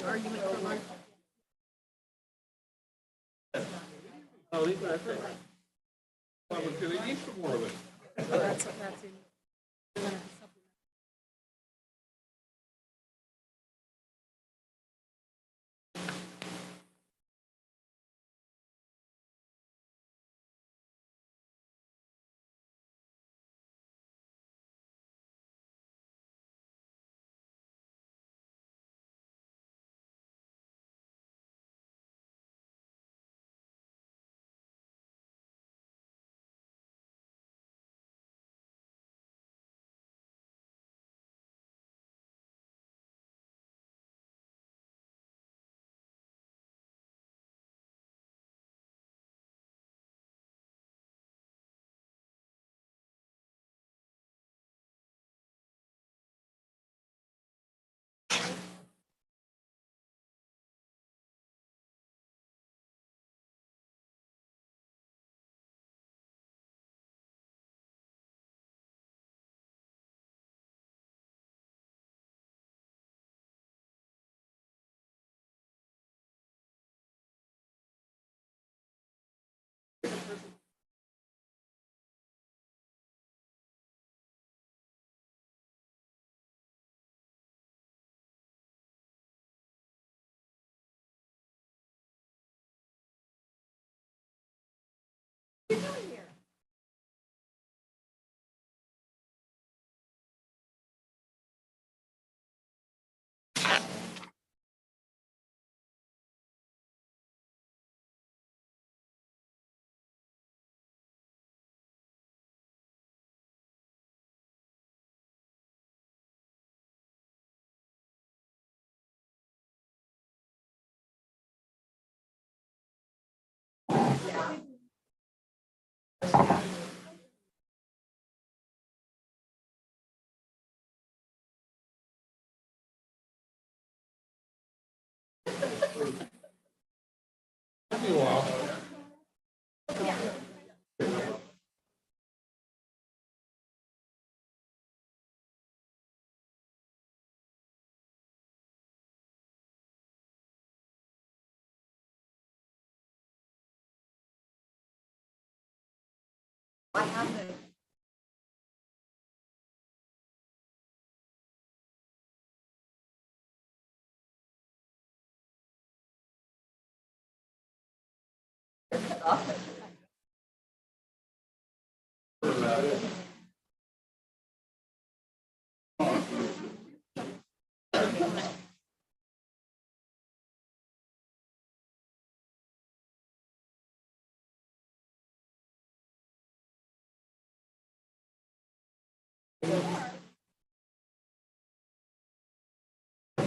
argument for lunch. Oh, leave that there. I was gonna eat some more of it. That's in. You all. I have the.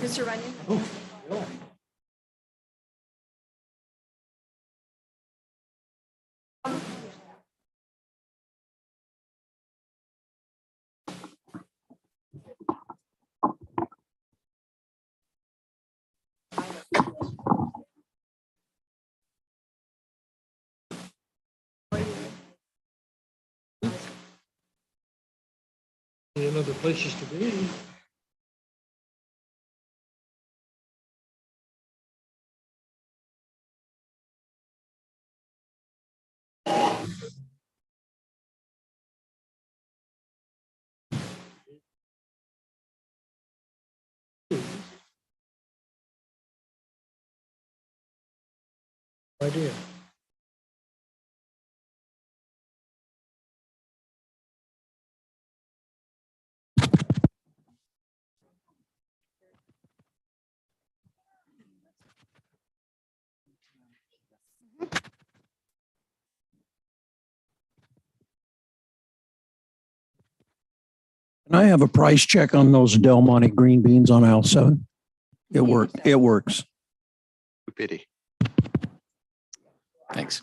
Mr. Runyon? Another places to be. Idea. Can I have a price check on those Del Monte green beans on aisle 7? It works. Pity. Thanks.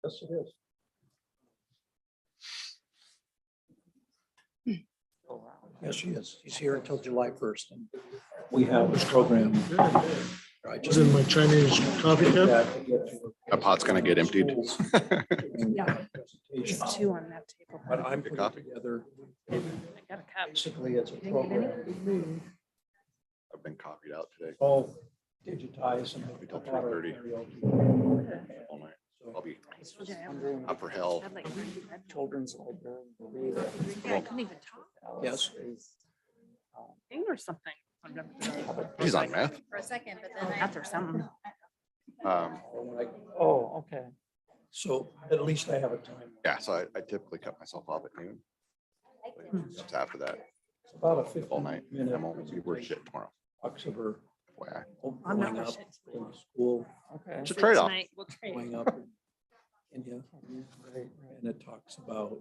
Yes, it is. Yes, she is. She's here until July 1st. And we have this program. I Is just in my Chinese coffee cup? that to get to That pot's gonna get emptied. Yeah. presentation. There's two on that table. But I'm Good putting coffee. together, I got a cup. basically it's a You didn't get any? program. I've been copied out today All digitized and. We till 3:30. karaoke. all night. I'll be Told you I had- up for hell. had like three red Children's library. Yeah, I couldn't even talk. Yes. Thing or something. He's on meth. For a second, but Oh, then Math or something. Oh, okay. So at least I have a time. Yeah, so I typically cut myself off at noon. Just after that, It's about a all night. 15-minute. I'm only be worth shit tomorrow. Oxford FYI. I'm not going up rushing. in school, Okay. It's a trade-off. Tonight, we'll trade. going up in India. And it talks about,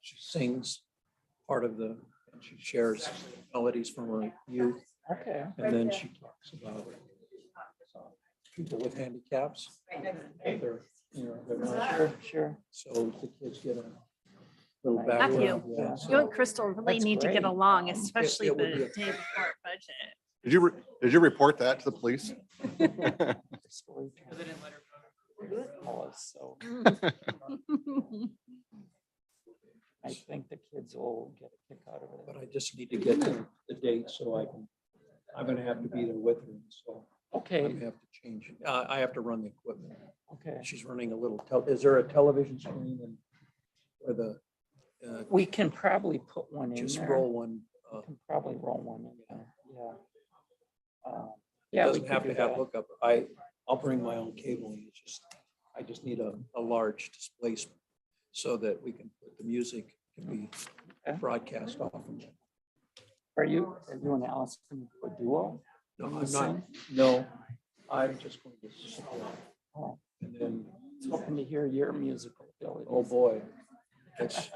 she sings part of the, and she shares melodies from her youth. Okay. And then she talks about people with handicaps. They're, they're not, Sure, sure. so the kids get a little Matthew, background. Yeah, so- You and Crystal really That's need to get great. along, especially it the would be day a- before budget. Did you report that to the police? Story time. Oh, so I think the kids will get a kick out of it. But I just need to get the date so I can, I'm gonna have to be there with her, so I'm Okay, gonna have to change. I have to run the equipment. okay. She's running a little is there a television screen and where the, We can probably put one in just there. roll one, We can probably roll one in there, yeah. it Yeah, we doesn't could have do to have that. hookup. I'll bring my own cabling. It's just, I just need a large displacement so that we can put the music can be Okay. broadcast off of it. Are you and Alice going to a duo? No, Can you I'm not, sing? no, I'm just going to support. Oh, And then, I was hoping to hear your musical ability. oh boy, it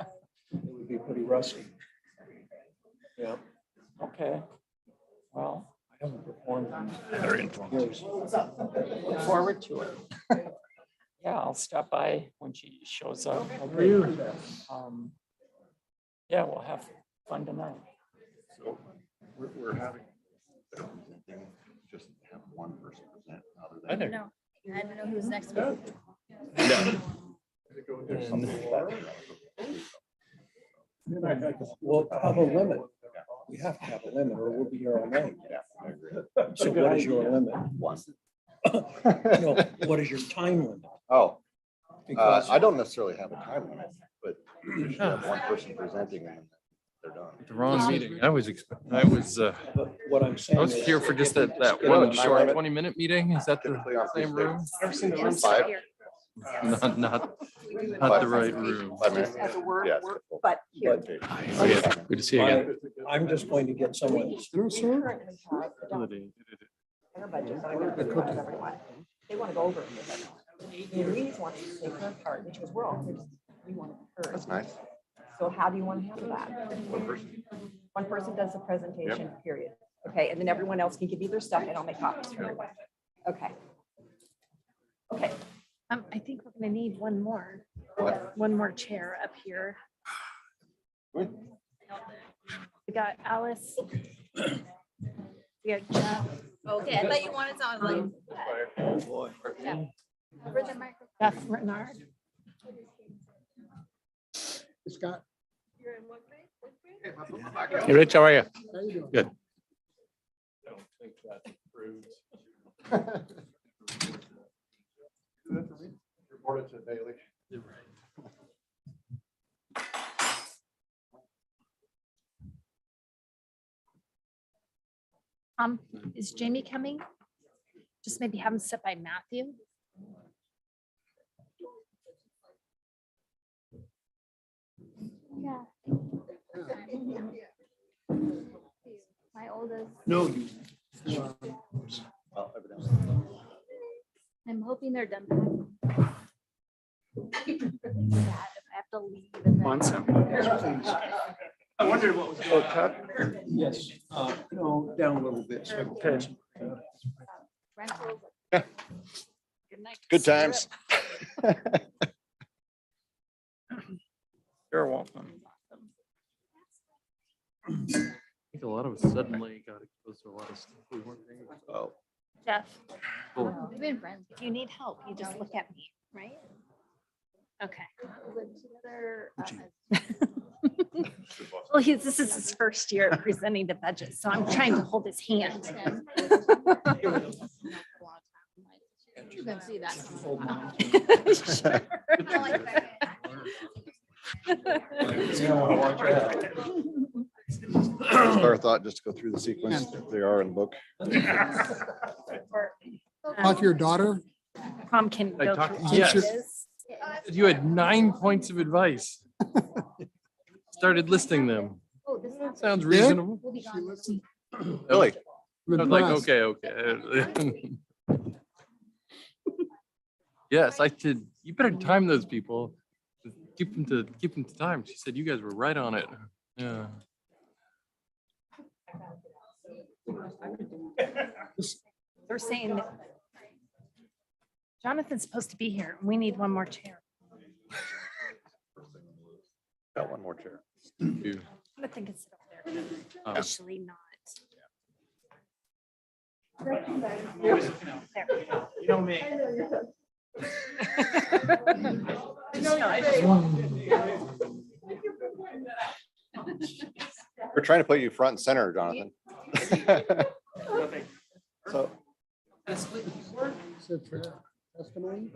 would be pretty rusty. Yeah, Okay, well, I haven't performed Very in informative. years. look forward to it. Yeah, I'll stop by when she shows up. How are you? Yeah, we'll have fun tonight. So we're having. Just have one person present other than. no, I don't know who's next week. There's something about it. We'll have a limit. We have to have a limit or we'll be here all night. Yeah, I agree. So what is your limit? One. No, what is your time limit? Oh, Because I don't necessarily have a time limit, but you should have one person presenting and they're done. The wrong meeting. I was, but what I'm saying I was is. here for just that Yeah, one but short I- 20-minute meeting. Is that the Typically on same room? Tuesday, 5. Not the right room. 5 minutes. As a word, Yeah, it's word, difficult. but here. Okay. Oh, yeah. Good to see you again. I'm just going to get someone. We currently have, their budget, so I gotta put it on everyone. They wanna go over it with everyone. Louise wants to take her part, because we're all, we want her. That's nice. So how do you want to handle that? One person. One person does the presentation, period. Okay, and then everyone else can give me their stuff and I'll make copies for everyone. Okay. Okay, I think we're gonna need one more chair up here. Good. We got Alice. We got Jeff. okay, I thought you wanted something Oh, boy. like. Beth Renard. Scott. Hey, Rich, how are you? How you doing? Good. Report it to Bailey. Is Jamie coming? Just maybe have him sit by Matthew. Yeah. My oldest, No, you. Well, evidently. I'm hoping they're done. Sad if I have to leave and then. I wondered what was going on. Yes, no, down a little bit. So I can Okay. Rentals. Good night. Good times. You're welcome. think a lot of us suddenly got exposed to a lot of stuff we weren't paying attention to. Oh, Jeff, Cool. We've been friends. if you need help, you just look at me, right? Okay. Lived together, Well, this is his first year presenting the budget, so I'm trying to hold his hand. You can see that. Hold on. Sure. our thought, just to go through the sequence, if they are in the book. Talk to your daughter. Prom can I go talked- through. yes. this. You had 9 points of advice. Started listing them. Oh, this is. Sounds Yeah? reasonable. We'll be gone. Really? I'm I was like, impressed. okay. Yes, I did. You better time those people. Keep them to time. She said you guys were right on it. Yeah. They're saying that Jonathan's supposed to be here. We need one more chair. Got one more chair. You- I think it's up there. Oh. Officially not. You know me. We're trying to put you front and center, Jonathan. So, Sit for testimony.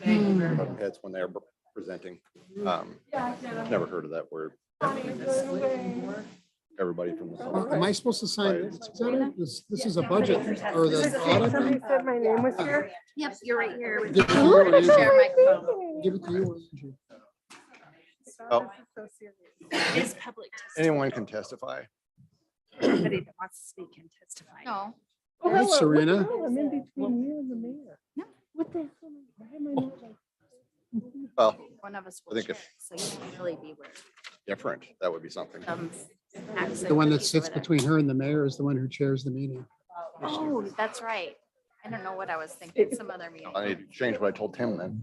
heads when they're presenting. Never heard of that word. Everybody from the. Well, am I supposed to sign this? This is a budget or the audit? said my name was here. Yep, you're right here. with Give it to me. you or Andrew? Share microphone. Give it to you or Andrew? Oh, It is public testimony. anyone can testify. Anybody that wants to speak can testify. No. Hey, Serena. I'm in between you and the mayor. No. What the hell? Why am I not like? Well, One of us I will think share, if- so you can really be where. different, that would be something. The one that sits between her and the mayor is the one who chairs the meeting. Oh, that's right. I don't know what I was thinking, some other meeting. I need to change what I told Tim then.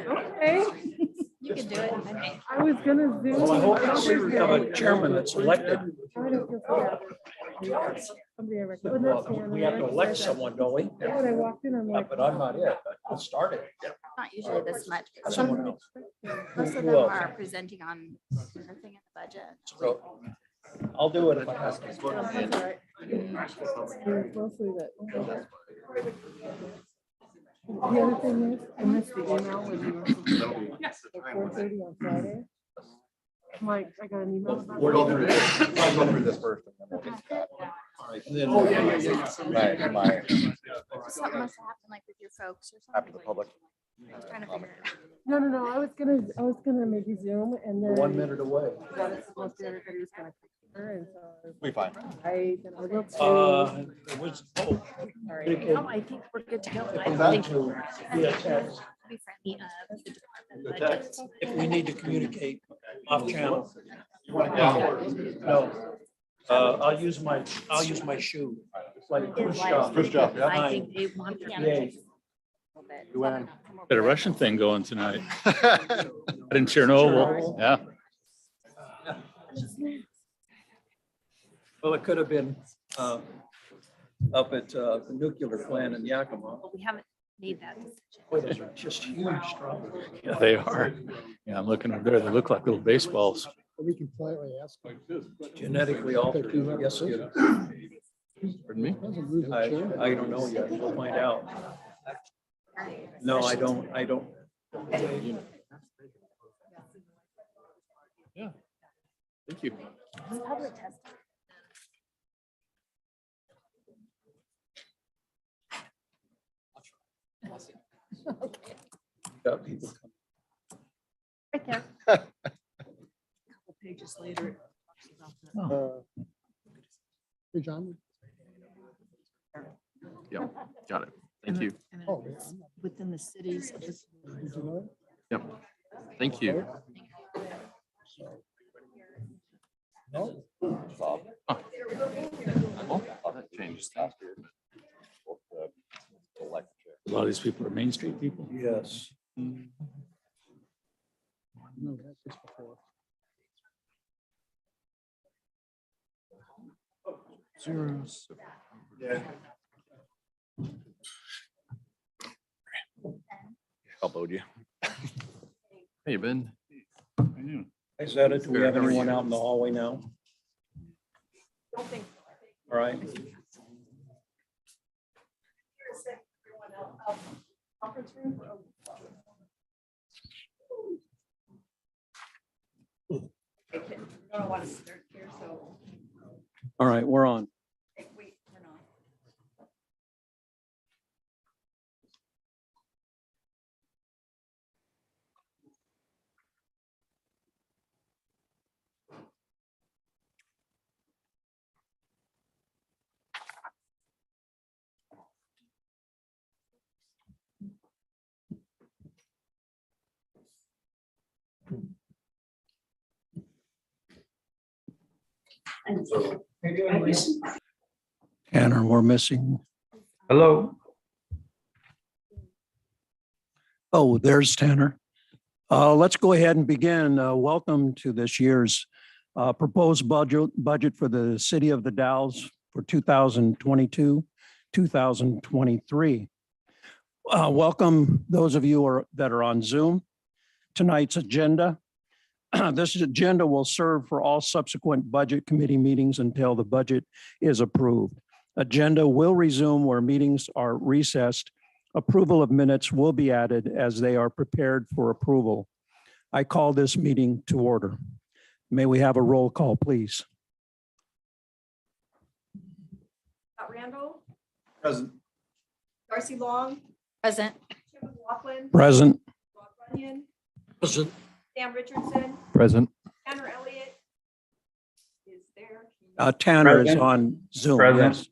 Okay, You can do it. Okay. I was gonna zoom. Well, I hope we have a chairman that's elected. Somebody I recognized. Well, we have to elect someone, don't we? When I walked in, I'm like. But I'm not it. I'll start it. Not usually this much. Someone else. Most of Who them else? are presenting on everything in the budget. So I'll do it if I have to. That's all right. It was mostly that. The other thing is, I missed the email when you were at 4:30 on Friday. I'm like, I got an email. about We'll go it. through this. I'll go through this first. And then- My Something must have happened like with your folks or after something. the public. I was trying to figure it out. No, I was gonna maybe Zoom and then. 1 minute away. Most everybody was gonna come here, and so We fine. then I will too. It was, Sorry. No, I think we're good to go. I back think to via text. be friendly of the department budget. If we need to communicate off channel. No. I'll use my shoe. It's like a push job. Push job, yeah. I think they want the Yay. You win. Got a Russian thing going tonight. Out in Chernobyl. Yeah. Well, it could have been up at the nuclear plant in Yakima. But we haven't made that decision. Boy, those are just huge strawberries. Yeah, they are. Yeah, I'm looking over there. They look like little baseballs. We can politely ask. Genetically altered. Yes, you. Pardon me? Doesn't lose a I chair. don't know yet. We'll find out. No, I don't. Yeah. Thank you. It's public testimony. Okay, Got people coming. right there. Couple pages later. it talks about the- Hey, John. Yep, got it. Thank you. and then Oh, it's Within the cities. Did you know it? Yep. Thank you. No? Bob. Oh, that changes things. Elect chair. A lot of these people are Main Street people. Yes. No, that's just before. Elbowed you. Hey, Ben. Is that it? Do we have How are anyone you? out in the hallway now? Don't think. All right. Conference room. I don't want to start here, so All right, we're on. wait, we're not. Tanner, we're missing. Hello. Oh, there's Tanner. Let's go ahead and begin. Welcome to this year's proposed budget for the city of the Dalles for 2022, 2023. Welcome those of you that are on Zoom. Tonight's agenda. This agenda will serve for all subsequent budget committee meetings until the budget is approved. Agenda will resume where meetings are recessed. Approval of minutes will be added as they are prepared for approval. I call this meeting to order. May we have a roll call, please? Scott Randall, Present. Darcy Long, Present. Tim McLaughlin, Present. Rob Runyon, Present. Sam Richardson, Present. Tanner Elliott is there. Tanner is Present. on Zoom. Present. Yes.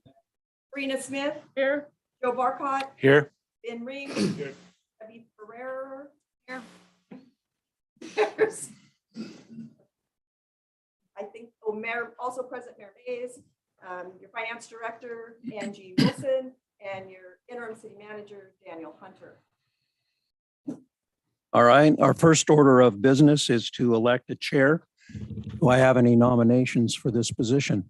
Karina Smith. Here. Joe Barcott, Here. Ben Ring. Debbie Ferrer. Here. I think, Mayor, also present Mayor Mays, your finance director, Angie Wilson, and your interim city manager, Daniel Hunter. All right, our first order of business is to elect a chair. Do I have any nominations for this position?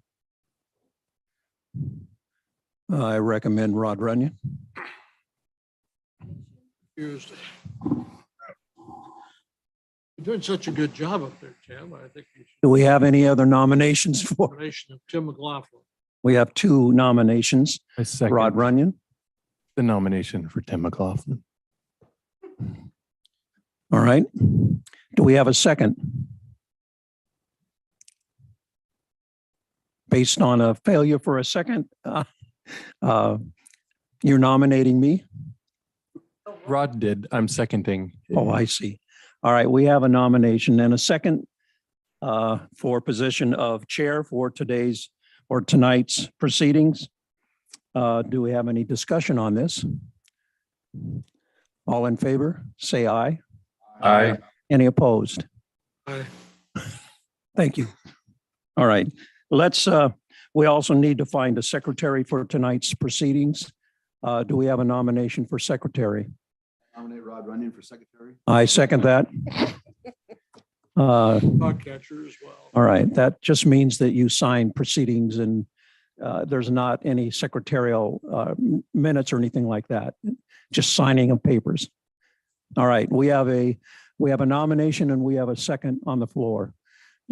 I recommend Rod Runyon. You're doing such a good job up there, Tim. I think you should Do we have any other nominations for? nomination of Tim McLaughlin. We have two nominations, I second Rod Runyon. the nomination for Tim McLaughlin. All right. Do we have a second? Based on a failure for a second, you're nominating me? Rod did. I'm seconding. Oh, I see. All right, we have a nomination and a second for position of chair for today's or tonight's proceedings. Do we have any discussion on this? All in favor, say aye. Aye. Any opposed? Aye. Thank you. All right, let's, we also need to find a secretary for tonight's proceedings. Do we have a nomination for secretary? Nominate Rod Runyon for secretary. I second that. Dog catcher as well. All right, that just means that you sign proceedings and there's not any secretarial minutes or anything like that. Just signing of papers. All right, we have a nomination and we have a second on the floor.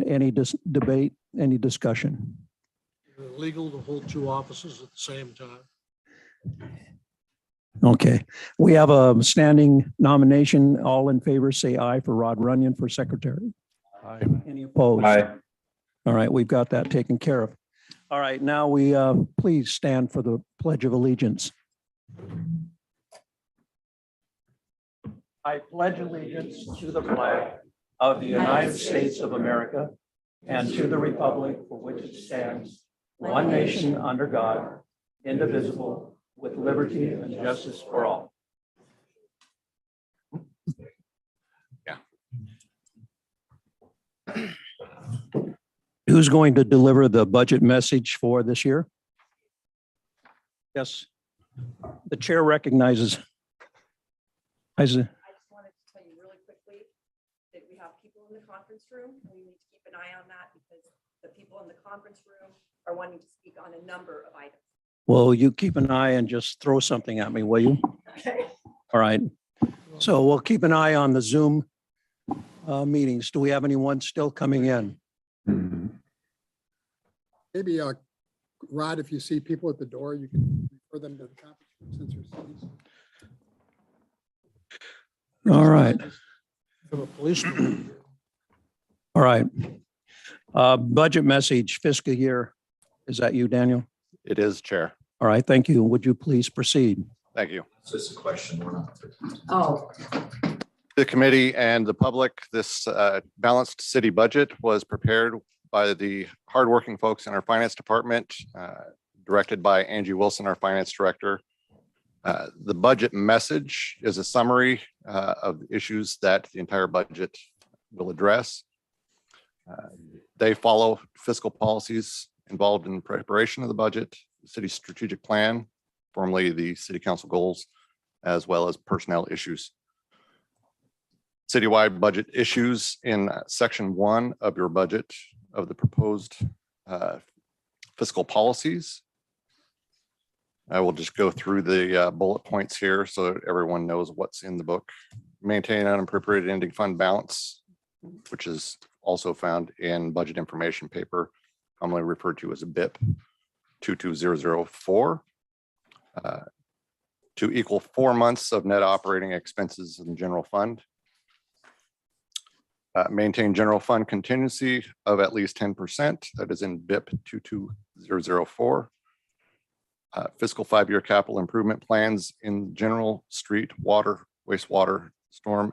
Any debate, any discussion? Legal to hold two offices at the same time. Okay, we have a standing nomination. All in favor, say aye for Rod Runyon for secretary. Aye. Any opposed? Aye. All right, we've got that taken care of. All right, now we please stand for the Pledge of Allegiance. I pledge allegiance to the flag of the United States of America and to the republic for which it stands, one nation under God, indivisible, with liberty and justice for all. Who's going to deliver the budget message for this year? Yes, the chair recognizes. I just wanted to tell you really quickly that we have people in the conference room. And we need to keep an eye on that because the people in the conference room are wanting to speak on a number of items. Well, you keep an eye and just throw something at me, will you? Okay. All right. So we'll keep an eye on the Zoom meetings. Do we have anyone still coming in? Maybe, Rod, if you see people at the door, you can refer them to the conference room since you're sitting. All right. From a policeman. All right. Budget message fiscal year. Is that you, Daniel? It is, Chair. All right. Thank you. Would you please proceed? Thank you. It's just a question. We're not. Oh. The committee and the public, this balanced city budget was prepared by the hardworking folks in our finance department, directed by Angie Wilson, our finance director. The budget message is a summary of the issues that the entire budget will address. They follow fiscal policies involved in preparation of the budget, the city's strategic plan, formerly the city council goals, as well as personnel issues. Citywide budget issues in section 1 of your budget of the proposed fiscal policies. I will just go through the bullet points here so that everyone knows what's in the book. Maintain unappropriated ending fund balance, which is also found in budget information paper, commonly referred to as a BIP 22004. To equal 4 months of net operating expenses in the general fund. Maintain general fund contingency of at least 10%. That is in BIP 22004. Fiscal 5-year capital improvement plans in general, street, water, wastewater, storm,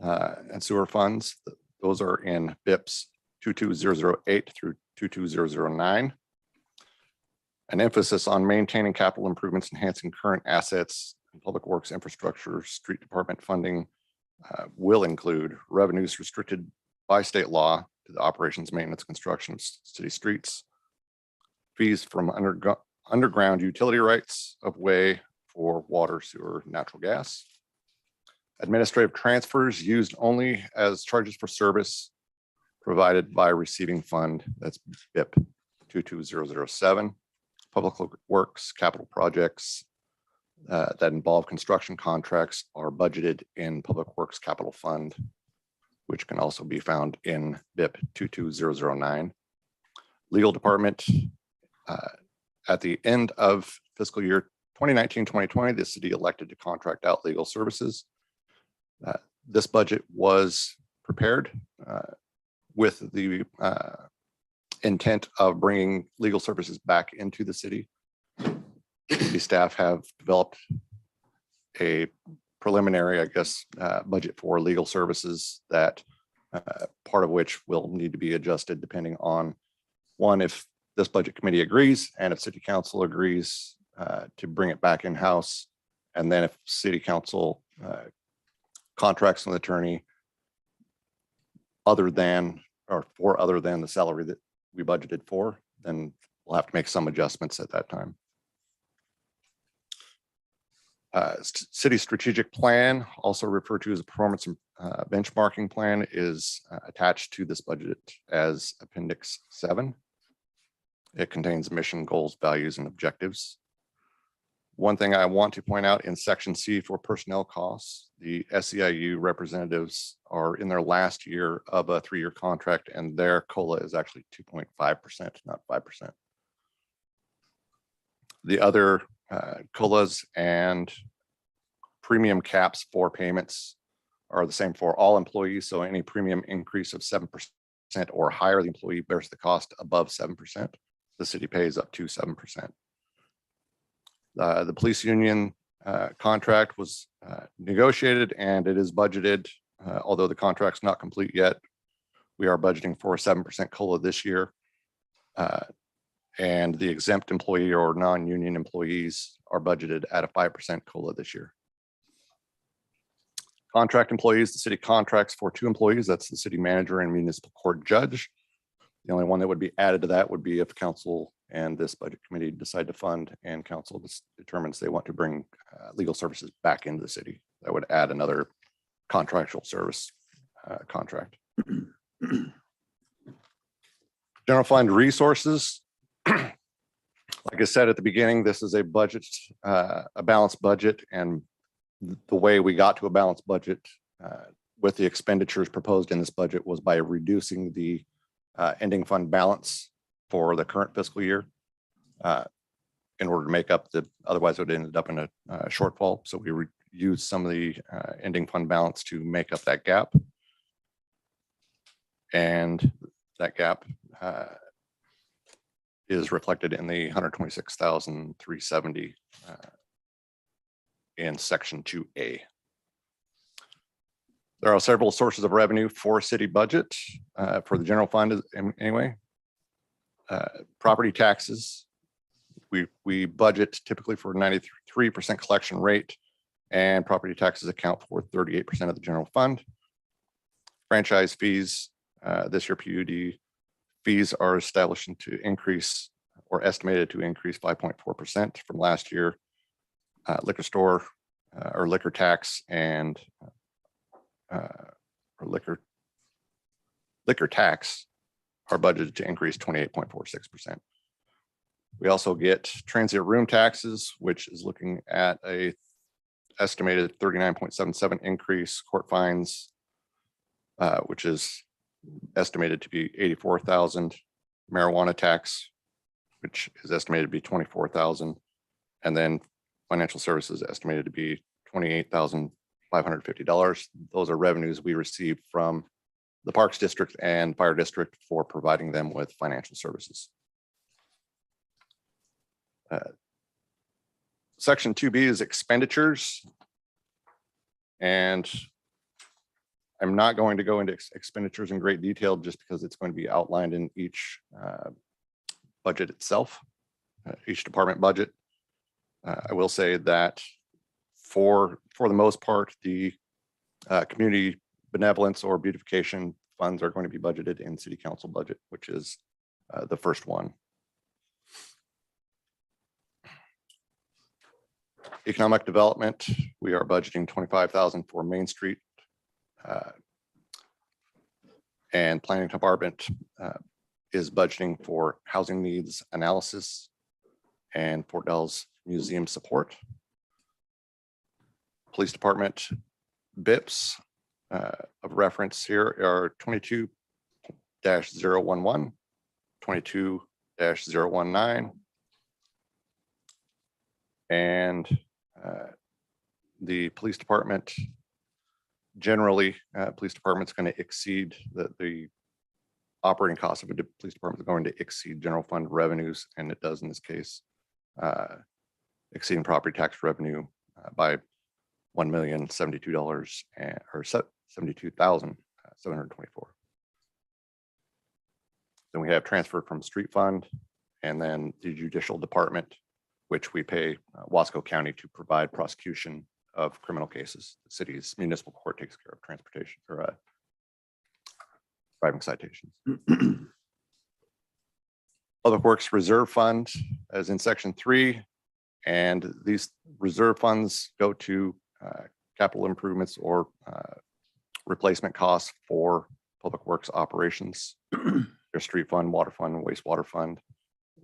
and sewer funds. Those are in BIPs 22008 through 22009. An emphasis on maintaining capital improvements, enhancing current assets, and public works infrastructure, street department funding will include revenues restricted by state law to the operations, maintenance, construction of city streets, fees from underground utility rights of way for water, sewer, natural gas, administrative transfers used only as charges for service provided by receiving fund. That's BIP 22007. Public works capital projects that involve construction contracts are budgeted in Public Works Capital Fund, which can also be found in BIP 22009. Legal department, at the end of fiscal year 2019-2020, the city elected to contract out legal services. This budget was prepared with the intent of bringing legal services back into the city. The staff have developed a preliminary, I guess, budget for legal services that part of which will need to be adjusted depending on, one, if this budget committee agrees and if city council agrees to bring it back in-house. And then if city council contracts an attorney other than the salary that we budgeted for, then we'll have to make some adjustments at that time. City strategic plan, also referred to as a performance benchmarking plan, is attached to this budget as Appendix 7. It contains mission, goals, values, and objectives. One thing I want to point out in Section C for personnel costs, the SEIU representatives are in their last year of a 3-year contract, and their COLA is actually 2.5%, not 5%. The other COLAs and premium caps for payments are the same for all employees. So any premium increase of 7% or higher, the employee bears the cost above 7%. The city pays up to 7%. The police union contract was negotiated and it is budgeted, although the contract's not complete yet. We are budgeting for a 7% COLA this year. And the exempt employee or non-union employees are budgeted at a 5% COLA this year. Contract employees, the city contracts for 2 employees. That's the city manager and municipal court judge. The only one that would be added to that would be if council and this budget committee decide to fund and council determines they want to bring legal services back into the city. That would add another contractual service contract. General fund resources. Like I said at the beginning, this is a budget, a balanced budget, and the way we got to a balanced budget with the expenditures proposed in this budget was by reducing the ending fund balance for the current fiscal year in order to make up otherwise it would ended up in a shortfall. So we used some of the ending fund balance to make up that gap. And that gap is reflected in the 126,370 in section 2A. There are several sources of revenue for city budget for the general fund anyway. Property taxes. We budget typically for 93% collection rate, and property taxes account for 38% of the general fund. Franchise fees, this year PUD fees are established to increase or estimated to increase 5.4% from last year. Liquor store or liquor tax and liquor tax are budgeted to increase 28.46%. We also get transient room taxes, which is looking at a estimated 39.77 increase. Court fines, which is estimated to be 84,000. Marijuana tax, which is estimated to be 24,000. And then financial services estimated to be $28,550. Those are revenues we receive from the Parks District and Fire District for providing them with financial services. Section 2B is expenditures. And I'm not going to go into expenditures in great detail just because it's going to be outlined in each budget itself, each department budget. I will say that for the most part, the community benevolence or beautification funds are going to be budgeted in city council budget, which is the first one. Economic development, we are budgeting 25,000 for Main Street. And planning department is budgeting for housing needs analysis and Fort Dalles museum support. Police department BIPs of reference here are 22-011, 22-019, and the police department, generally, police department's going to exceed the operating cost of a police department is going to exceed general fund revenues, and it does in this case, exceeding property tax revenue by $1,072 or $72,724. Then we have transfer from street fund, and then the judicial department, which we pay Wasco County to provide prosecution of criminal cases. The city's municipal court takes care of transportation or driving citations. Public Works Reserve Fund as in section 3, and these reserve funds go to capital improvements or replacement costs for public works operations. Their street fund, water fund, wastewater fund.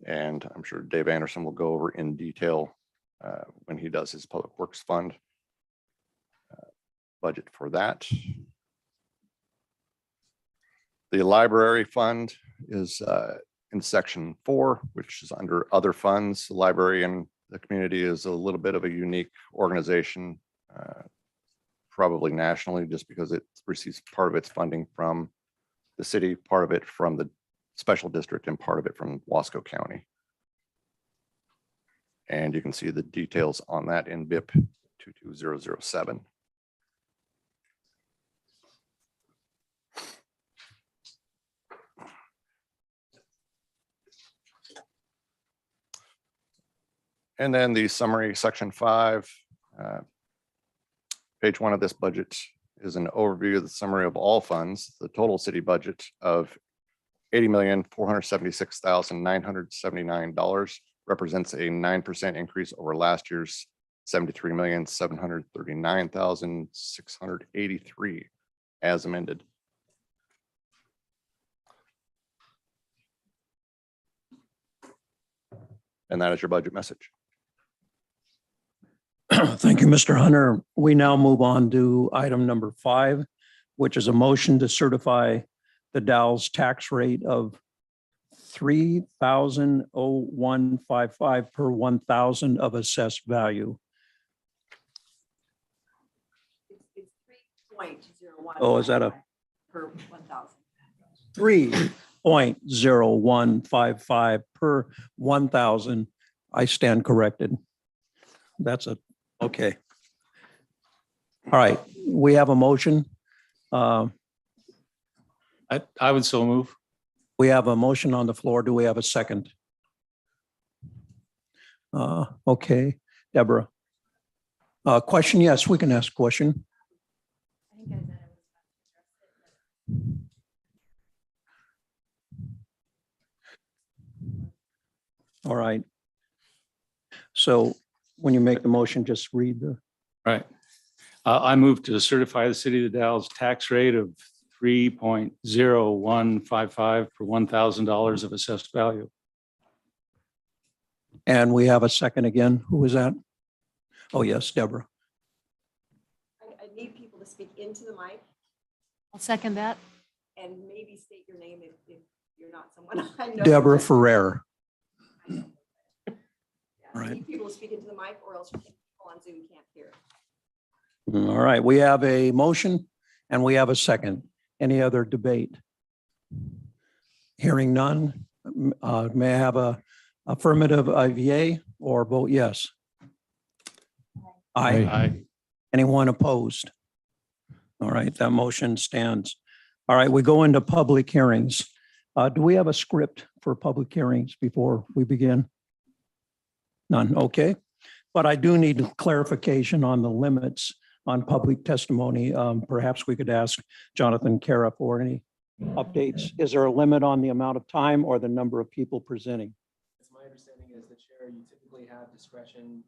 And I'm sure Dave Anderson will go over in detail when he does his public works fund budget for that. The library fund is in section 4, which is under other funds. The library in the community is a little bit of a unique organization, probably nationally, just because it receives part of its funding from the city, part of it from the special district, and part of it from Wasco County. And you can see the details on that in BIP 22007. And then the summary, section 5, page 1 of this budget is an overview of the summary of all funds. The total city budget of $80,476,979 represents a 9% increase over last year's $73,739,683 as amended. And that is your budget message. Thank you, Mr. Hunter. We now move on to item number 5, which is a motion to certify the Dalles tax rate of $3,0155 per 1,000 of assessed value. It's 3.01. Oh, is that a Per 1,000. 3.0155 per 1,000? I stand corrected. That's okay. All right, we have a motion. I would so move. We have a motion on the floor. Do we have a second? Okay, Deborah. Question? Yes, we can ask question. All right. So when you make the motion, just read the. Right. I move to certify the city of Dalles tax rate of 3.0155 for $1,000 of assessed value. And we have a second again. Who was that? Oh, yes, Deborah. I need people to speak into the mic I'll second that. and maybe state your name if you're not someone I know. Deborah Ferrer. Yeah, I Right. need people to speak into the mic or else people on Zoom can't hear. All right, we have a motion and we have a second. Any other debate? Hearing none, may I have a affirmative yea or vote yes? Aye. Aye. Anyone opposed? All right, that motion stands. All right, we go into public hearings. Do we have a script for public hearings before we begin? None, okay. But I do need clarification on the limits on public testimony. Perhaps we could ask Jonathan Cara for any updates. Is there a limit on the amount of time or the number of people presenting? It's my understanding as the chair, you typically have discretion,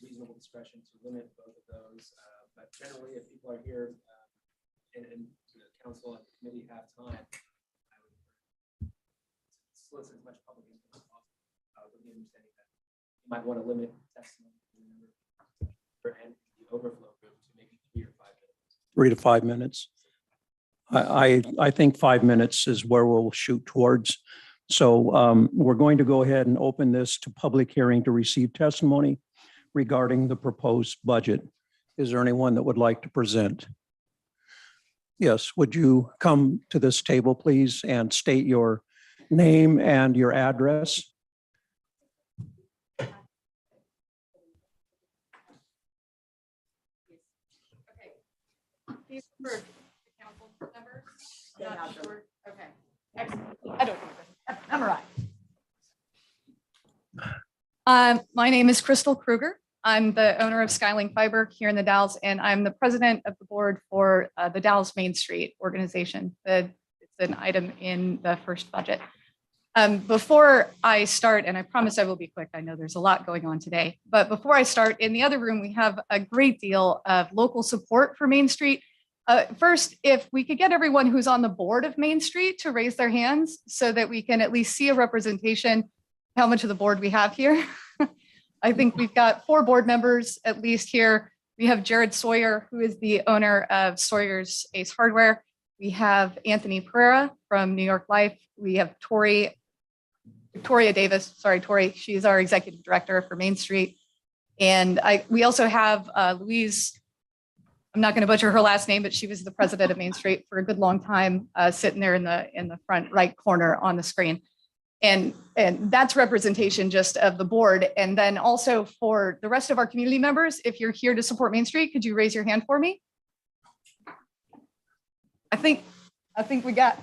reasonable discretion to limit both of those. But generally, if people are here and the council and the committee have time, I would solicit as much public input as possible with the understanding that you might want to limit testimony and the overflow group to maybe 3 or 5 minutes. 3 to 5 minutes. I think 5 minutes is where we'll shoot towards. So we're going to go ahead and open this to public hearing to receive testimony regarding the proposed budget. Is there anyone that would like to present? Yes, would you come to this table, please, and state your name and your address? These for the council members? Yeah, Not no. sure. Okay. Excellent. I don't memorize. My name is Crystal Kruger. I'm the owner of Skyling Fiber here in the Dalles, and I'm the president of the board for the Dalles Main Street organization. It's an item in the first budget. Before I start, and I promise I will be quick, I know there's a lot going on today, but before I start, in the other room, we have a great deal of local support for Main Street. First, if we could get everyone who's on the board of Main Street to raise their hands so that we can at least see a representation, how much of the board we have here. I think we've got 4 board members at least here. We have Jared Sawyer, who is the owner of Sawyer's Ace Hardware. We have Anthony Pereira from New York Life. We have Victoria Davis, sorry, Tori, she's our executive director for Main Street. And we also have Louise, I'm not going to butcher her last name, but she was the president of Main Street for a good long time, sitting there in the front right corner on the screen. And that's representation just of the board. And then also for the rest of our community members, if you're here to support Main Street, could you raise your hand for me? I think we got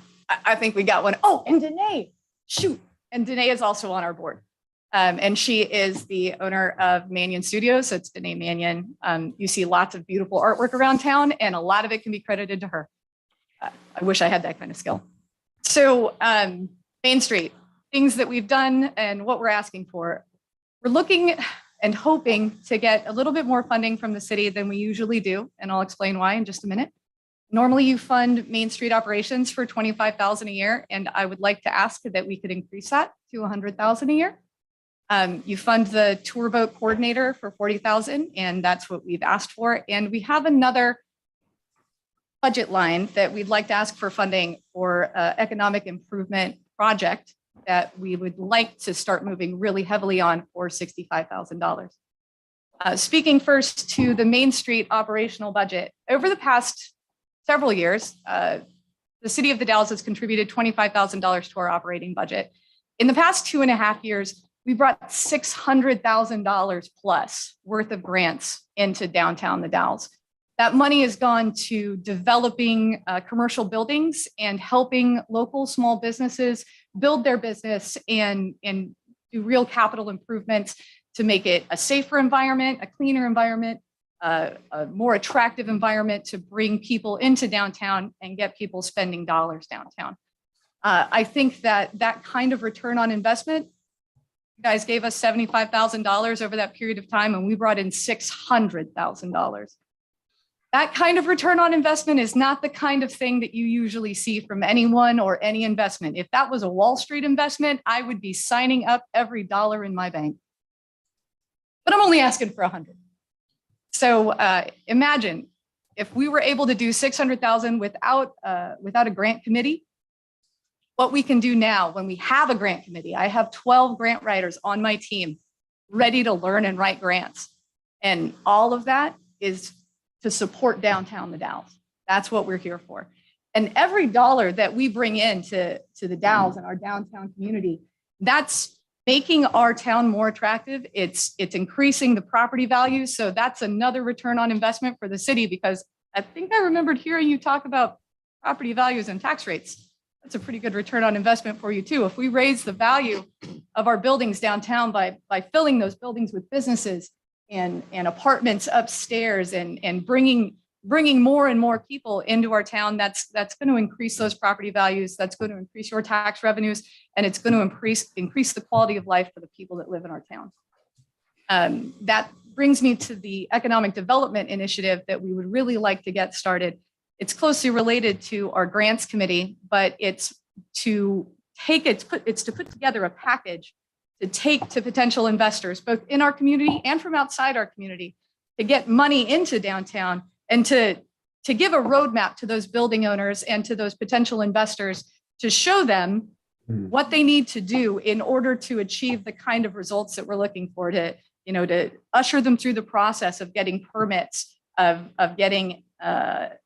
one. Oh, and Danae, shoot. And Danae is also on our board. And she is the owner of Mannion Studios. So it's Danae Mannion. You see lots of beautiful artwork around town, and a lot of it can be credited to her. I wish I had that kind of skill. So Main Street, things that we've done and what we're asking for. We're looking and hoping to get a little bit more funding from the city than we usually do. And I'll explain why in just a minute. Normally you fund Main Street operations for $25,000 a year. And I would like to ask that we could increase that to $100,000 a year. You fund the tour boat coordinator for 40,000, and that's what we've asked for. And we have another budget line that we'd like to ask for funding for economic improvement project that we would like to start moving really heavily on for $65,000. Speaking first to the Main Street operational budget, over the past several years, the city of the Dalles has contributed $25,000 to our operating budget. In the past 2.5 years, we brought $600,000 plus worth of grants into downtown the Dalles. That money has gone to developing commercial buildings and helping local small businesses build their business and do real capital improvements to make it a safer environment, a cleaner environment, a more attractive environment to bring people into downtown and get people spending dollars downtown. I think that kind of return on investment, you guys gave us $75,000 over that period of time, and we brought in $600,000. That kind of return on investment is not the kind of thing that you usually see from anyone or any investment. If that was a Wall Street investment, I would be signing up every dollar in my bank. But I'm only asking for 100. So imagine if we were able to do 600,000 without a grant committee, what we can do now when we have a grant committee. I have 12 grant writers on my team ready to learn and write grants. And all of that is to support downtown the Dalles. That's what we're here for. And every dollar that we bring in to the Dalles and our downtown community, that's making our town more attractive. It's increasing the property value. So that's another return on investment for the city, because I think I remembered hearing you talk about property values and tax rates. That's a pretty good return on investment for you too. If we raise the value of our buildings downtown by filling those buildings with businesses and apartments upstairs and bringing more and more people into our town, that's going to increase those property values. That's going to increase your tax revenues, and it's going to increase the quality of life for the people that live in our town. That brings me to the economic development initiative that we would really like to get started. It's closely related to our grants committee, but it's to put together a package to take to potential investors, both in our community and from outside our community, to get money into downtown and to give a roadmap to those building owners and to those potential investors to show them what they need to do in order to achieve the kind of results that we're looking for, to usher them through the process of getting permits, of getting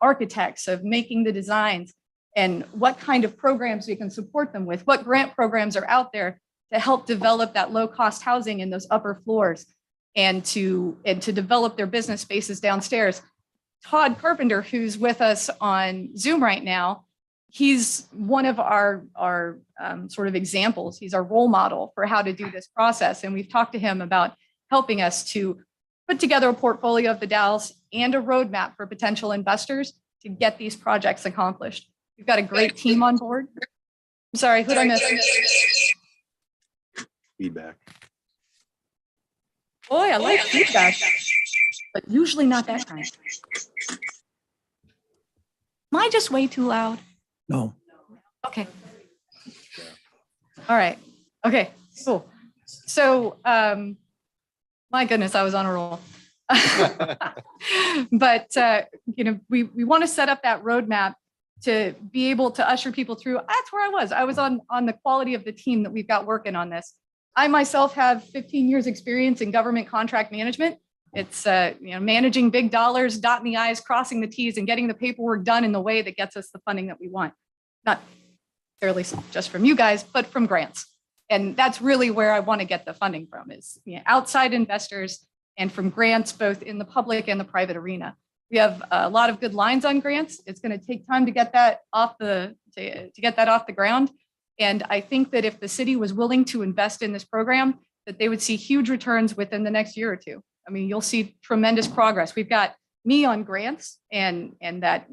architects, of making the designs, and what kind of programs we can support them with, what grant programs are out there to help develop that low-cost housing in those upper floors, and to develop their business spaces downstairs. Todd Carpenter, who's with us on Zoom right now, he's one of our sort of examples. He's our role model for how to do this process. And we've talked to him about helping us to put together a portfolio of the Dalles and a roadmap for potential investors to get these projects accomplished. We've got a great team on board. I'm sorry, who'd I miss? Feedback. Boy, I like feedback, but usually not that kind. Am I just way too loud? No. Okay. All right. Okay, cool. So, my goodness, I was on a roll. But, we want to set up that roadmap to be able to usher people through. That's where I was. I was on the quality of the team that we've got working on this. I myself have 15 years experience in government contract management. It's managing big dollars, dotting the I's, crossing the T's, and getting the paperwork done in the way that gets us the funding that we want. Not necessarily just from you guys, but from grants. And that's really where I want to get the funding from, is outside investors and from grants, both in the public and the private arena. We have a lot of good lines on grants. It's going to take time to get that off to get that off the ground. And I think that if the city was willing to invest in this program, that they would see huge returns within the next year or two. I mean, you'll see tremendous progress. We've got me on grants and that,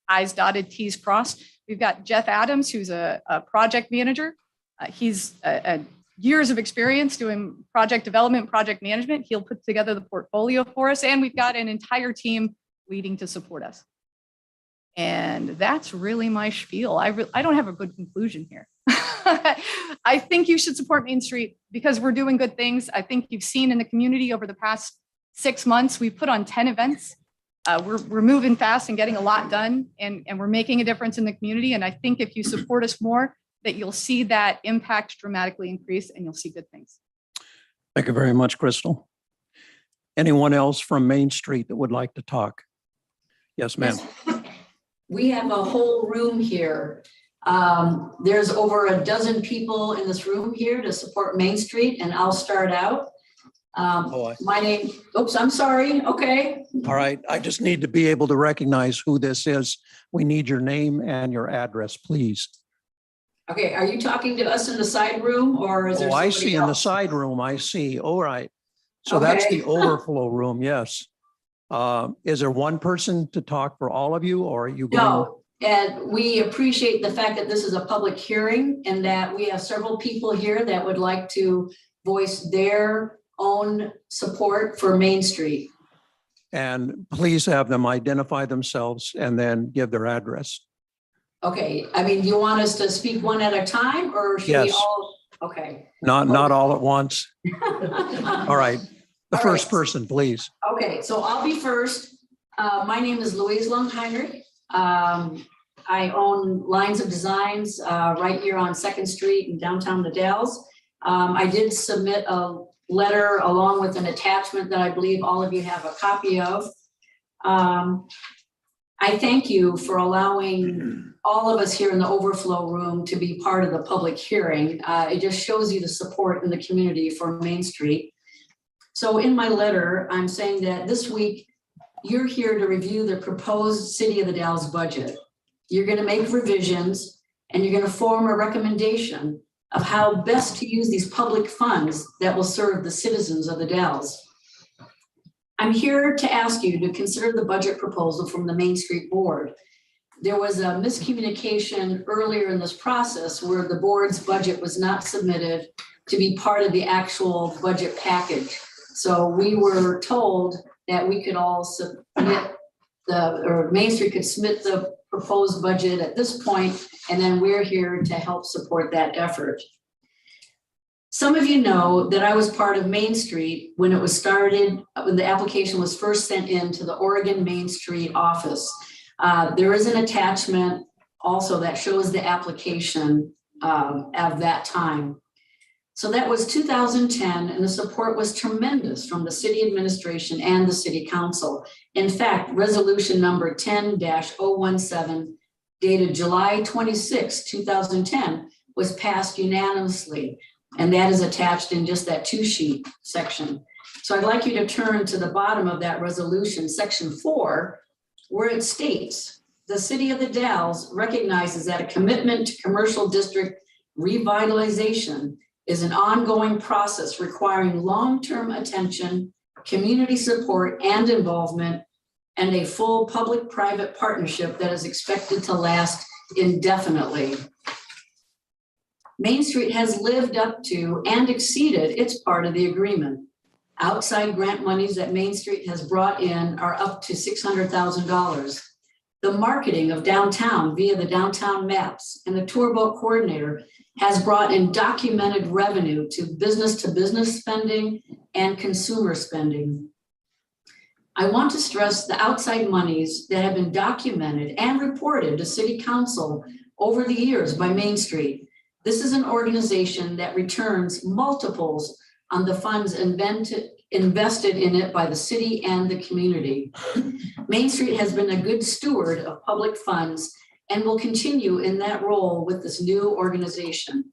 I's dotted, T's crossed. We've got Jeff Adams, who's a project manager. He's years of experience doing project development, project management. He'll put together the portfolio for us. And we've got an entire team leading to support us. And that's really my spiel. I don't have a good conclusion here. I think you should support Main Street because we're doing good things. I think you've seen in the community over the past 6 months, we've put on 10 events. We're moving fast and getting a lot done, and we're making a difference in the community. And I think if you support us more, that you'll see that impact dramatically increase and you'll see good things. Thank you very much, Crystal. Anyone else from Main Street that would like to talk? Yes, ma'am. We have a whole room here. There's over a dozen people in this room here to support Main Street, and I'll start out. My name, oops, I'm sorry. Okay. All right. I just need to be able to recognize who this is. We need your name and your address, please. Okay. Are you talking to us in the side room, or is there Oh, I somebody see in the else? side room. I see. All right. So that's Okay. the overflow room. Yes. Is there one person to talk for all of you, or are you going? No. And we appreciate the fact that this is a public hearing and that we have several people here that would like to voice their own support for Main Street. And please have them identify themselves and then give their address. Okay, I mean, do you want us to speak one at a time, or should we Yes. all? Okay. Not all at once. All right. The All first right. person, please. Okay, so I'll be first. My name is Louise Lungheinrich. I own Lines of Designs right here on 2nd Street in downtown the Dalles. I did submit a letter along with an attachment that I believe all of you have a copy of. I thank you for allowing all of us here in the overflow room to be part of the public hearing. It just shows you the support in the community for Main Street. So in my letter, I'm saying that this week, you're here to review the proposed City of the Dalles budget. You're going to make revisions and you're going to form a recommendation of how best to use these public funds that will serve the citizens of the Dalles. I'm here to ask you to consider the budget proposal from the Main Street Board. There was a miscommunication earlier in this process where the board's budget was not submitted to be part of the actual budget package. So we were told that we could all submit or Main Street could submit the proposed budget at this point, and then we're here to help support that effort. Some of you know that I was part of Main Street when it was started, when the application was first sent in to the Oregon Main Street office. There is an attachment also that shows the application of that time. So that was 2010, and the support was tremendous from the city administration and the city council. In fact, resolution number 10-017 dated July 26, 2010 was passed unanimously. And that is attached in just that 2-sheet section. So I'd like you to turn to the bottom of that resolution, section 4, where it states, the City of the Dalles recognizes that a commitment to commercial district revitalization is an ongoing process requiring long-term attention, community support and involvement, and a full public-private partnership that is expected to last indefinitely. Main Street has lived up to and exceeded its part of the agreement. Outside grant monies that Main Street has brought in are up to $600,000. The marketing of downtown via the downtown maps and the tour boat coordinator has brought in documented revenue to business spending and consumer spending. I want to stress the outside monies that have been documented and reported to City Council over the years by Main Street. This is an organization that returns multiples on the funds invested in it by the city and the community. Main Street has been a good steward of public funds and will continue in that role with this new organization.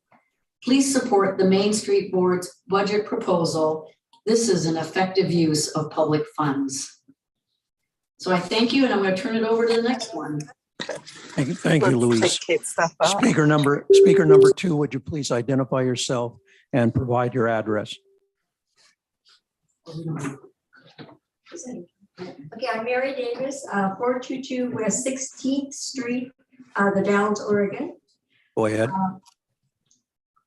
Please support the Main Street Board's budget proposal. This is an effective use of public funds. So I thank you, and I'm going to turn it over to the next one. Thank you, Louise. Speaker number 2, would you please identify yourself and provide your address? Okay, I'm Mary Davis, 422 West 16th Street, the Dalles, Oregon. Go ahead.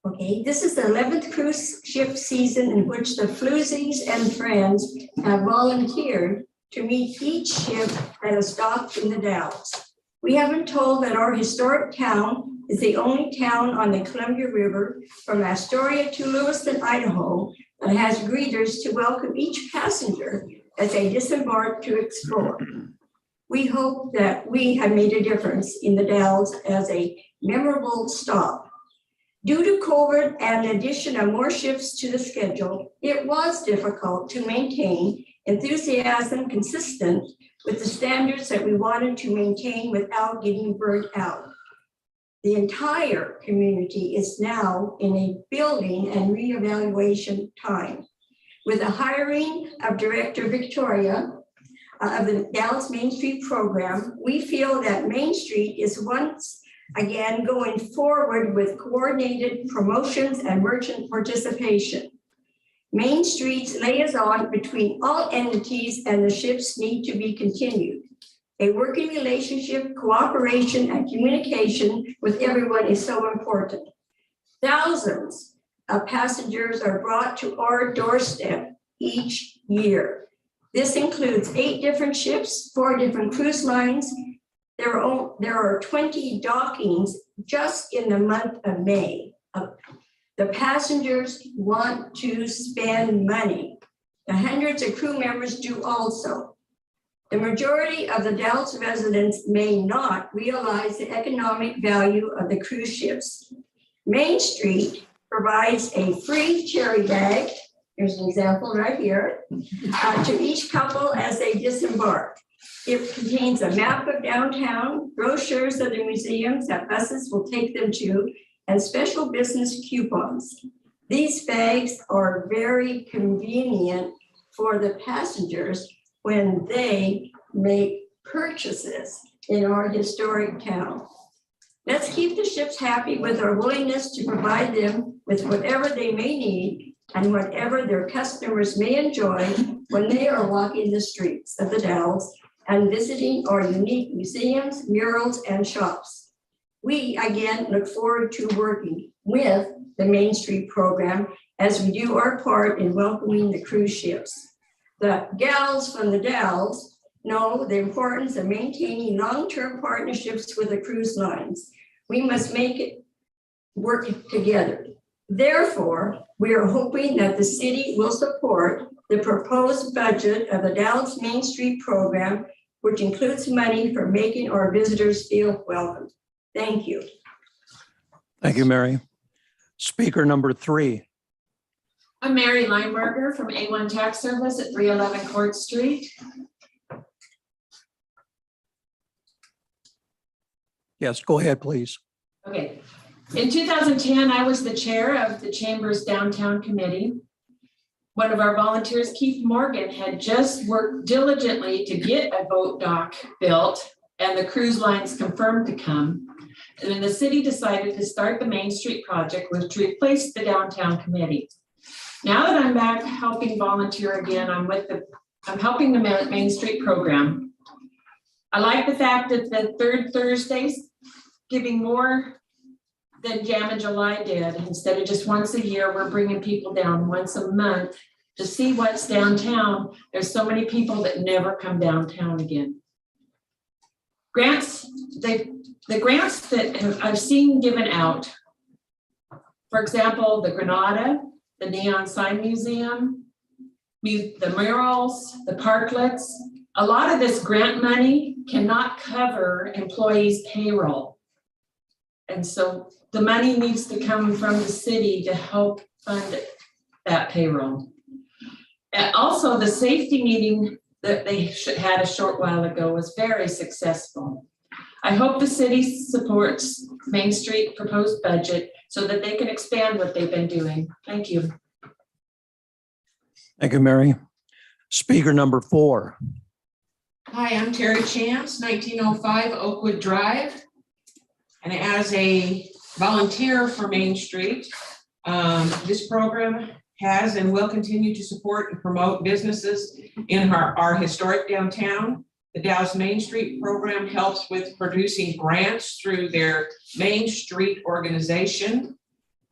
Okay, this is the 11th cruise ship season in which the Floozies and friends have volunteered to meet each ship that has docked in the Dalles. We have been told that our historic town is the only town on the Columbia River from Astoria to Lewiston, Idaho, that has greeters to welcome each passenger as they disembark to explore. We hope that we have made a difference in the Dalles as a memorable stop. Due to COVID and the addition of more ships to the schedule, it was difficult to maintain enthusiasm consistent with the standards that we wanted to maintain without getting burnt out. The entire community is now in a building and reevaluation time. With the hiring of Director Victoria of the Dalles Main Street program, we feel that Main Street is once again going forward with coordinated promotions and merchant participation. Main Street's liaison between all entities and the ships need to be continued. A working relationship, cooperation, and communication with everyone is so important. Thousands of passengers are brought to our doorstep each year. This includes 8 different ships, 4 different cruise lines. There are 20 dockings just in the month of May. The passengers want to spend money. The hundreds of crew members do also. The majority of the Dalles residents may not realize the economic value of the cruise ships. Main Street provides a free cherry bag, here's an example right here, to each couple as they disembark. It contains a map of downtown, brochures of the museums that buses will take them to, and special business coupons. These bags are very convenient for the passengers when they make purchases in our historic town. Let's keep the ships happy with our willingness to provide them with whatever they may need and whatever their customers may enjoy when they are walking the streets of the Dalles and visiting our unique museums, murals, and shops. We again look forward to working with the Main Street program as we do our part in welcoming the cruise ships. The gals from the Dalles know the importance of maintaining long-term partnerships with the cruise lines. We must make it work together. Therefore, we are hoping that the city will support the proposed budget of the Dalles Main Street program, which includes money for making our visitors feel welcome. Thank you. Thank you, Mary. Speaker number 3. I'm Mary Lineberger from A1 Tax Service at 311 Court Street. Yes, go ahead, please. Okay. In 2010, I was the chair of the Chamber's Downtown Committee. One of our volunteers, Keith Morgan, had just worked diligently to get a boat dock built and the cruise lines confirmed to come. And then the city decided to start the Main Street project, which replaced the Downtown Committee. Now that I'm back helping volunteer again, I'm helping the Main Street program. I like the fact that the third Thursday's giving more than Jam in July did. Instead of just once a year, we're bringing people down once a month to see what's downtown. There's so many people that never come downtown again. Grants, the grants that I've seen given out, for example, the Granada, the Neon Sign Museum, the murals, the parklets, a lot of this grant money cannot cover employees' payroll. And so the money needs to come from the city to help fund that payroll. And also the safety meeting that they had a short while ago was very successful. I hope the city supports Main Street proposed budget so that they can expand what they've been doing. Thank you. Thank you, Mary. Speaker number 4. Hi, I'm Terry Chance, 1905 Oakwood Drive. And as a volunteer for Main Street, this program has and will continue to support and promote businesses in our historic downtown. The Dalles Main Street program helps with producing grants through their Main Street organization,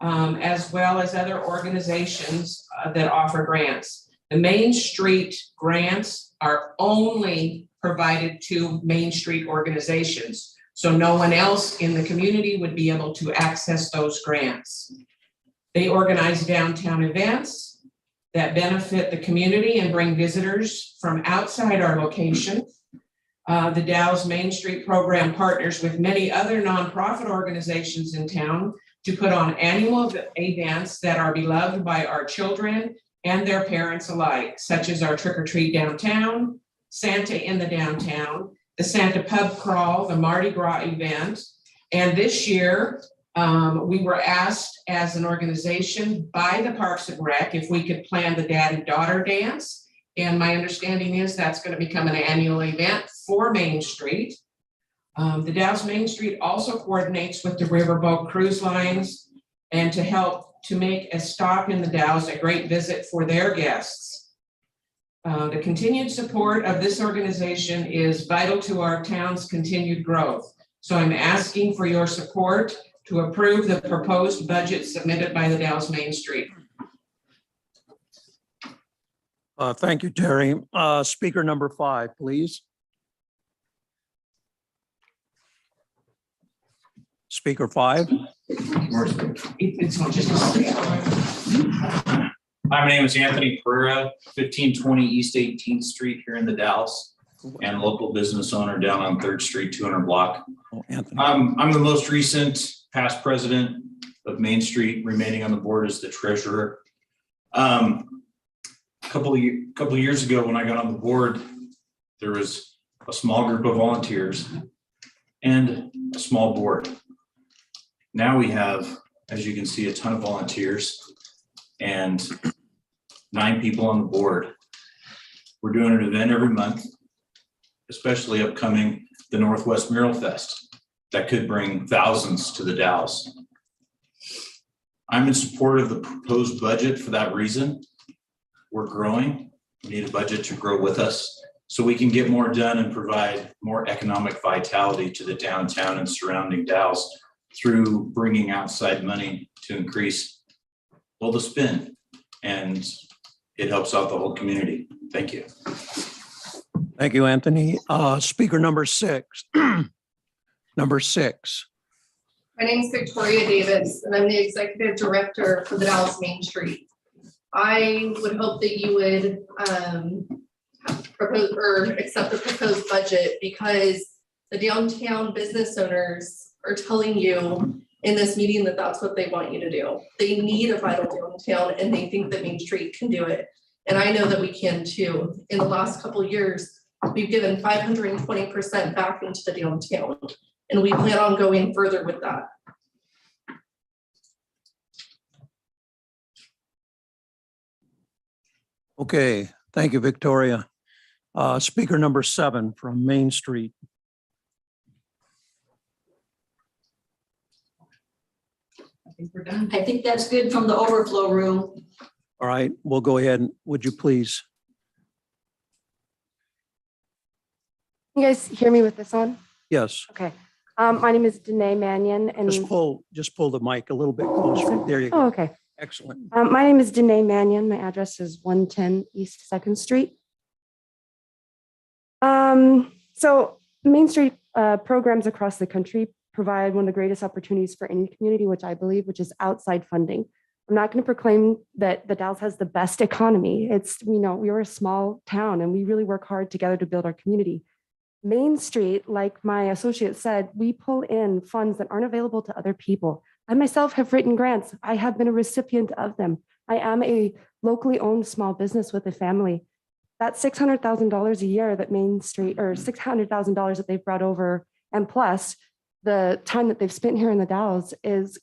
as well as other organizations that offer grants. The Main Street grants are only provided to Main Street organizations. so no one else in the community would be able to access those grants. They organize downtown events that benefit the community and bring visitors from outside our location. The Dalles Main Street program partners with many other nonprofit organizations in town to put on annual events that are beloved by our children and their parents alike, such as our Trick or Treat Downtown, Santa in the Downtown, the Santa Pub Crawl, the Mardi Gras event. And this year, we were asked as an organization by the Parks and Rec if we could plan the Dad and Daughter Dance. And my understanding is that's going to become an annual event for Main Street. The Dalles Main Street also coordinates with the Riverboat Cruise Lines and to help to make a stop in the Dalles a great visit for their guests. The continued support of this organization is vital to our town's continued growth. So I'm asking for your support to approve the proposed budget submitted by the Dalles Main Street. Thank you, Terry. Speaker number 5, please. Speaker 5. Hi, my name is Anthony Pereira, 1520 East 18th Street here in the Dalles, and local business owner down on 3rd Street, 200 block. Oh, Anthony. I'm the most recent past president of Main Street, remaining on the board as the treasurer. A couple of years ago when I got on the board, there was a small group of volunteers and a small board. Now we have, as you can see, a ton of volunteers and 9 people on the board. We're doing an event every month, especially upcoming the Northwest Mural Fest that could bring thousands to the Dalles. I'm in support of the proposed budget for that reason. We're growing. We need a budget to grow with us so we can get more done and provide more economic vitality to the downtown and surrounding Dalles through bringing outside money to increase, well, the spend, and it helps out the whole community. Thank you. Thank you, Anthony. Speaker number 6. Number 6. My name is Victoria Davis, and I'm the executive director for the Dalles Main Street. I would hope that you would propose or accept the proposed budget, because the downtown business owners are telling you in this meeting that that's what they want you to do. They need a vital downtown, and they think that Main Street can do it. And I know that we can too. In the last couple of years, we've given 520% back into the downtown, and we plan on going further with that. Okay, thank you, Victoria. Speaker number 7 from Main Street. I think we're done. I think that's good from the overflow room. All right, we'll go ahead. Would you please? You guys hear me with this on? Yes, Okay. My name is Danae Mannion, and just pull the mic a little bit closer. There you go. oh, okay. Excellent. My name is Danae Mannion. My address is 110 East 2nd Street. So Main Street programs across the country provide one of the greatest opportunities for any community, which I believe, which is outside funding. I'm not going to proclaim that the Dalles has the best economy. We're a small town and we really work hard together to build our community. Main Street, like my associate said, we pull in funds that aren't available to other people. I myself have written grants. I have been a recipient of them. I am a locally owned small business with a family. That's $600,000 a year that Main Street, or $600,000 that they've brought over, and plus the time that they've spent here in the Dalles, is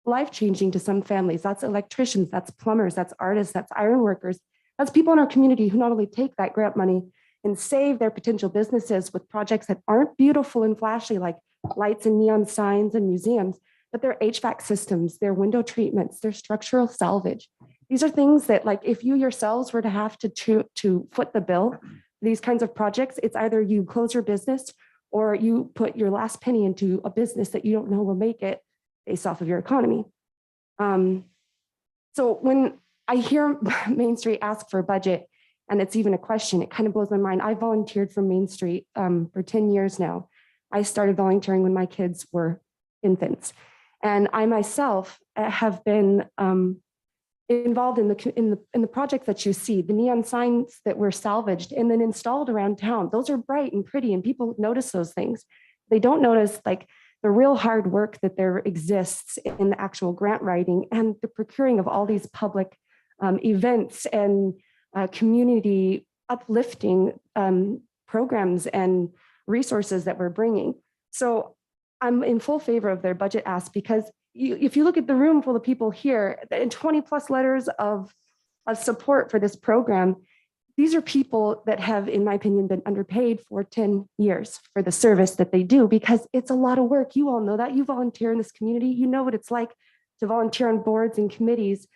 life-changing to some families. That's electricians, that's plumbers, that's artists, that's iron workers. That's people in our community who not only take that grant money and save their potential businesses with projects that aren't beautiful and flashy, like lights and neon signs and museums, but they're HVAC systems, their window treatments, their structural salvage. These are things that, like, if you yourselves were to have to foot the bill, these kinds of projects, it's either you close your business or you put your last penny into a business that you don't know will make it based off of your economy. So when I hear Main Street ask for a budget, and it's even a question, it kind of blows my mind. I volunteered for Main Street for 10 years now. I started volunteering when my kids were infants. And I myself have been involved in the projects that you see, the neon signs that were salvaged and then installed around town. Those are bright and pretty, and people notice those things. They don't notice like the real hard work that there exists in the actual grant writing and the procuring of all these public events and community uplifting programs and resources that we're bringing. So I'm in full favor of their budget ask, because if you look at the room full of people here and 20 plus letters of support for this program, these are people that have, in my opinion, been underpaid for 10 years for the service that they do, because it's a lot of work. You all know that. You volunteer in this community. You know what it's like to volunteer on boards and committees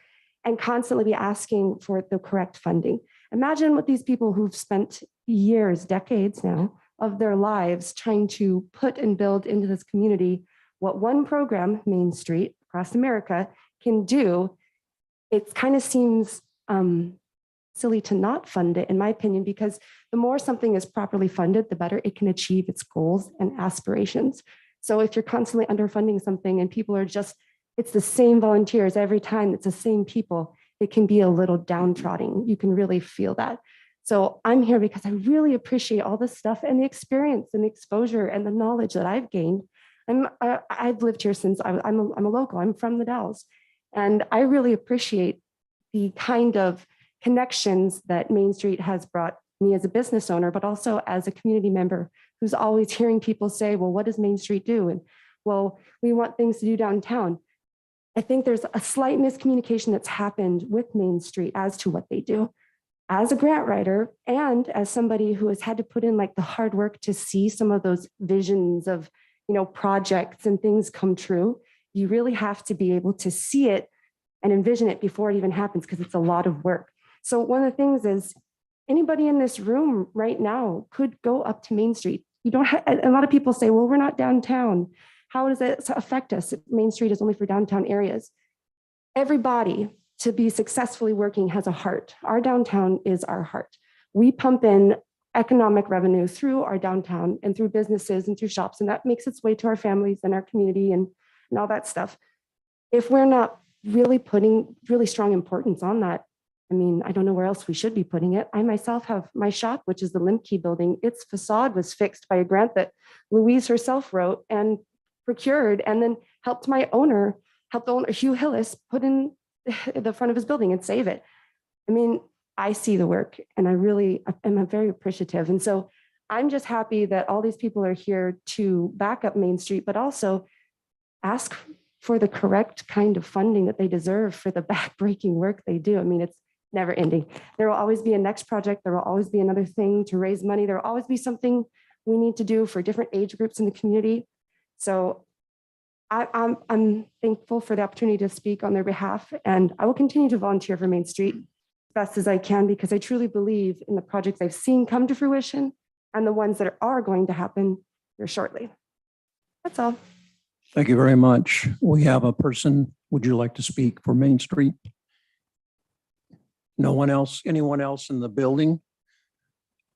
and constantly be asking for the correct funding. Imagine what these people who've spent years, decades now, of their lives trying to put and build into this community, what one program, Main Street, across America, can do. It kind of seems silly to not fund it, in my opinion, because the more something is properly funded, the better it can achieve its goals and aspirations. So if you're constantly underfunding something and people are just, it's the same volunteers every time, it's the same people, it can be a little downtrodden. You can really feel that. So I'm here because I really appreciate all this stuff and the experience and the exposure and the knowledge that I've gained. I've lived here since I'm a local, I'm from the Dalles. And I really appreciate the kind of connections that Main Street has brought me as a business owner, but also as a community member who's always hearing people say, well, what does Main Street do? And well, we want things to do downtown. I think there's a slight miscommunication that's happened with Main Street as to what they do. As a grant writer and as somebody who has had to put in like the hard work to see some of those visions of, you know, projects and things come true, you really have to be able to see it and envision it before it even happens, because it's a lot of work. So one of the things is anybody in this room right now could go up to Main Street. You don't have, a lot of people say, well, we're not downtown. How does it affect us? Main Street is only for downtown areas. Everybody to be successfully working has a heart. Our downtown is our heart. We pump in economic revenue through our downtown and through businesses and through shops, and that makes its way to our families and our community and all that stuff. If we're not really putting really strong importance on that, I mean, I don't know where else we should be putting it. I myself have my shop, which is the Limkey building. Its facade was fixed by a grant that Louise herself wrote and procured, and then helped the owner, Hugh Hillis, put in the front of his building and save it. I mean, I see the work and I really am very appreciative. And so I'm just happy that all these people are here to back up Main Street, but also ask for the correct kind of funding that they deserve for the backbreaking work they do. I mean, it's never ending. There will always be a next project. There will always be another thing to raise money. There will always be something we need to do for different age groups in the community. So I'm thankful for the opportunity to speak on their behalf, and I will continue to volunteer for Main Street as best as I can, because I truly believe in the projects I've seen come to fruition and the ones that are going to happen here shortly. That's all. Thank you very much. We have a person. Would you like to speak for Main Street? No one else? Anyone else in the building?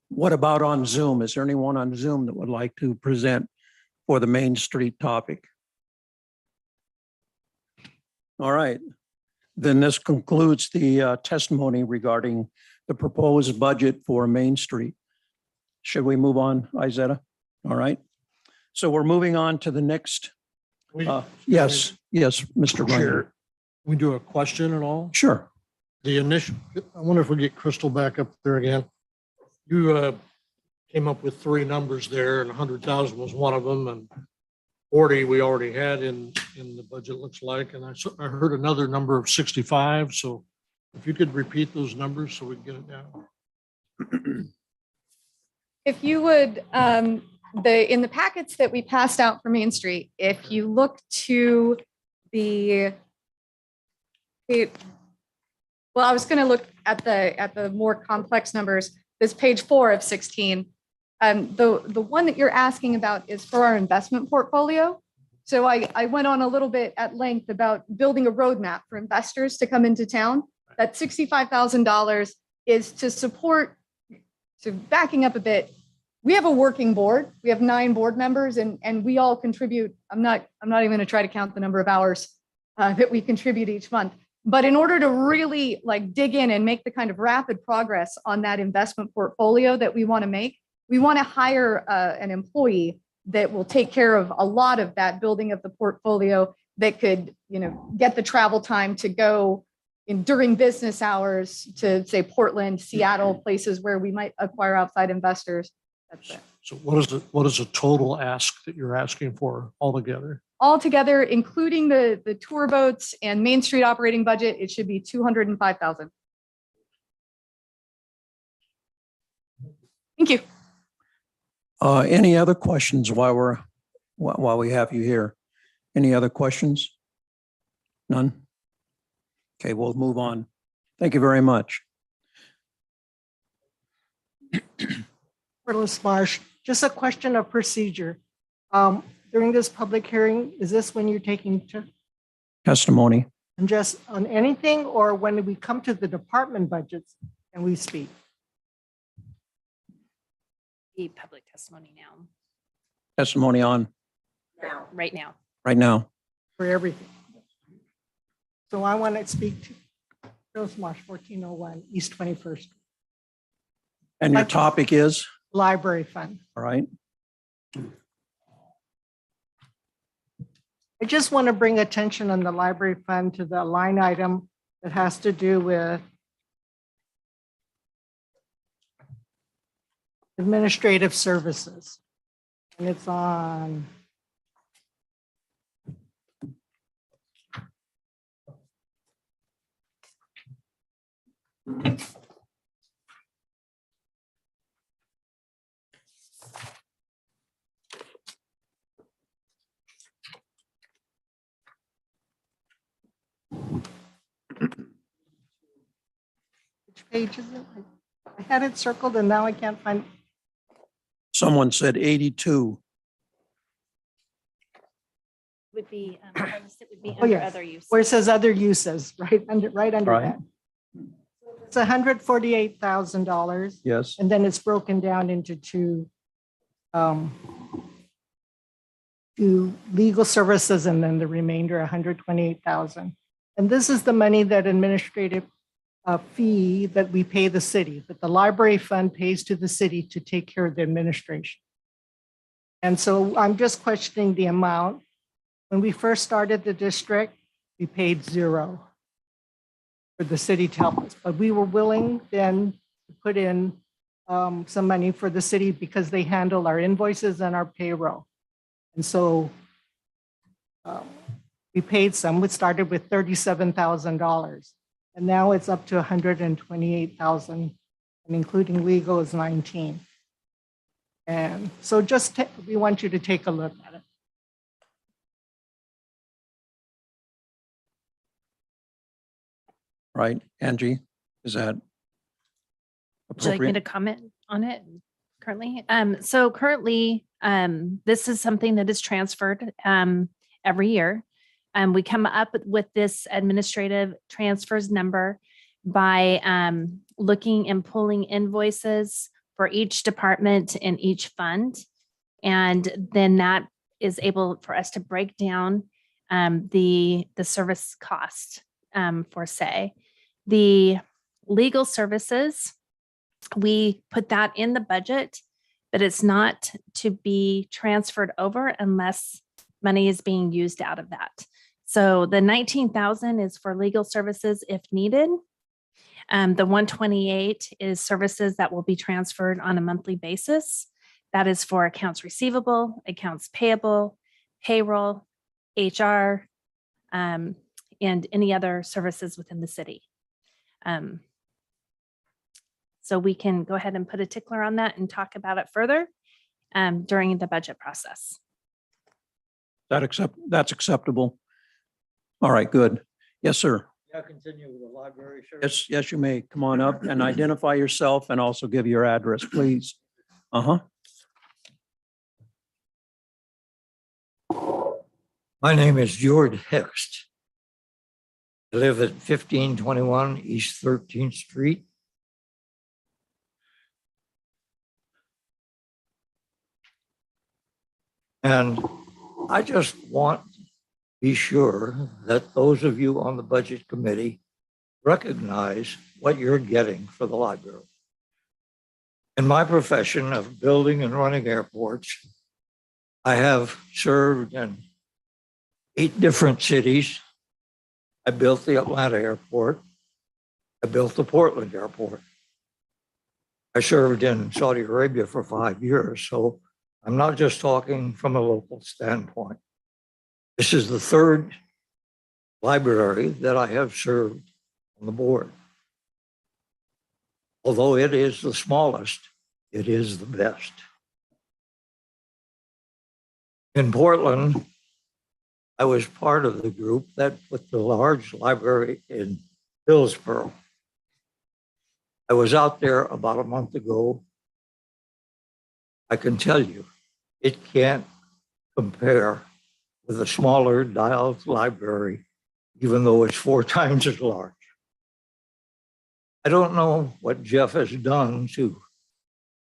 What about on Zoom? Is there anyone on Zoom that would like to present for the Main Street topic? All right. Then this concludes the testimony regarding the proposed budget for Main Street. Should we move on, Izetta? All right. So we're moving on to the next. Yes, Mr. Chair. We do a question at all? Sure. The initial, I wonder if we get Crystal back up there again. You came up with three numbers there, and 100,000 was one of them, and 40 we already had in the budget, looks like, and I heard another number of 65. So if you could repeat those numbers so we can get it down. If you would, in the packets that we passed out for Main Street, if you look to well, I was going to look at the more complex numbers. This page 4 of 16. The one that you're asking about is for our investment portfolio. So I went on a little bit at length about building a roadmap for investors to come into town. That $65,000 is to support, so backing up a bit, we have a working board. We have 9 board members and we all contribute. I'm not even going to try to count the number of hours that we contribute each month. But in order to really like dig in and make the kind of rapid progress on that investment portfolio that we want to make, we want to hire an employee that will take care of a lot of that building of the portfolio that could, get the travel time to go during business hours to say Portland, Seattle, places where we might acquire outside investors. That's it. So what is the total ask that you're asking for altogether? Altogether, including the tour boats and Main Street operating budget, it should be $205,000. Thank you. Any other questions while we have you here? Any other questions? None? Okay, we'll move on. Thank you very much. Corliss Marsh, just a question of procedure. During this public hearing, is this when you're taking Testimony. and just on anything, or when we come to the department budgets and we speak? The public testimony now, Testimony on right now. right now. For everything. So I want to speak to Corliss Marsh, 1401 East 21st, And your topic is? Library Fund. All right. I just want to bring attention on the library fund to the line item that has to do with administrative services. And it's on which page is it? I had it circled and now I can't find. Someone said 82. Would be, it would be Oh, under yes. other use. Where it says other uses, right under Right. that. It's $148,000. Yes. And then it's broken down into two legal services and then the remainder, 128,000. And this is the money that administrative fee that we pay the city, that the library fund pays to the city to take care of the administration. And so I'm just questioning the amount. When we first started the district, we paid $0 for the city to help us, but we were willing then to put in some money for the city because they handle our invoices and our payroll. And so we paid some. We started with $37,000 and now it's up to $128,000 and including legal is 19. And so just we want you to take a look at it. Right, Angie, is that Would you like me to appropriate? comment on it currently? So currently, this is something that is transferred every year. We come up with this administrative transfers number by looking and pulling invoices for each department in each fund. And then that is able for us to break down the service cost for say. The legal services, we put that in the budget, but it's not to be transferred over unless money is being used out of that. So the 19,000 is for legal services if needed. The 128 is services that will be transferred on a monthly basis. That is for accounts receivable, accounts payable, payroll, HR, and any other services within the city. So we can go ahead and put a tickler on that and talk about it further during the budget process. That's acceptable. All right, good. Yes, sir. Yeah, continue with the library, sure. Yes, you may. Come on up and identify yourself and also give your address, please. Uh-huh. My name is George Hext. I live at 1521 East 13th Street. And I just want to be sure that those of you on the budget committee recognize what you're getting for the library. In my profession of building and running airports, I have served in 8 different cities. I built the Atlanta airport. I built the Portland airport. I served in Saudi Arabia for 5 years, so I'm not just talking from a local standpoint. This is the 3rd library that I have served on the board. Although it is the smallest, it is the best. In Portland, I was part of the group that put the large library in Hillsborough. I was out there about a month ago. I can tell you, it can't compare with a smaller Dalles library, even though it's 4 times as large. I don't know what Jeff has done to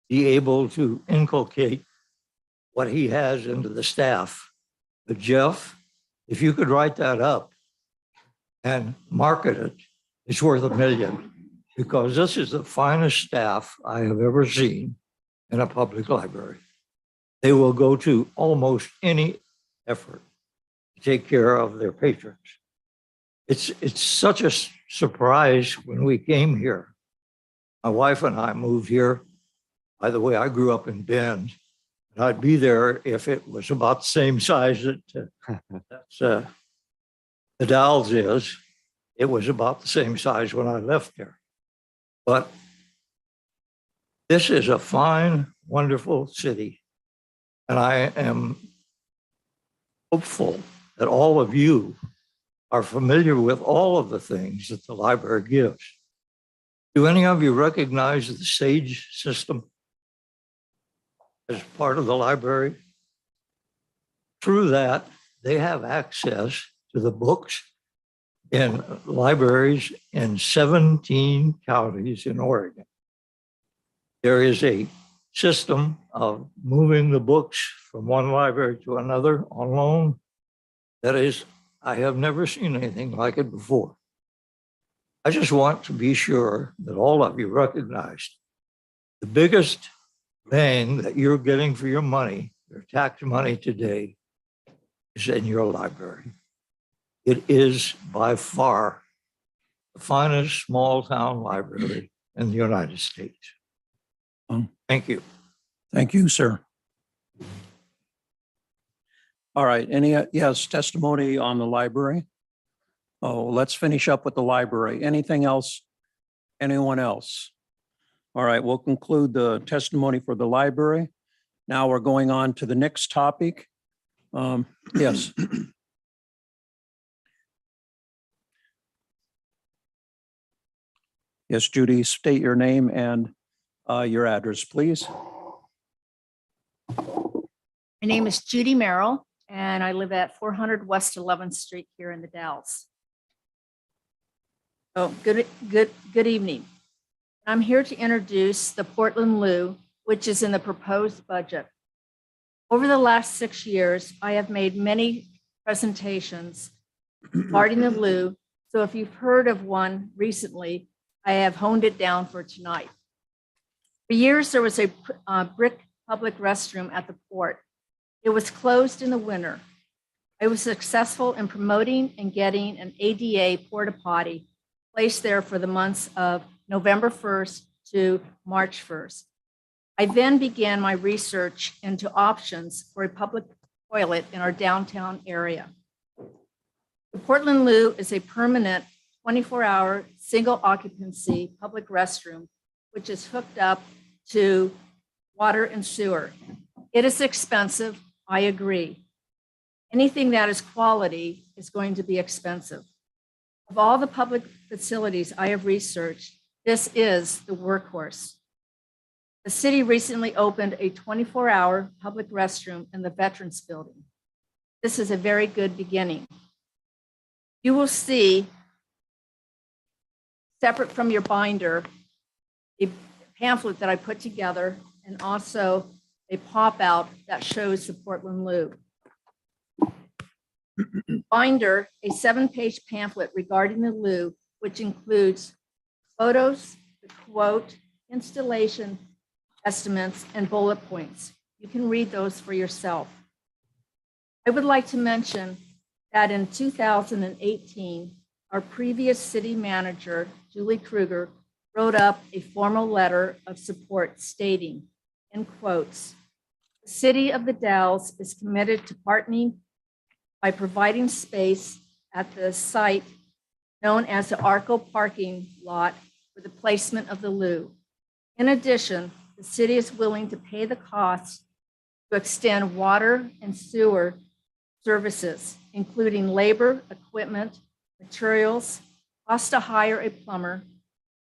be able to inculcate what he has into the staff. But Jeff, if you could write that up and market it, it's worth $1 million, because this is the finest staff I have ever seen in a public library. They will go to almost any effort to take care of their patrons. It's such a surprise when we came here. My wife and I moved here. By the way, I grew up in Bend, and I'd be there if it was about the same size that the Dalles is. It was about the same size when I left there. But this is a fine, wonderful city, and I am hopeful that all of you are familiar with all of the things that the library gives. Do any of you recognize the SAGE system as part of the library? Through that, they have access to the books in libraries in 17 counties in Oregon. There is a system of moving the books from one library to another on loan. That is, I have never seen anything like it before. I just want to be sure that all of you recognize the biggest bang that you're getting for your money, your tax money today, is in your library. It is by far the finest small town library in the United States. Thank you. Thank you, sir. All right, any, yes, testimony on the library? Oh, let's finish up with the library. Anything else? Anyone else? All right, we'll conclude the testimony for the library. Now we're going on to the next topic. Yes. Yes, Judy, state your name and your address, please. My name is Judy Merrill, and I live at 400 West 11th Street here in the Dalles. Oh, good evening. I'm here to introduce the Portland Lou, which is in the proposed budget. Over the last 6 years, I have made many presentations regarding the Lou. So if you've heard of one recently, I have honed it down for tonight. For years, there was a brick public restroom at the port. It was closed in the winter. I was successful in promoting and getting an ADA porta potty placed there for the months of November 1st to March 1st. I then began my research into options for a public toilet in our downtown area. The Portland Lou is a permanent 24-hour single occupancy public restroom, which is hooked up to water and sewer. It is expensive, I agree. Anything that is quality is going to be expensive. Of all the public facilities I have researched, this is the workhorse. The city recently opened a 24-hour public restroom in the Veterans Building. This is a very good beginning. You will see, separate from your binder, a pamphlet that I put together and also a pop-out that shows the Portland Loo. Binder, a 7-page pamphlet regarding the Loo, which includes photos, the quote, installation estimates, and bullet points. You can read those for yourself. I would like to mention that in 2018, our previous city manager, Julie Kruger, wrote up a formal letter of support stating, in quotes, "The city of the Dalles is committed to partnering by providing space at the site known as the Arco parking lot for the placement of the Loo. In addition, the city is willing to pay the costs to extend water and sewer services, including labor, equipment, materials, cost to hire a plumber,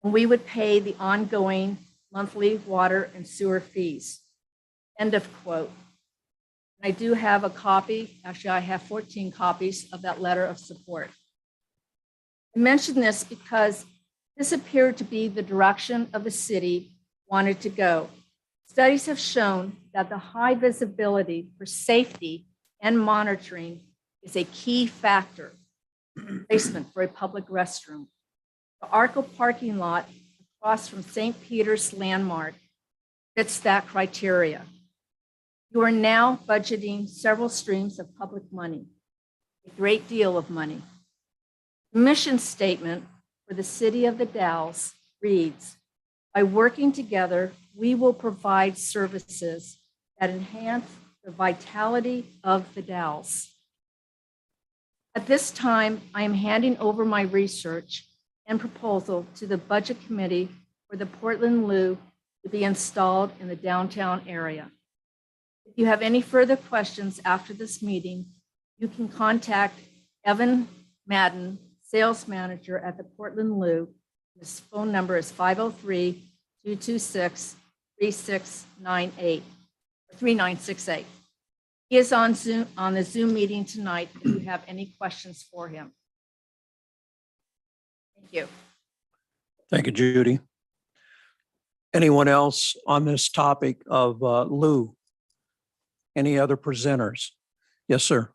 and we would pay the ongoing monthly water and sewer fees." End of quote. I do have a copy, actually I have 14 copies of that letter of support. I mention this because this appeared to be the direction of the city wanted to go. Studies have shown that the high visibility for safety and monitoring is a key factor in placement for a public restroom. The Arco parking lot across from St. Peter's Landmark fits that criteria. You are now budgeting several streams of public money, a great deal of money. The mission statement for the city of the Dalles reads, "By working together, we will provide services that enhance the vitality of the Dalles." At this time, I am handing over my research and proposal to the Budget Committee for the Portland Loo to be installed in the downtown area. If you have any further questions after this meeting, you can contact Evan Madden, Sales Manager at the Portland Loo. His phone number is 503-226-3698, 3968. He is on Zoom, on the Zoom meeting tonight if you have any questions for him. Thank you. Thank you, Judy. Anyone else on this topic of Lou? Any other presenters? Yes, sir.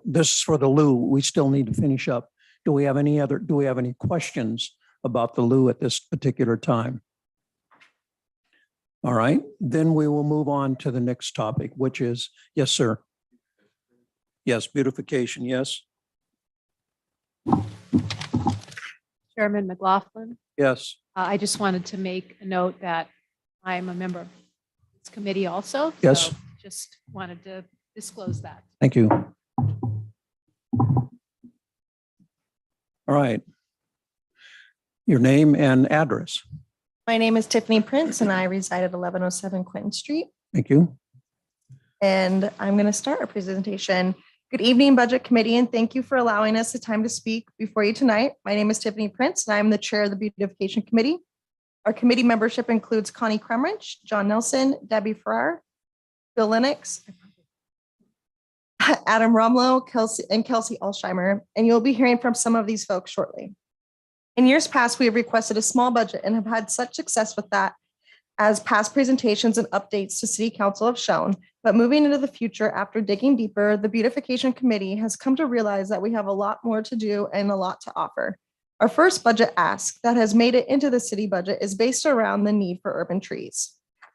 This is for the Lou. We still need to finish up. Do we have any questions about the Lou at this particular time? All right, then we will move on to the next topic, which is, yes, sir. Yes, beautification, yes. Chairman McLaughlin. Yes. I just wanted to make a note that I'm a member of this committee also. Yes. So just wanted to disclose that. Thank you. All right. Your name and address. My name is Tiffany Prince and I reside at 1107 Quinton Street. Thank you. And I'm going to start our presentation. Good evening, Budget Committee, and thank you for allowing us the time to speak before you tonight. My name is Tiffany Prince and I'm the chair of the Beautification Committee. Our committee membership includes Connie Kremrich, John Nelson, Debbie Farrar, Bill Lennox, Adam Romlow, Kelsey Alsheimer, and you'll be hearing from some of these folks shortly. In years past, we have requested a small budget and have had such success with that as past presentations and updates to City Council have shown. But moving into the future, after digging deeper, the Beautification Committee has come to realize that we have a lot more to do and a lot to offer. Our first budget ask that has made it into the city budget is based around the need for urban trees.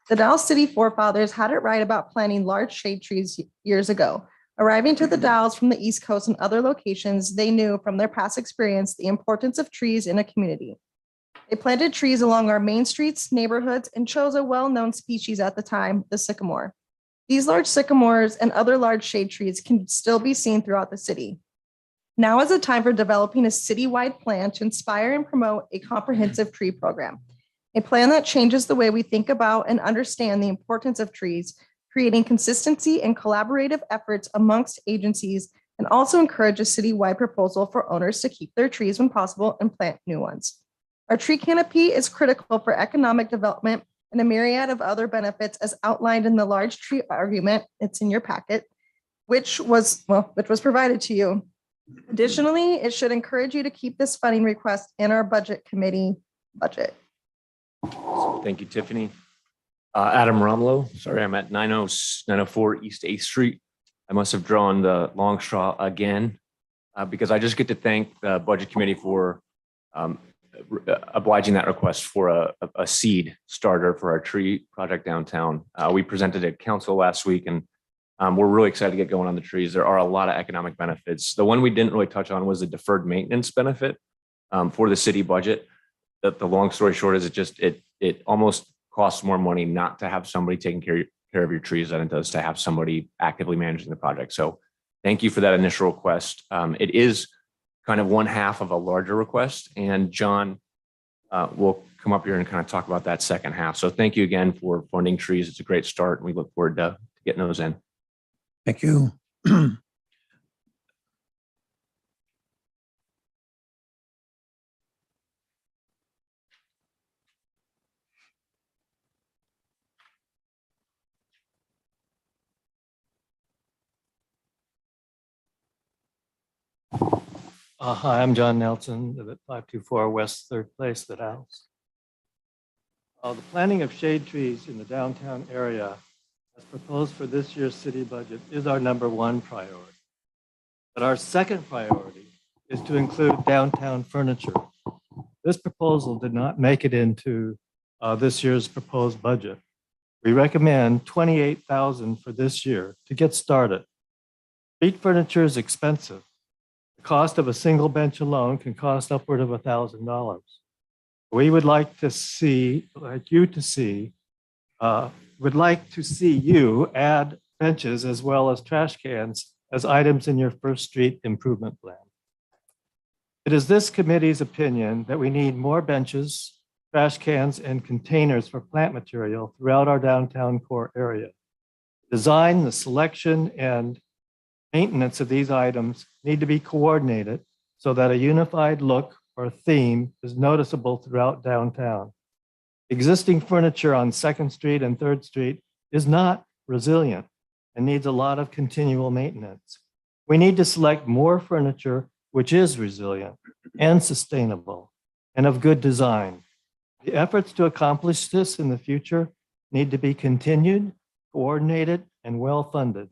The Dalles City forefathers had it right about planting large shade trees years ago. Arriving to the Dalles from the East Coast and other locations, they knew from their past experience the importance of trees in a community. They planted trees along our main streets, neighborhoods, and chose a well-known species at the time, the sycamore. These large sycamores and other large shade trees can still be seen throughout the city. Now is the time for developing a citywide plan to inspire and promote a comprehensive tree program. A plan that changes the way we think about and understand the importance of trees, creating consistency and collaborative efforts amongst agencies, and also encourage a citywide proposal for owners to keep their trees when possible and plant new ones. Our tree canopy is critical for economic development and a myriad of other benefits as outlined in the large tree argument. It's in your packet, which was provided to you. Additionally, it should encourage you to keep this funding request in our budget committee budget. Thank you, Tiffany. Adam Romlo, sorry, I'm at 904 East 8th Street. I must have drawn the long straw again because I just get to thank the Budget Committee for obliging that request for a seed starter for our tree project downtown. We presented at council last week and we're really excited to get going on the trees. There are a lot of economic benefits. The one we didn't really touch on was the deferred maintenance benefit for the city budget. The long story short is it almost costs more money not to have somebody taking care of your trees than it does to have somebody actively managing the project. So thank you for that initial request. It is kind of one half of a larger request, and John will come up here and kind of talk about that second half. So thank you again for funding trees. It's a great start, and we look forward to getting those in. Thank you. Hi, I'm John Nelson, live at 524 West 3rd Place, the Dalles. The planting of shade trees in the downtown area as proposed for this year's city budget is our #1 priority. But our second priority is to include downtown furniture. This proposal did not make it into this year's proposed budget. We recommend $28,000 for this year to get started. Street furniture is expensive. The cost of a single bench alone can cost upward of $1,000. We would like to see, would like to see you add benches as well as trash cans as items in your first street improvement plan. It is this committee's opinion that we need more benches, trash cans, and containers for plant material throughout our downtown core area. Design, the selection, and maintenance of these items need to be coordinated so that a unified look or theme is noticeable throughout downtown. Existing furniture on 2nd Street and 3rd Street is not resilient and needs a lot of continual maintenance. We need to select more furniture which is resilient and sustainable and of good design. The efforts to accomplish this in the future need to be continued, coordinated, and well-funded.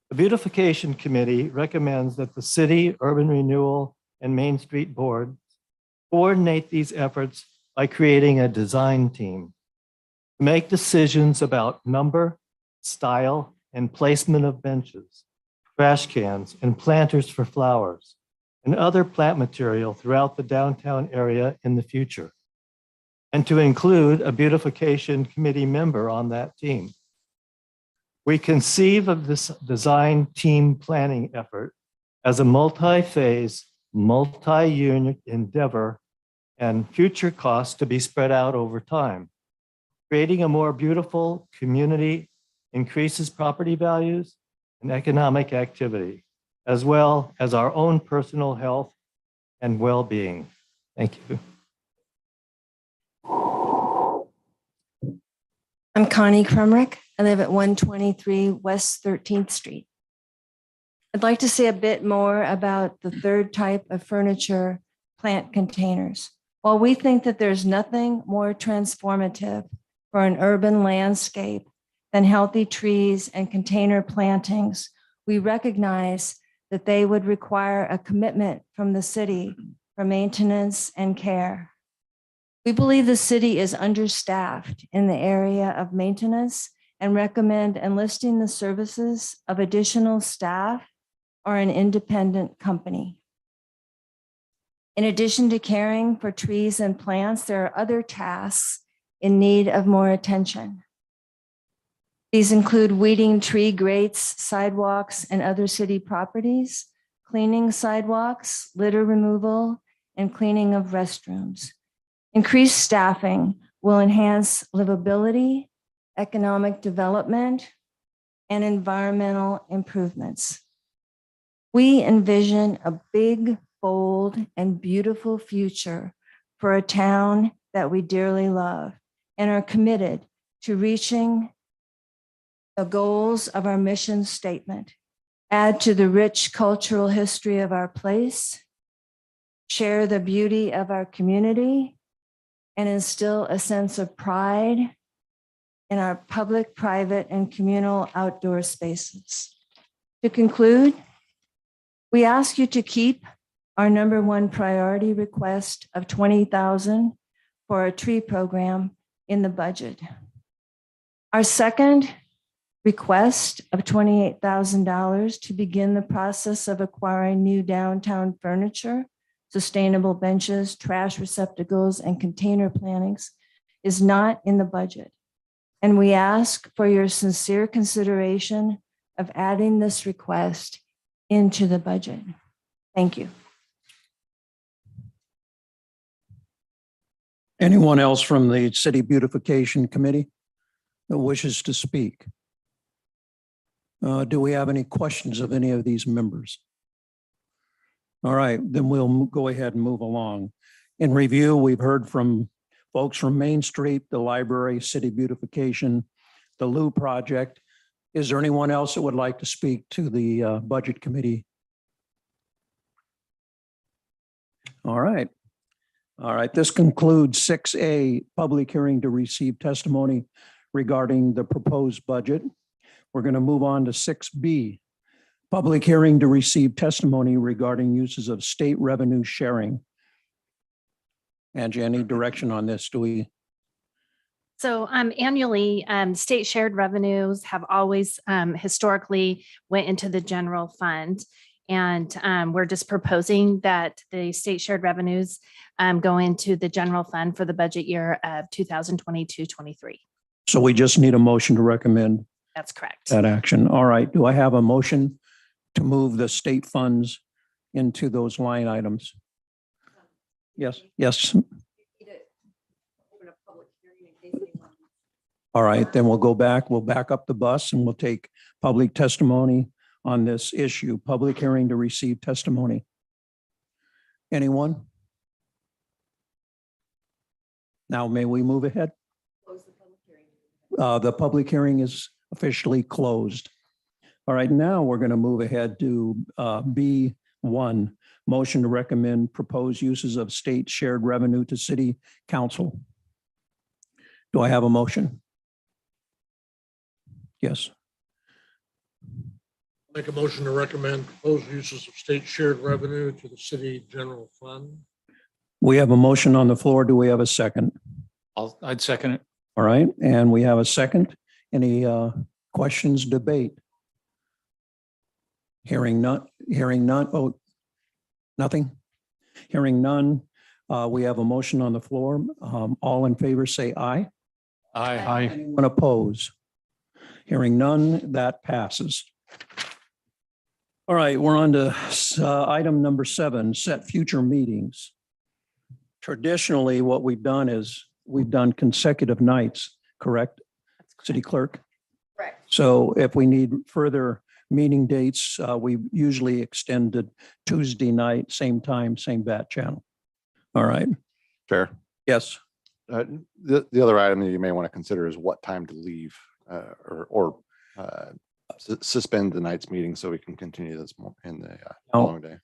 The Beautification Committee recommends that the City, Urban Renewal, and Main Street boards coordinate these efforts by creating a design team to make decisions about number, style, and placement of benches, trash cans, and planters for flowers, and other plant material throughout the downtown area in the future, and to include a Beautification Committee member on that team. We conceive of this design team planning effort as a multi-phase, multi-unit endeavor and future costs to be spread out over time. Creating a more beautiful community increases property values and economic activity, as well as our own personal health and well-being. Thank you. I'm Connie Krumrick. I live at 123 West 13th Street. I'd like to say a bit more about the third type of furniture, plant containers. While we think that there's nothing more transformative for an urban landscape than healthy trees and container plantings, we recognize that they would require a commitment from the city for maintenance and care. We believe the city is understaffed in the area of maintenance and recommend enlisting the services of additional staff or an independent company. In addition to caring for trees and plants, there are other tasks in need of more attention. These include weeding tree grates, sidewalks, and other city properties, cleaning sidewalks, litter removal, and cleaning of restrooms. Increased staffing will enhance livability, economic development, and environmental improvements. We envision a big, bold, and beautiful future for a town that we dearly love and are committed to reaching the goals of our mission statement, add to the rich cultural history of our place, share the beauty of our community, and instill a sense of pride in our public, private, and communal outdoor spaces. To conclude, we ask you to keep our number one priority request of $20,000 for a tree program in the budget. Our second request of $28,000 to begin the process of acquiring new downtown furniture, sustainable benches, trash receptacles, and container plantings is not in the budget. And we ask for your sincere consideration of adding this request into the budget. Thank you. Anyone else from the City Beautification Committee that wishes to speak? Do we have any questions of any of these members? All right, then we'll go ahead and move along. In review, we've heard from folks from Main Street, the library, City Beautification, the Lou project. Is there anyone else that would like to speak to the Budget Committee? All right. All right, this concludes 6A, public hearing to receive testimony regarding the proposed budget. We're going to move on to 6B, public hearing to receive testimony regarding uses of state revenue sharing. Angie, any direction on this? Do we? So annually, state shared revenues have always historically went into the general fund. And we're just proposing that the state shared revenues go into the general fund for the budget year of 2022-23. So we just need a motion to recommend That's correct. that action. All right. Do I have a motion to move the state funds into those line items? Yes. Yes. All right, then we'll go back. We'll back up the bus and we'll take public testimony on this issue. Public hearing to receive testimony. Anyone? Now, may we move ahead? The public hearing is officially closed. All right, now we're going to move ahead to B1, motion to recommend proposed uses of state shared revenue to city council. Do I have a motion? Yes. Make a motion to recommend proposed uses of state shared revenue to the city general fund. We have a motion on the floor. Do we have a second? I'd second it. All right, and we have a second. Any questions, debate? Hearing none. Oh, nothing? Hearing none. We have a motion on the floor. All in favor say aye. Aye. Anyone oppose? Hearing none, that passes. All right, we're on to item number 7, set future meetings. Traditionally, what we've done is we've done consecutive nights, correct? City Clerk? Correct. So if we need further meeting dates, we usually extend to Tuesday night, same time, same bat channel. All right. Chair. Yes. The other item that you may want to consider is what time to leave or suspend the night's meeting so we can continue this in the following day.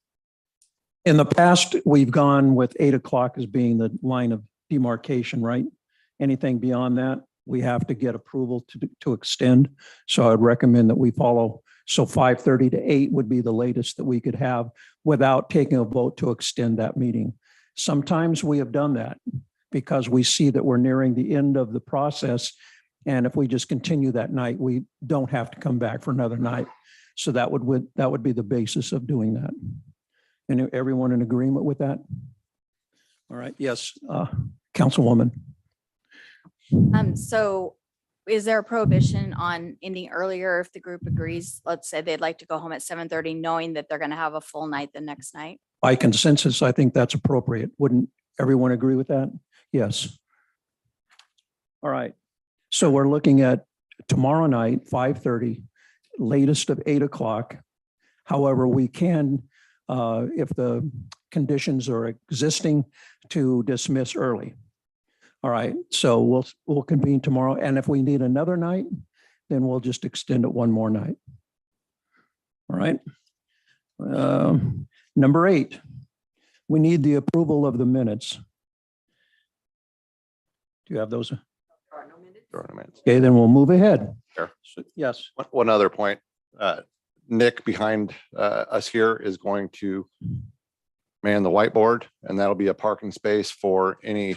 In the past, we've gone with 8 o'clock as being the line of demarcation, right? Anything beyond that, we have to get approval to extend. So I'd recommend that we follow. So 5:30 to 8 would be the latest that we could have without taking a vote to extend that meeting. Sometimes we have done that because we see that we're nearing the end of the process. And if we just continue that night, we don't have to come back for another night. So that would be the basis of doing that. And everyone in agreement with that? All right. Yes, Councilwoman. So is there a prohibition on ending earlier if the group agrees? Let's say they'd like to go home at 7:30, knowing that they're going to have a full night the next night. By consensus, I think that's appropriate. Wouldn't everyone agree with that? Yes. All right. So we're looking at tomorrow night, 5:30, latest of 8 o'clock. However, we can, if the conditions are existing, to dismiss early. All right, so we'll convene tomorrow. And if we need another night, then we'll just extend it one more night. All right. Number 8, we need the approval of the minutes. Do you have those? There are no minutes. Okay, then we'll move ahead. Sure. Yes. One other point, Nick behind us here is going to man the whiteboard, and that'll be a parking space for any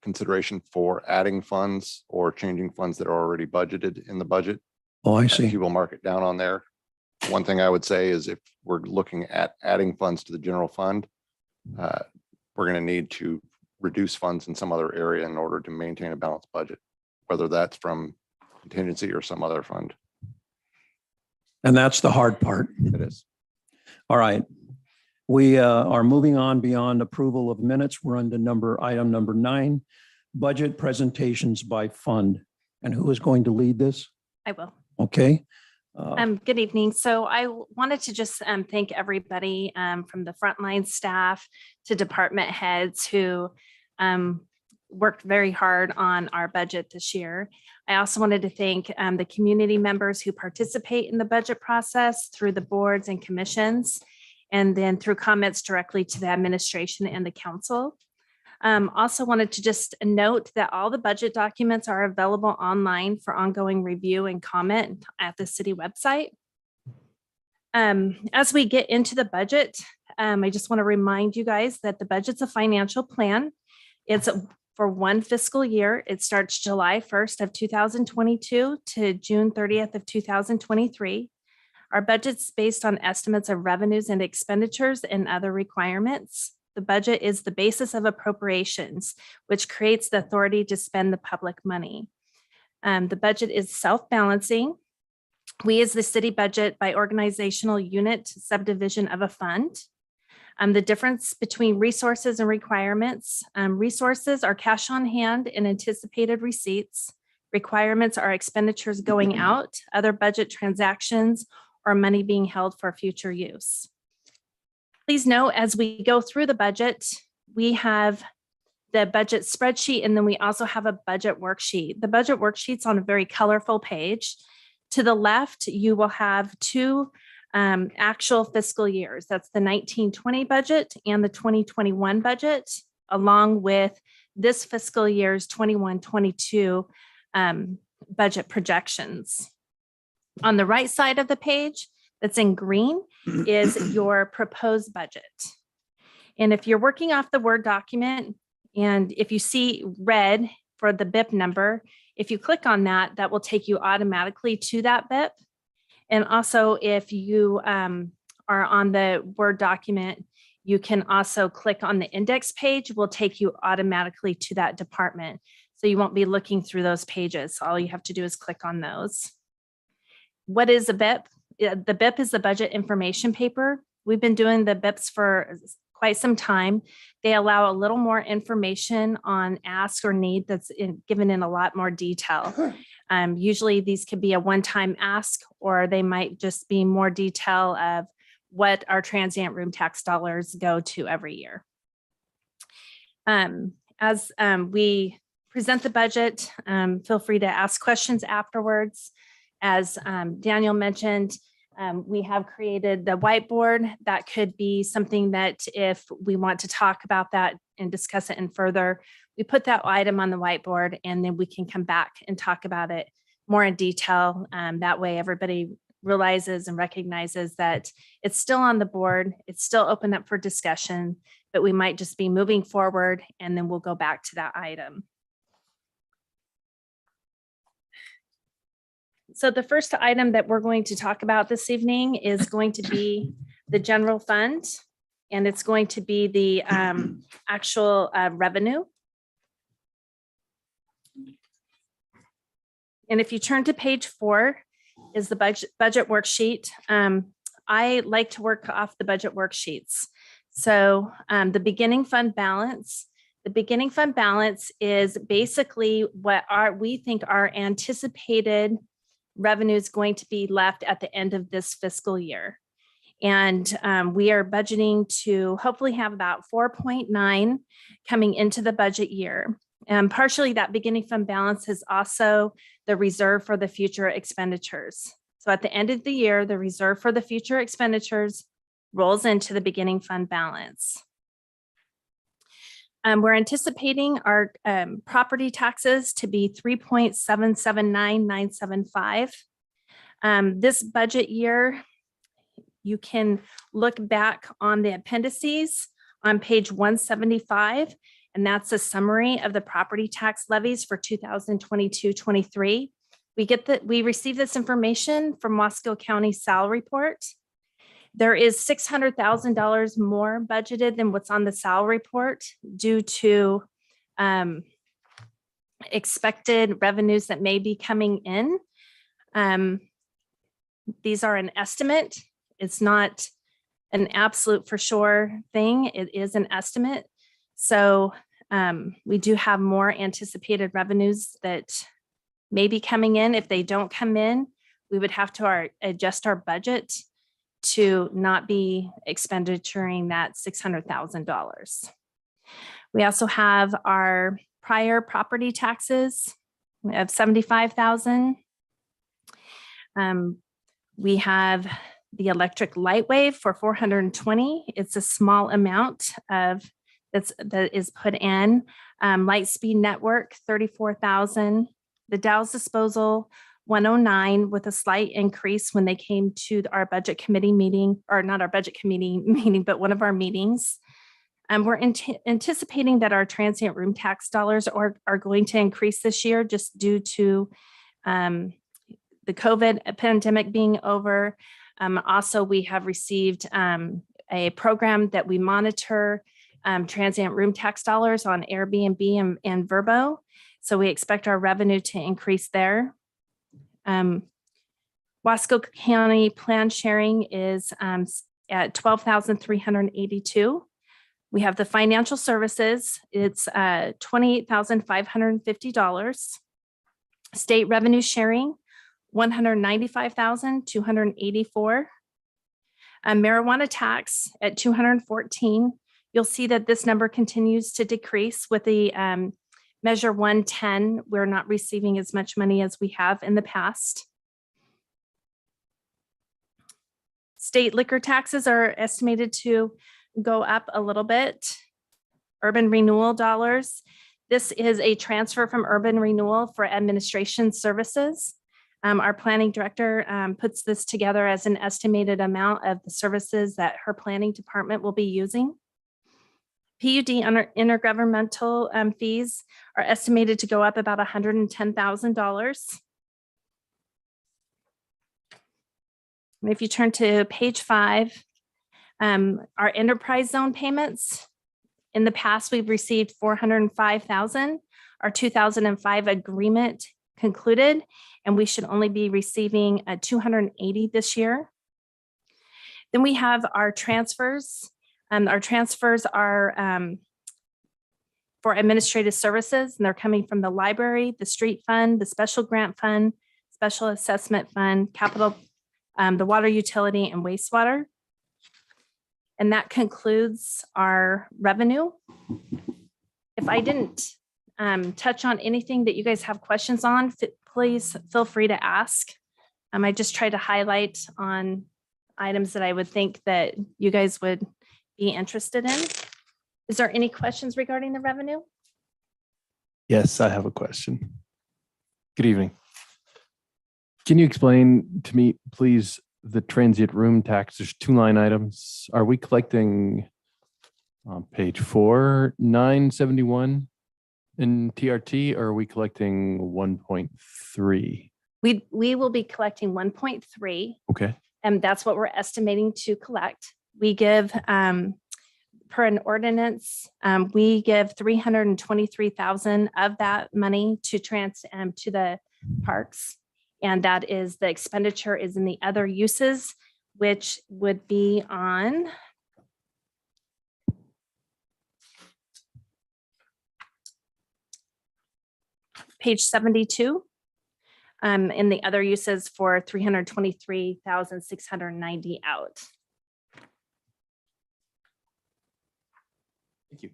consideration for adding funds or changing funds that are already budgeted in the budget. Oh, I see. He will mark it down on there. One thing I would say is if we're looking at adding funds to the general fund, we're going to need to reduce funds in some other area in order to maintain a balanced budget, whether that's from contingency or some other fund. And that's the hard part. It is. All right. We are moving on beyond approval of minutes. We're on to item number 9, budget presentations by fund. And who is going to lead this? I will. Okay. Good evening. So I wanted to just thank everybody from the frontline staff to department heads who worked very hard on our budget this year. I also wanted to thank the community members who participate in the budget process through the boards and commissions, and then through comments directly to the administration and the council. Also wanted to just note that all the budget documents are available online for ongoing review and comment at the city website. As we get into the budget, I just want to remind you guys that the budget's a financial plan. It's for one fiscal year. It starts July 1st of 2022 to June 30th of 2023. Our budget's based on estimates of revenues and expenditures and other requirements. The budget is the basis of appropriations, which creates the authority to spend the public money. The budget is self-balancing. We as the city budget by organizational unit subdivision of a fund. The difference between resources and requirements. Resources are cash on hand and anticipated receipts. Requirements are expenditures going out, other budget transactions, or money being held for future use. Please note, as we go through the budget, we have the budget spreadsheet, and then we also have a budget worksheet. The budget worksheet's on a very colorful page. To the left, you will have 2 actual fiscal years. That's the 1920 budget and the 2021 budget, along with this fiscal year's 21-22 budget projections. On the right side of the page, that's in green, is your proposed budget. And if you're working off the Word document, and if you see red for the BIP number, if you click on that, that will take you automatically to that BIP. And also, if you are on the Word document, you can also click on the index page, will take you automatically to that department. So you won't be looking through those pages. All you have to do is click on those. What is a BIP? The BIP is the budget information paper. We've been doing the BIPs for quite some time. They allow a little more information on ask or need that's given in a lot more detail. Usually these could be a one-time ask, or they might just be more detail of what our transient room tax dollars go to every year. As we present the budget, feel free to ask questions afterwards. As Daniel mentioned, we have created the whiteboard. That could be something that if we want to talk about that and discuss it in further, we put that item on the whiteboard, and then we can come back and talk about it more in detail. That way everybody realizes and recognizes that it's still on the board, it's still open up for discussion, but we might just be moving forward, and then we'll go back to that item. So the first item that we're going to talk about this evening is going to be the general fund, and it's going to be the actual revenue. And if you turn to page 4 is the budget worksheet. I like to work off the budget worksheets. So the beginning fund balance. The beginning fund balance is basically what we think our anticipated revenue is going to be left at the end of this fiscal year. And we are budgeting to hopefully have about 4.9 coming into the budget year. And partially that beginning fund balance is also the reserve for the future expenditures. So at the end of the year, the reserve for the future expenditures rolls into the beginning fund balance. We're anticipating our property taxes to be 3.779975. This budget year, you can look back on the appendices on page 175, and that's a summary of the property tax levies for 2022-23. We receive this information from Wasco County salary report. There is $600,000 more budgeted than what's on the salary report due to expected revenues that may be coming in. These are an estimate. It's not an absolute for sure thing. It is an estimate. So we do have more anticipated revenues that may be coming in. If they don't come in, we would have to adjust our budget to not be expendituring that $600,000. We also have our prior property taxes of $75,000. We have the electric light wave for $420,000. It's a small amount that is put in. Lightspeed network, $34,000. The Dalles disposal, $109,000, with a slight increase when they came to our budget committee meeting, or not our budget committee meeting, but one of our meetings. We're anticipating that our transient room tax dollars are going to increase this year just due to the COVID pandemic being over. Also, we have received a program that we monitor transient room tax dollars on Airbnb and Vrbo. So we expect our revenue to increase there. Wasco County plan sharing is at $12,382. We have the financial services. It's $28,550. State revenue sharing, $195,284. Marijuana tax at $214. You'll see that this number continues to decrease with the Measure 110. We're not receiving as much money as we have in the past. State liquor taxes are estimated to go up a little bit. Urban renewal dollars. This is a transfer from urban renewal for administration services. Our planning director puts this together as an estimated amount of the services that her planning department will be using. PUD intergovernmental fees are estimated to go up about $110,000. And if you turn to page 5, our enterprise zone payments, in the past, we've received $405,000. Our 2005 agreement concluded, and we should only be receiving $280,000 this year. Then we have our transfers. Our transfers are for administrative services, and they're coming from the library, the street fund, the special grant fund, special assessment fund, capital, the water utility, and wastewater. And that concludes our revenue. If I didn't touch on anything that you guys have questions on, please feel free to ask. I just try to highlight on items that I would think that you guys would be interested in. Is there any questions regarding the revenue? Yes, I have a question. Good evening. Can you explain to me, please, the transient room tax? There's 2 line items. Are we collecting on page 4, 971 in TRT, or are we collecting 1.3? We will be collecting 1.3. Okay. And that's what we're estimating to collect. We give, per an ordinance, we give $323,000 of that money to the parks. And that is, the expenditure is in the other uses, which would be on page 72. In the other uses for $323,690 out. Thank you.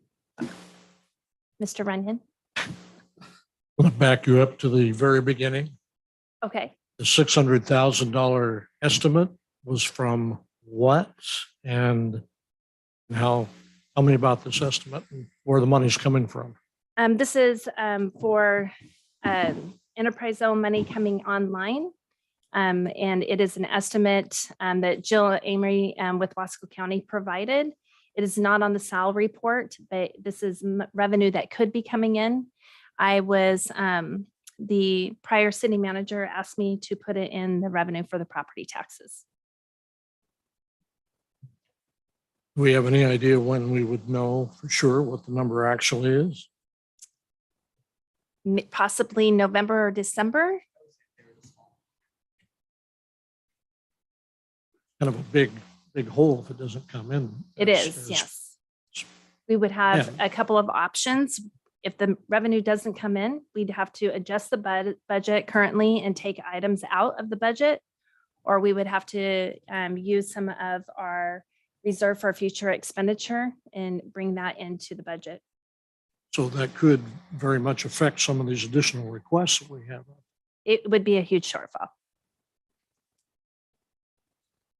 Mr. Runyon. I'm going to back you up to the very beginning. Okay. The $600,000 estimate was from what and how Tell me about this estimate and where the money's coming from. This is for enterprise zone money coming online. And it is an estimate that Jill Amory with Wasco County provided. It is not on the SAL report, but this is revenue that could be coming in. I was, the prior city manager asked me to put it in the revenue for the property taxes. Do we have any idea when we would know for sure what the number actually is? Possibly November or December. Kind of a big hole if it doesn't come in. It is, yes. We would have a couple of options. If the revenue doesn't come in, we'd have to adjust the budget currently and take items out of the budget, or we would have to use some of our reserve for future expenditure and bring that into the budget. So that could very much affect some of these additional requests that we have. It would be a huge shortfall.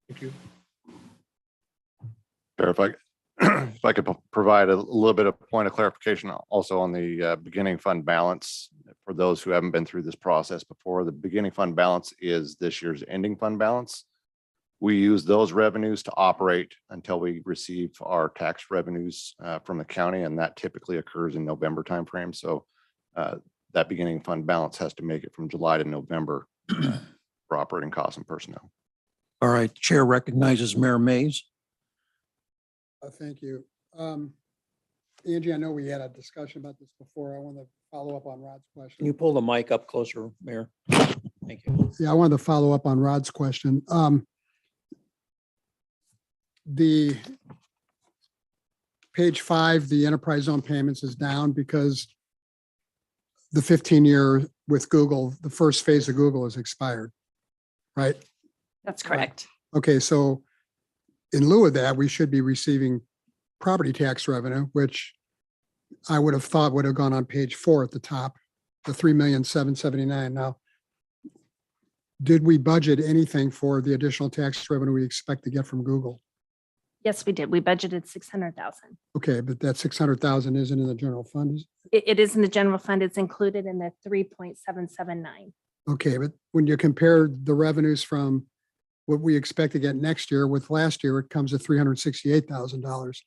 Thank you. If I could provide a little bit of point of clarification also on the beginning fund balance. For those who haven't been through this process before, the beginning fund balance is this year's ending fund balance. We use those revenues to operate until we receive our tax revenues from the county, and that typically occurs in November timeframe. So that beginning fund balance has to make it from July to November for operating costs and personnel. All right, Chair recognizes Mayor Mays. Thank you. Angie, I know we had a discussion about this before. I want to follow up on Rod's question. Can you pull the mic up closer, Mayor? Thank you. Yeah, I wanted to follow up on Rod's question. The page 5, the enterprise zone payments is down because the 15-year with Google, the first phase of Google is expired, right? That's correct. Okay, so in lieu of that, we should be receiving property tax revenue, which I would have thought would have gone on page 4 at the top, the 3,779,000. Now, did we budget anything for the additional tax revenue we expect to get from Google? Yes, we did. We budgeted 600,000. Okay, but that 600,000 isn't in the general fund. It is in the general fund. It's included in the 3.779. Okay, but when you compare the revenues from what we expect to get next year with last year, it comes to $368,000.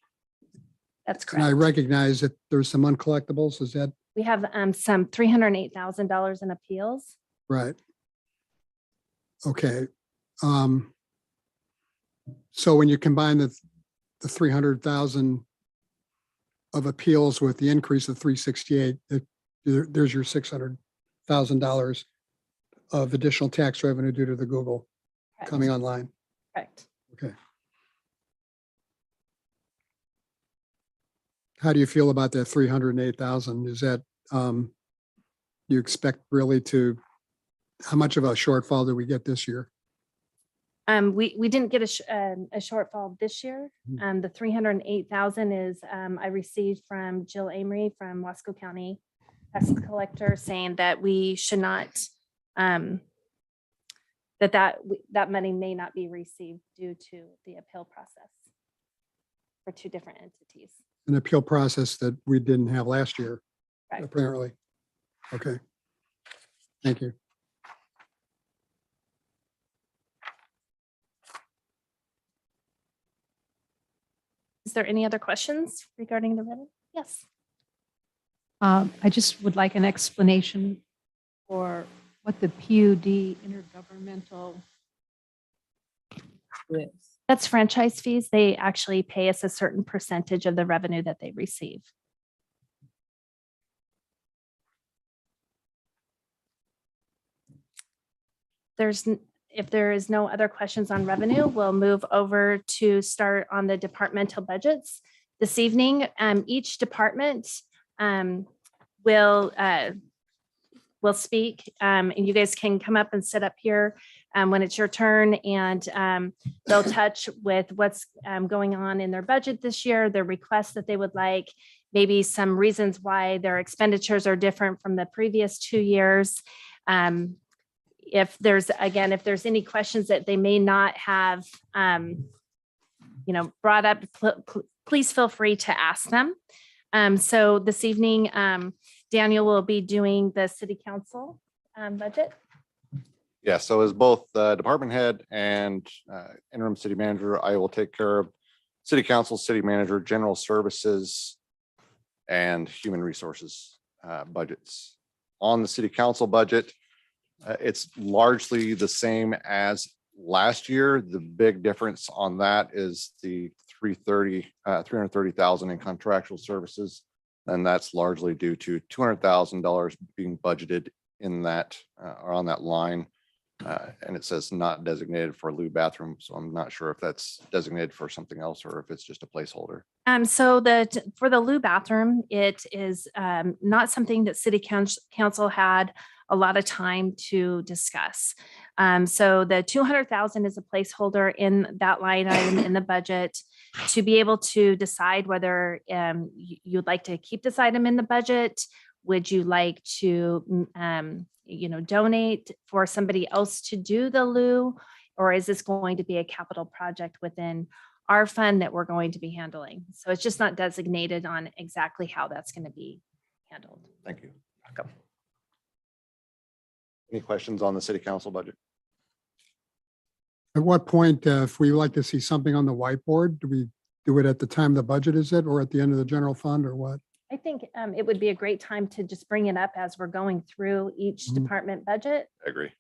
That's And I correct. recognize that there's some uncollectibles. Is that We have some $308,000 in appeals. right? Okay. So when you combine the 300,000 of appeals with the increase of 368, there's your $600,000 of additional tax revenue due to the Google Correct. coming online. Correct. Okay. How do you feel about that 308,000? Is that, you expect really to, how much of a shortfall do we get this year? We didn't get a shortfall this year. The 308,000 is I received from Jill Amory from Wasco County tax collector saying that we should not that money may not be received due to the appeal process for 2 different entities. An appeal process that we didn't have last year, Correct. apparently. Okay. Thank you. Is there any other questions regarding the revenue? Yes. I just would like an explanation for what the PUD intergovernmental is. That's franchise fees. They actually pay us a certain percentage of the revenue that they receive. If there is no other questions on revenue, we'll move over to start on the departmental budgets. This evening, each department will speak, and you guys can come up and sit up here when it's your turn, and they'll touch with what's going on in their budget this year, their requests that they would like, maybe some reasons why their expenditures are different from the previous 2 years. If there's any questions that they may not have, brought up please feel free to ask them. So this evening, Daniel will be doing the city council budget. Yeah, so as both department head and interim city manager, I will take care of city council, city manager, general services, and human resources budgets. On the city council budget, it's largely the same as last year. The big difference on that is the 330,000 in contractual services. And that's largely due to $200,000 being budgeted in that or on that line. And it says not designated for loo bathroom. So I'm not sure if that's designated for something else or if it's just a placeholder. So for the loo bathroom, it is not something that city council had a lot of time to discuss. So the 200,000 is a placeholder in that line item in the budget to be able to decide whether you'd like to keep this item in the budget. Would you like to, donate for somebody else to do the loo? Or is this going to be a capital project within our fund that we're going to be handling? So it's just not designated on exactly how that's going to be handled. Thank you. Any questions on the city council budget? At what point, if we like to see something on the whiteboard, do we do it at the time the budget is it, or at the end of the general fund, or what? I think it would be a great time to just bring it up as we're going through each department budget. I agree.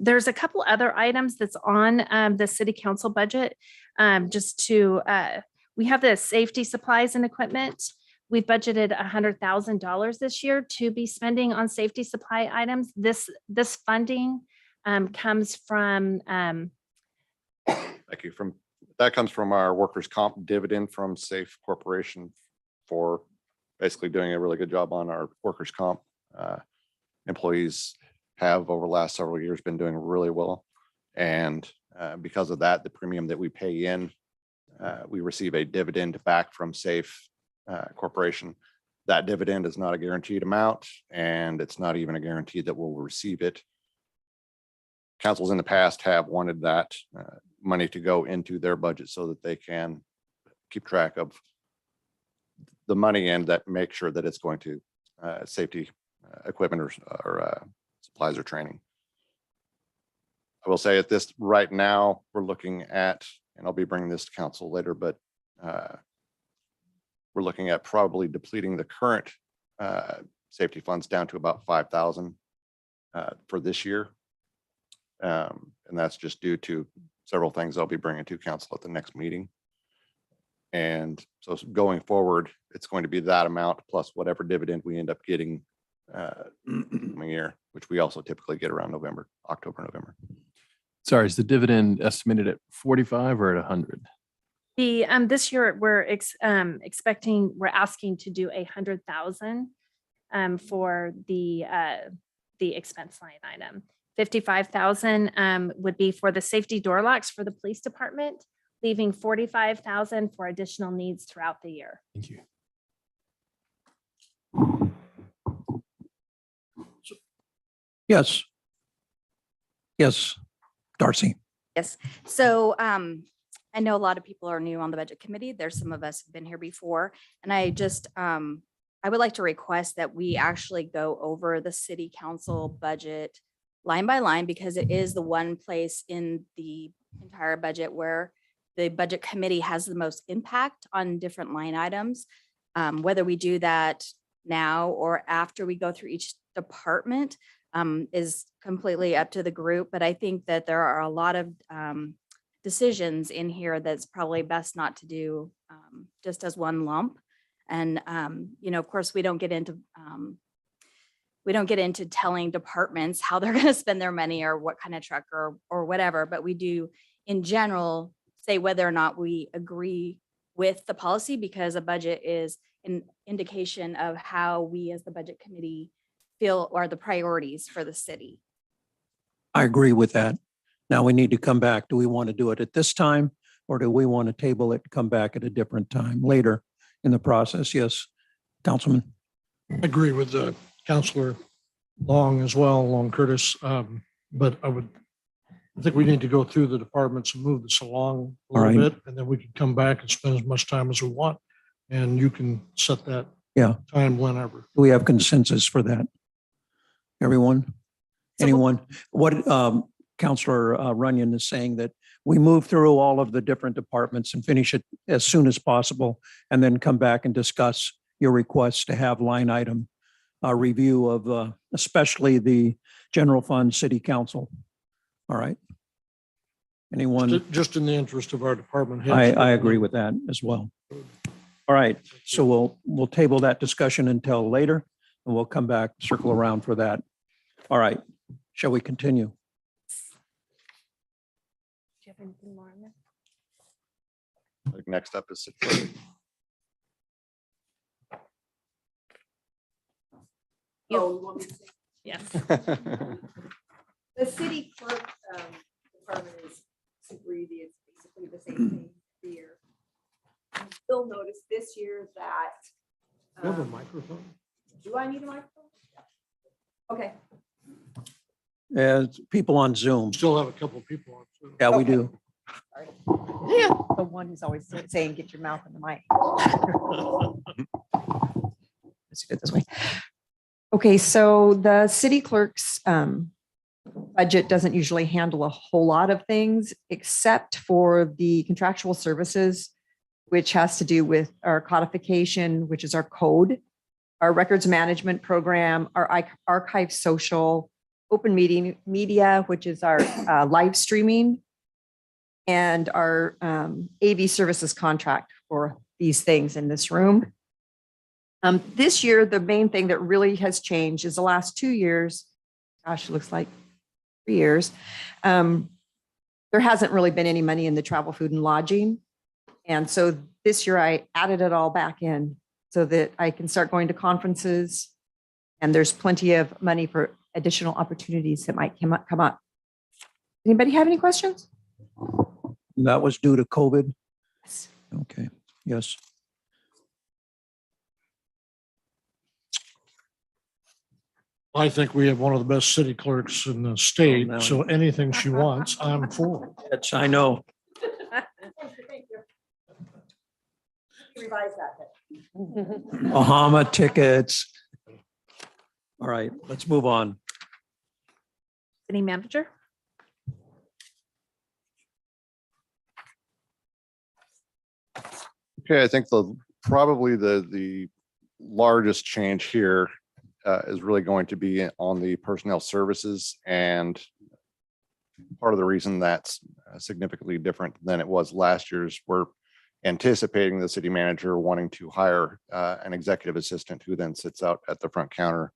There's a couple other items that's on the city council budget. We have the safety supplies and equipment. We've budgeted $100,000 this year to be spending on safety supply items. This funding comes from. Thank you. That comes from our workers' comp dividend from Safe Corporation for basically doing a really good job on our workers' comp. Employees have over the last several years been doing really well. And because of that, the premium that we pay in, we receive a dividend back from Safe Corporation. That dividend is not a guaranteed amount, and it's not even a guarantee that we'll receive it. Councils in the past have wanted that money to go into their budget so that they can keep track of the money and that make sure that it's going to safety equipment or supplies or training. I will say at this right now, we're looking at, and I'll be bringing this to council later, but we're looking at probably depleting the current safety funds down to about 5,000 for this year. And that's just due to several things I'll be bringing to council at the next meeting. And so going forward, it's going to be that amount plus whatever dividend we end up getting coming year, which we also typically get around October, November. Sorry, is the dividend estimated at 45 or at 100? This year we're asking to do 100,000 for the expense line item. 55,000 would be for the safety door locks for the police department, leaving 45,000 for additional needs throughout the year. Thank you. Yes. Yes, Darcy. Yes. So I know a lot of people are new on the budget committee. There's some of us who've been here before. And I just, I would like to request that we actually go over the city council budget line by line, because it is the one place in the entire budget where the budget committee has the most impact on different line items. Whether we do that now or after we go through each department is completely up to the group. But I think that there are a lot of decisions in here that's probably best not to do just as one lump. And, of course, we don't get into telling departments how they're going to spend their money or what kind of truck or whatever, but we do in general say whether or not we agree with the policy, because a budget is an indication of how we as the budget committee feel are the priorities for the city. I agree with that. Now we need to come back. Do we want to do it at this time, or do we want to table it, come back at a different time later in the process? Yes, Councilman. I agree with Councilor Long as well, Long Curtis. But I would I think we need to go through the departments and move this along a All little right. bit, and then we can come back and spend as much time as we want. And you can set that Yeah. time whenever. Do we have consensus for that? Everyone? Anyone? What Counselor Runyon is saying that we move through all of the different departments and finish it as soon as possible, and then come back and discuss your requests to have line item review of especially the general fund city council. All right. Anyone? Just in the interest of our department heads. I agree with that as well. All right, so we'll table that discussion until later, and we'll come back, circle around for that. All right, shall we continue? Do you have anything more on there? Next up is city clerk. Yes. The city clerk department is super easy. It's basically the same thing every year. You'll notice this year that. You have a microphone? Do I need a microphone? Okay. As people on Zoom. Still have a couple of people on. Zoom. Yeah, we do. Sorry. The one who's always saying, get your mouth in the mic. Let's do it this way. Okay, so the city clerk's budget doesn't usually handle a whole lot of things except for the contractual services, which has to do with our codification, which is our code, our records management program, our archive social, open media, which is our live streaming, and our AV services contract for these things in this room. This year, the main thing that really has changed is the last 2 years, gosh, it looks like 3 years, there hasn't really been any money in the travel, food, and lodging. And so this year I added it all back in so that I can start going to conferences, and there's plenty of money for additional opportunities that might come up. Anybody have any questions? That was due to COVID? Yes. Okay, yes. I think we have one of the best city clerks in the state, no. so anything she wants, I'm for. Yes, I know. Revise that. Bahama tickets. All right, let's move on. City manager? Okay, I think probably the largest change here is really going to be on the personnel services, and part of the reason that's significantly different than it was last year's, we're anticipating the city manager wanting to hire an executive assistant who then sits out at the front counter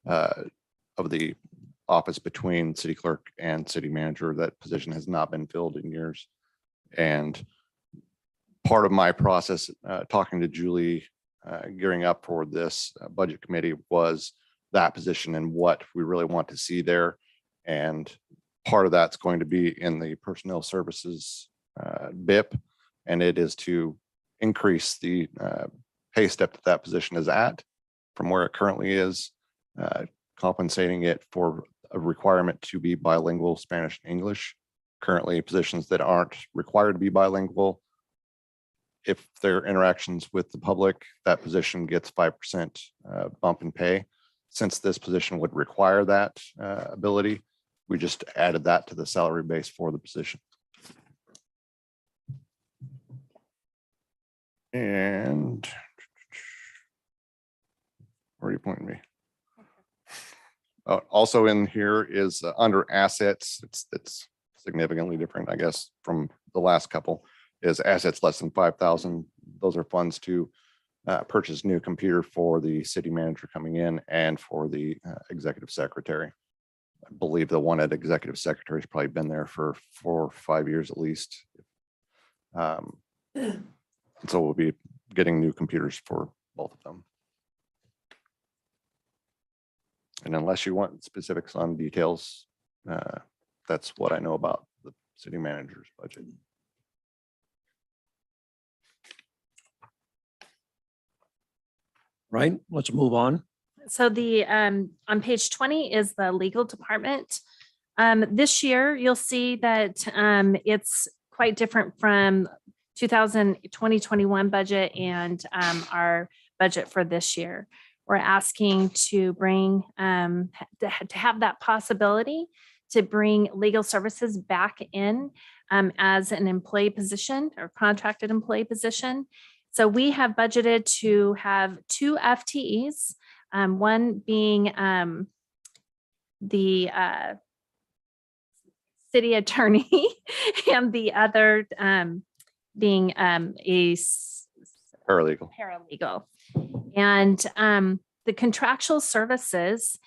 of the office between city clerk and city manager. That position has not been filled in years. And part of my process, talking to Julie, gearing up for this budget committee, was that position and what we really want to see there. And part of that's going to be in the personnel services BIP, and it is to increase the pay step that position is at from where it currently is, compensating it for a requirement to be bilingual Spanish and English. Currently, positions that aren't required to be bilingual, if their interactions with the public, that position gets 5% bump in pay. Since this position would require that ability, we just added that to the salary base for the position. And where are you pointing me? Also in here is under assets. It's significantly different, I guess, from the last couple. Is assets less than 5,000. Those are funds to purchase new computer for the city manager coming in and for the executive secretary. I believe the one at executive secretary has probably been there for 4 or 5 years at least. So we'll be getting new computers for both of them. And unless you want specifics on details, that's what I know about the city manager's budget. Right, let's move on. So the on page 20 is the legal department. This year, you'll see that it's quite different from 2021 budget and our budget for this year. We're asking to bring, to have that possibility to bring legal services back in as an employee position or contracted employee position. So we have budgeted to have 2 FTEs, one being the city attorney and the other being a paralegal. And the contractual services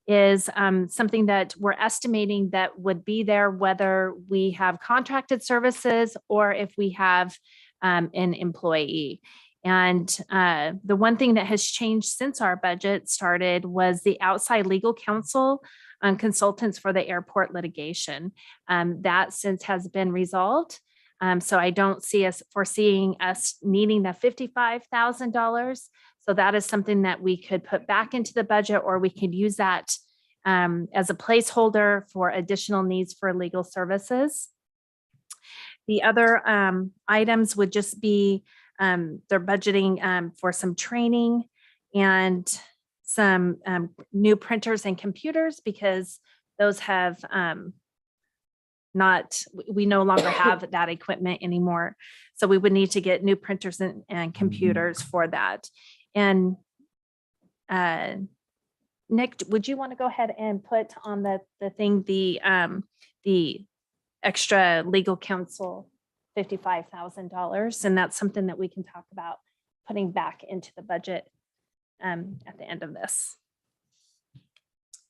is something that we're estimating that would be there whether we have contracted services or if we have an employee. And the one thing that has changed since our budget started was the outside legal counsel consultants for the airport litigation. That since has been resolved. So I don't see us foreseeing us needing the $55,000. So that is something that we could put back into the budget, or we could use that as a placeholder for additional needs for legal services. The other items would just be they're budgeting for some training and some new printers and computers, because those have we no longer have that equipment anymore. So we would need to get new printers and computers for that. And Nick, would you want to go ahead and put on the thing, the extra legal counsel, $55,000? And that's something that we can talk about putting back into the budget at the end of this.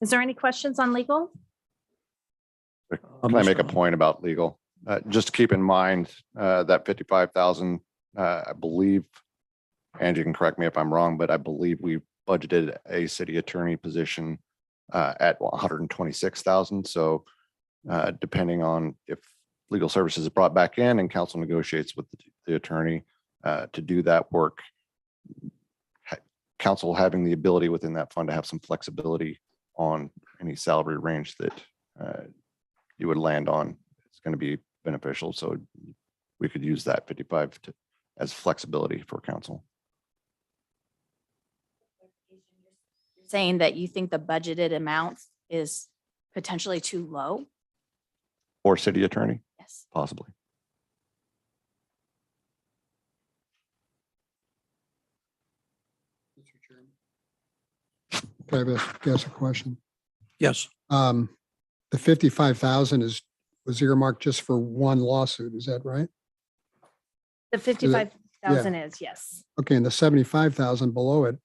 Is there any questions on legal? Can I make a point about legal? Just keep in mind that 55,000, I believe, and you can correct me if I'm wrong, but I believe we budgeted a city attorney position at 126,000. So depending on if legal services is brought back in and council negotiates with the attorney to do that work, council having the ability within that fund to have some flexibility on any salary range that you would land on, it's going to be beneficial. So we could use that 55 as flexibility for council. Saying that you think the budgeted amount is potentially too low? Or city attorney? Yes. Possibly. Can I ask a question? Yes. The 55,000 was earmarked just for one lawsuit, is that right? The 55,000 is, yes. Okay, and the 75,000 below it,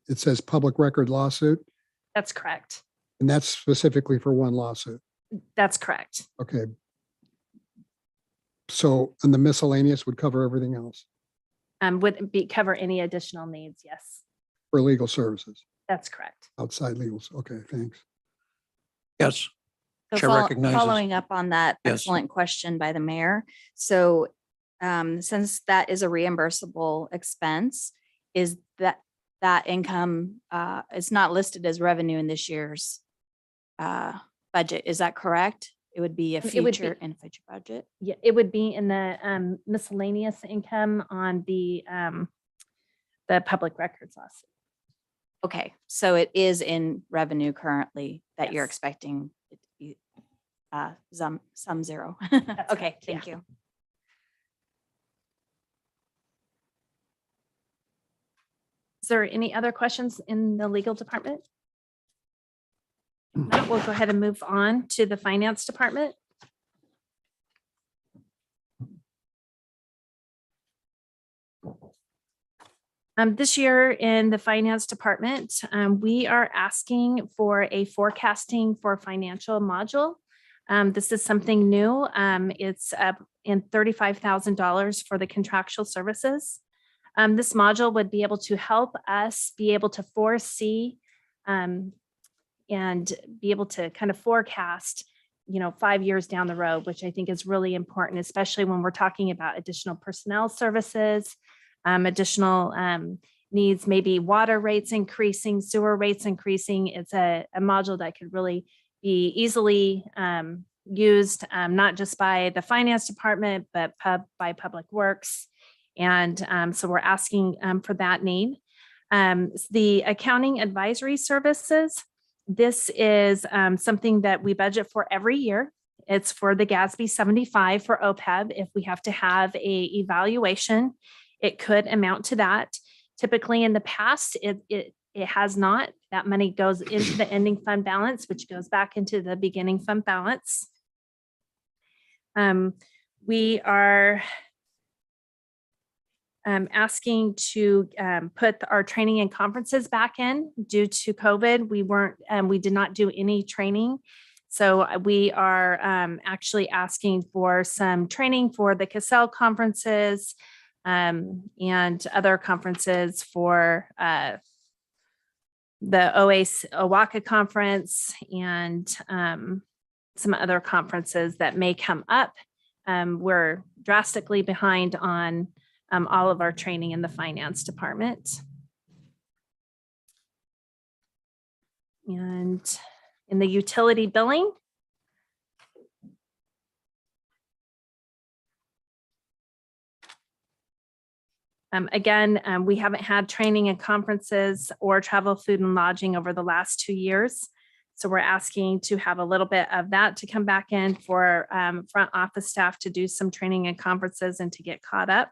it says public record lawsuit, That's correct. and that's specifically for one lawsuit. That's correct. Okay. So, and the miscellaneous would cover everything else Would cover any additional needs. Yes, for legal services, that's correct. outside legals. Okay, thanks. Yes. So Chair recognizes. following up on that Yes. excellent question by the mayor. So since that is a reimbursable expense, is that income is not listed as revenue in this year's budget? Is that correct? It would be a It would be- future budget. Yeah, it would be in the miscellaneous income on the public records lawsuit. Okay, so it is in revenue currently that you're Yes. expecting it to be some zero. That's Okay, correct, thank yeah. you. Is there any other questions in the legal department? No, we'll go ahead and move on to the finance department. This year in the finance department, we are asking for a forecasting for financial module. This is something new. It's in $35,000 for the contractual services. This module would be able to help us be able to foresee and be able to kind of forecast, 5 years down the road, which I think is really important, especially when we're talking about additional personnel services, additional needs, maybe water rates increasing, sewer rates increasing. It's a module that could really be easily used, not just by the finance department, but by Public Works. And so we're asking for that need. The accounting advisory services, this is something that we budget for every year. It's for the GASB 75 for OPEB. If we have to have a evaluation, it could amount to that. Typically in the past, it has not. That money goes into the ending fund balance, which goes back into the beginning fund balance. We are asking to put our training and conferences back in. Due to COVID, we did not do any training. So we are actually asking for some training for the Cassell conferences and other conferences for the OWACA conference and some other conferences that may come up. We're drastically behind on all of our training in the finance department. And in the utility billing, again, we haven't had training and conferences or travel, food, and lodging over the last 2 years. So we're asking to have a little bit of that to come back in for front office staff to do some training and conferences and to get caught up.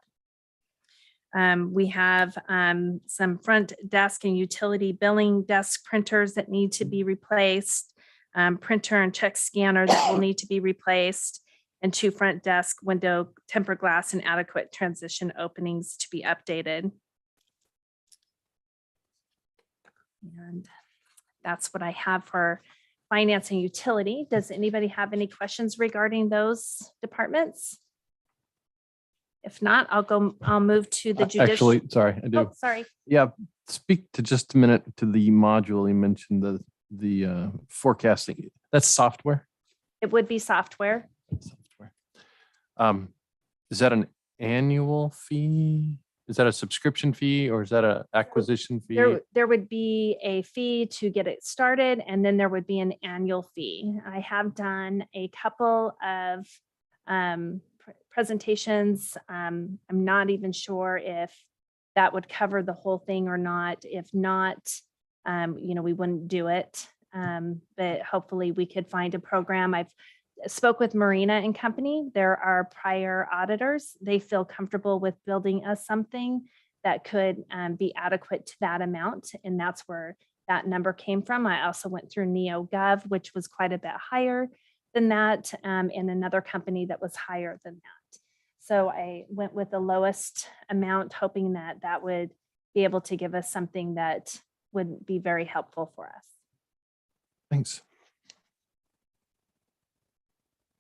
We have some front desk and utility billing desk printers that need to be replaced, printer and check scanner that will need to be replaced, and 2 front desk window tempered glass and adequate transition openings to be updated. And that's what I have for finance and utility. Does anybody have any questions regarding those departments? If not, I'll move to the judicial. Actually, sorry, I do. Oh, sorry. Yeah, speak to just a minute to the module you mentioned, the forecasting. That's software? It would be software. Is that an annual fee? Is that a subscription fee or is that an acquisition fee? There would be a fee to get it started, and then there would be an annual fee. I have done a couple of presentations. I'm not even sure if that would cover the whole thing or not. If not, we wouldn't do it. But hopefully we could find a program. I've spoke with Marina and Company. They're our prior auditors. They feel comfortable with building us something that could be adequate to that amount. And that's where that number came from. I also went through NeoGov, which was quite a bit higher than that, and another company that was higher than that. So I went with the lowest amount, hoping that that would be able to give us something that would be very helpful for us. Thanks.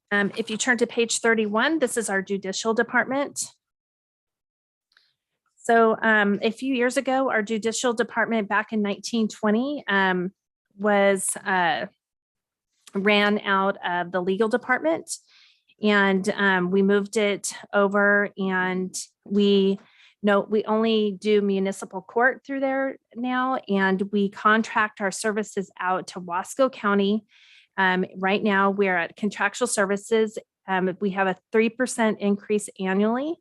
If you turn to page 31, this is our judicial department. So a few years ago, our judicial department back in 1920 was ran out of the legal department, and we moved it over, and we only do municipal court through there now, and we contract our services out to Wasco County. Right now, we're at Contractual Services. We have a 3% increase annually.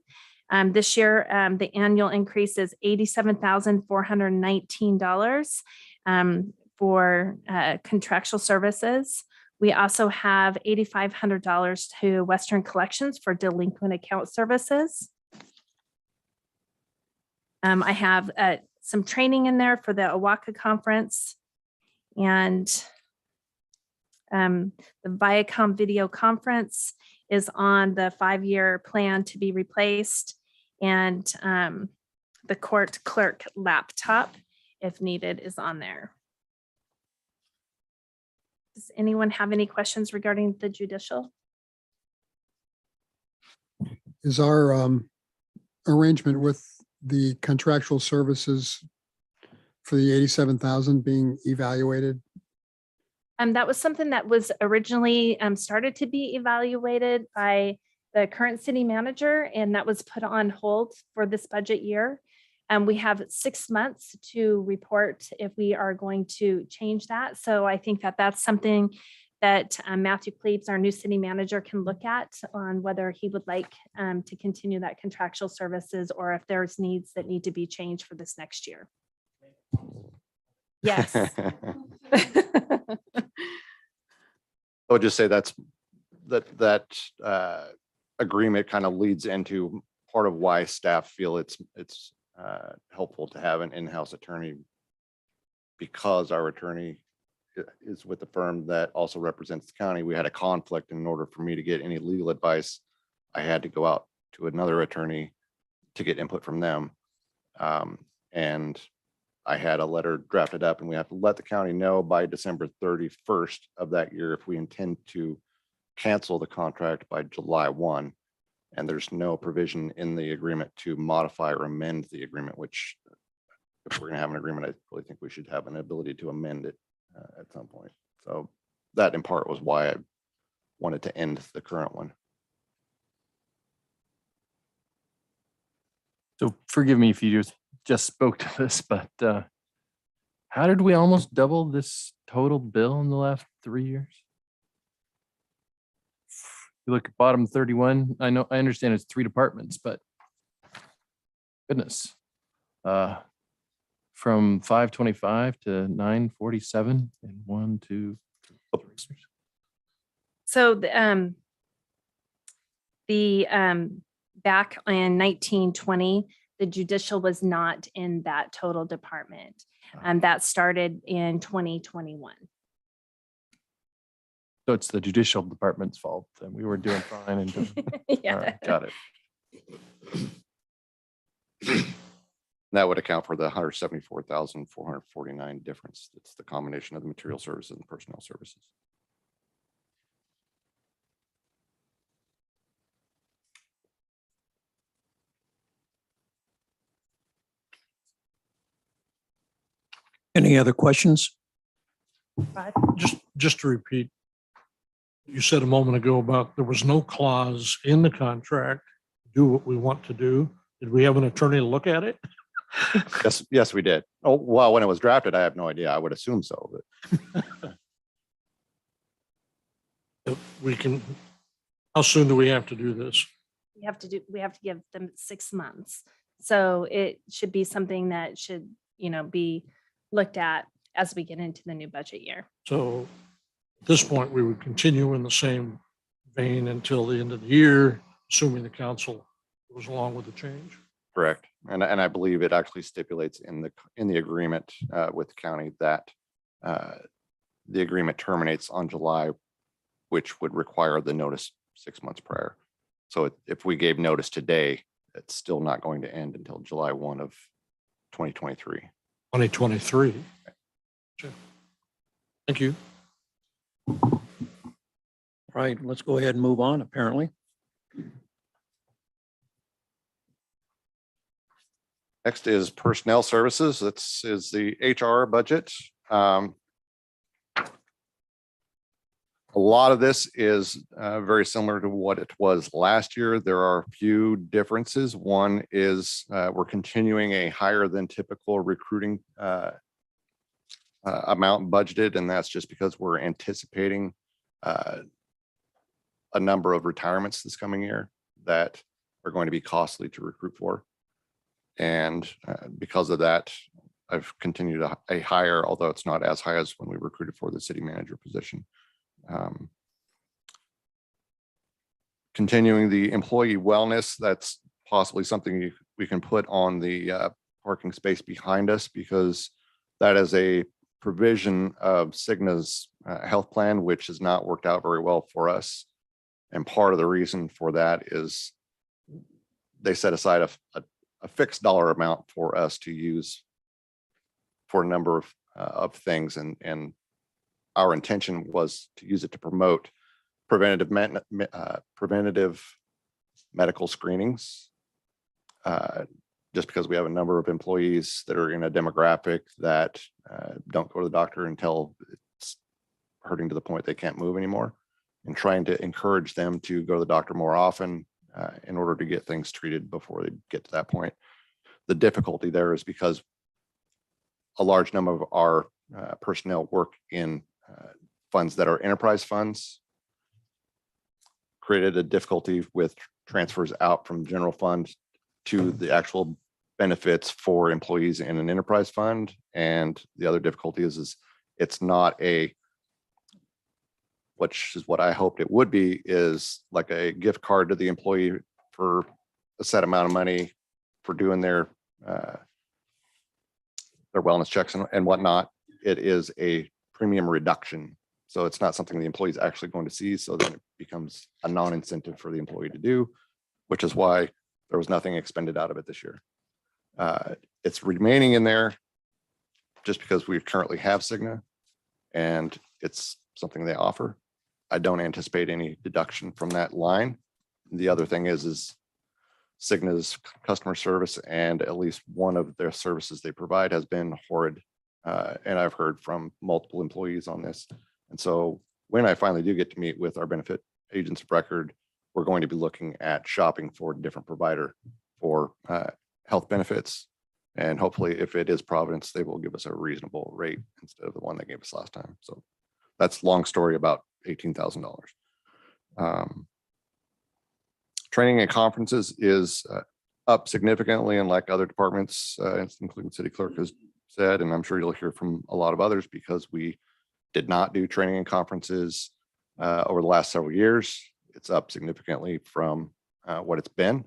This year, the annual increase is $87,419 for Contractual Services. We also have $8,500 to Western Collections for delinquent account services. I have some training in there for the OWACA conference, and the Viacom video conference is on the 5-year plan to be replaced, and the court clerk laptop, if needed, is on there. Does anyone have any questions regarding the judicial? Is our arrangement with the contractual services for the 87,000 being evaluated? That was something that was originally started to be evaluated by the current city manager, and that was put on hold for this budget year. We have 6 months to report if we are going to change that. So I think that that's something that Matthew Cleaves, our new city manager, can look at on whether he would like to continue that contractual services or if there's needs that need to be changed for this next year. Yes. I would just say that agreement kind of leads into part of why staff feel it's helpful to have an in-house attorney, because our attorney is with the firm that also represents the county. We had a conflict, and in order for me to get any legal advice, I had to go out to another attorney to get input from them. And I had a letter drafted up, and we have to let the county know by December 31st of that year if we intend to cancel the contract by July 1. And there's no provision in the agreement to modify or amend the agreement, which if we're gonna have an agreement, I really think we should have an ability to amend it at some point. So that in part was why I wanted to end the current one. So forgive me if you just spoke to this, but how did we almost double this total bill in the last 3 years? You look at bottom 31, I understand it's 3 departments, but goodness. From 525 to 947 and 1, 2, 3. So the back in 1920, the judicial was not in that total department. That started in 2021. So it's the judicial department's fault. And we were doing fine and doing, Yeah. all right, got it. That would account for the 174,449 difference. It's the combination of the material services and personnel services. Any other questions? Just to repeat, you said a moment ago about there was no clause in the contract, do what we want to do. Did we have an attorney to look at it? Yes, we did. Oh, well, when it was drafted, I have no idea. I would assume so, but We can, how soon do we have to do this? We have to give them 6 months. So it should be something that should, be looked at as we get into the new budget year. So at this point, we would continue in the same vein until the end of the year, assuming the council goes along with the change. correct. And I believe it actually stipulates in the agreement with the county that the agreement terminates on July, which would require the notice 6 months prior. So if we gave notice today, it's still not going to end until July 1 of 2023. 2023. Sure. Thank you. Right, let's go ahead and move on, apparently. Next is personnel services. This is the HR budget. A lot of this is very similar to what it was last year. There are a few differences. One is we're continuing a higher than typical recruiting amount budgeted, and that's just because we're anticipating a number of retirements this coming year that are going to be costly to recruit for. And because of that, I've continued a higher, although it's not as high as when we recruited for the city manager position. Continuing the employee wellness, that's possibly something we can put on the parking space behind us, because that is a provision of Cigna's health plan, which has not worked out very well for us. And part of the reason for that is they set aside a fixed dollar amount for us to use for a number of things. And our intention was to use it to promote preventative medical screenings. Just because we have a number of employees that are in a demographic that don't go to the doctor until it's hurting to the point they can't move anymore, and trying to encourage them to go to the doctor more often in order to get things treated before they get to that point. The difficulty there is because a large number of our personnel work in funds that are enterprise funds created a difficulty with transfers out from general fund to the actual benefits for employees in an enterprise fund. And the other difficulty is it's not a, which is what I hoped it would be, is like a gift card to the employee for a set amount of money for doing their wellness checks and whatnot. It is a premium reduction. So it's not something the employee is actually going to see. So then it becomes a non-incentive for the employee to do, which is why there was nothing expended out of it this year. It's remaining in there just because we currently have Cigna and it's something they offer. I don't anticipate any deduction from that line. The other thing is Cigna's customer service and at least one of their services they provide has been horrid. And I've heard from multiple employees on this. And so when I finally do get to meet with our benefit agents of record, we're going to be looking at shopping for a different provider for health benefits. And hopefully if it is Providence, they will give us a reasonable rate instead of the one they gave us last time. So that's long story about $18,000. Training and conferences is up significantly, and like other departments, including city clerk has said, and I'm sure you'll hear from a lot of others, because we did not do training and conferences over the last several years. It's up significantly from what it's been.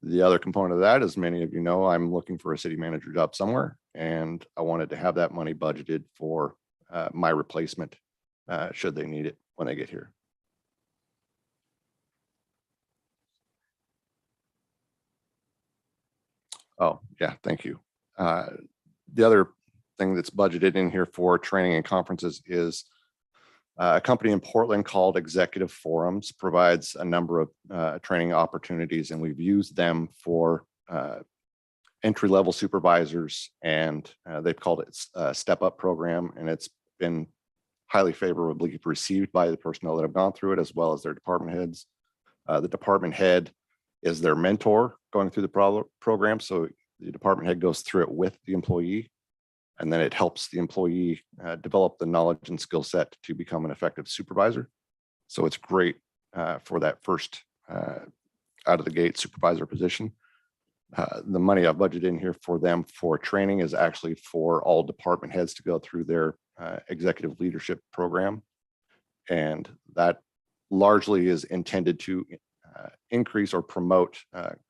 The other component of that, as many of you know, I'm looking for a city manager job somewhere, and I wanted to have that money budgeted for my replacement should they need it when they get here. Oh, yeah, thank you. The other thing that's budgeted in here for training and conferences is a company in Portland called Executive Forums provides a number of training opportunities, and we've used them for entry-level supervisors, and they've called it a Step Up program, and it's been highly favorably received by the personnel that have gone through it, as well as their department heads. The department head is their mentor going through the program. So the department head goes through it with the employee, and then it helps the employee develop the knowledge and skill set to become an effective supervisor. So it's great for that first out of the gate supervisor position. The money I've budgeted in here for them for training is actually for all department heads to go through their executive leadership program. And that largely is intended to increase or promote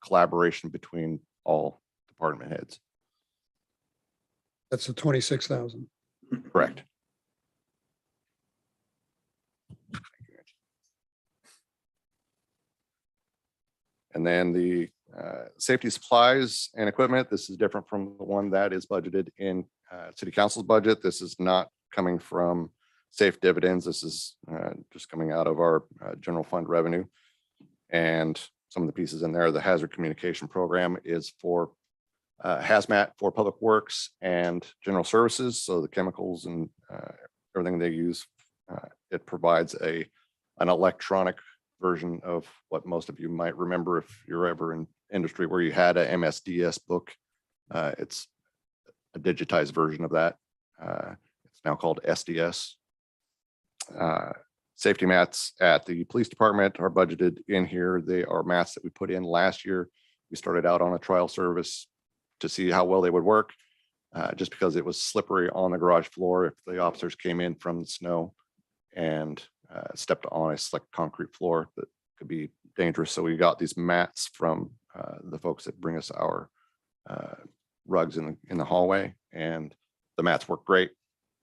collaboration between all department heads. That's the 26,000. Correct. And then the safety supplies and equipment, this is different from the one that is budgeted in city council's budget. This is not coming from safe dividends. This is just coming out of our general fund revenue. And some of the pieces in there, the hazard communication program is for hazmat for public works and general services. So the chemicals and everything they use, it provides an electronic version of what most of you might remember if you're ever in industry where you had a MSDS book. It's a digitized version of that. It's now called SDS. Safety mats at the police department are budgeted in here. They are mats that we put in last year. We started out on a trial service to see how well they would work, just because it was slippery on the garage floor if the officers came in from the snow and stepped on a slick concrete floor that could be dangerous. So we got these mats from the folks that bring us our rugs in the hallway, and the mats work great.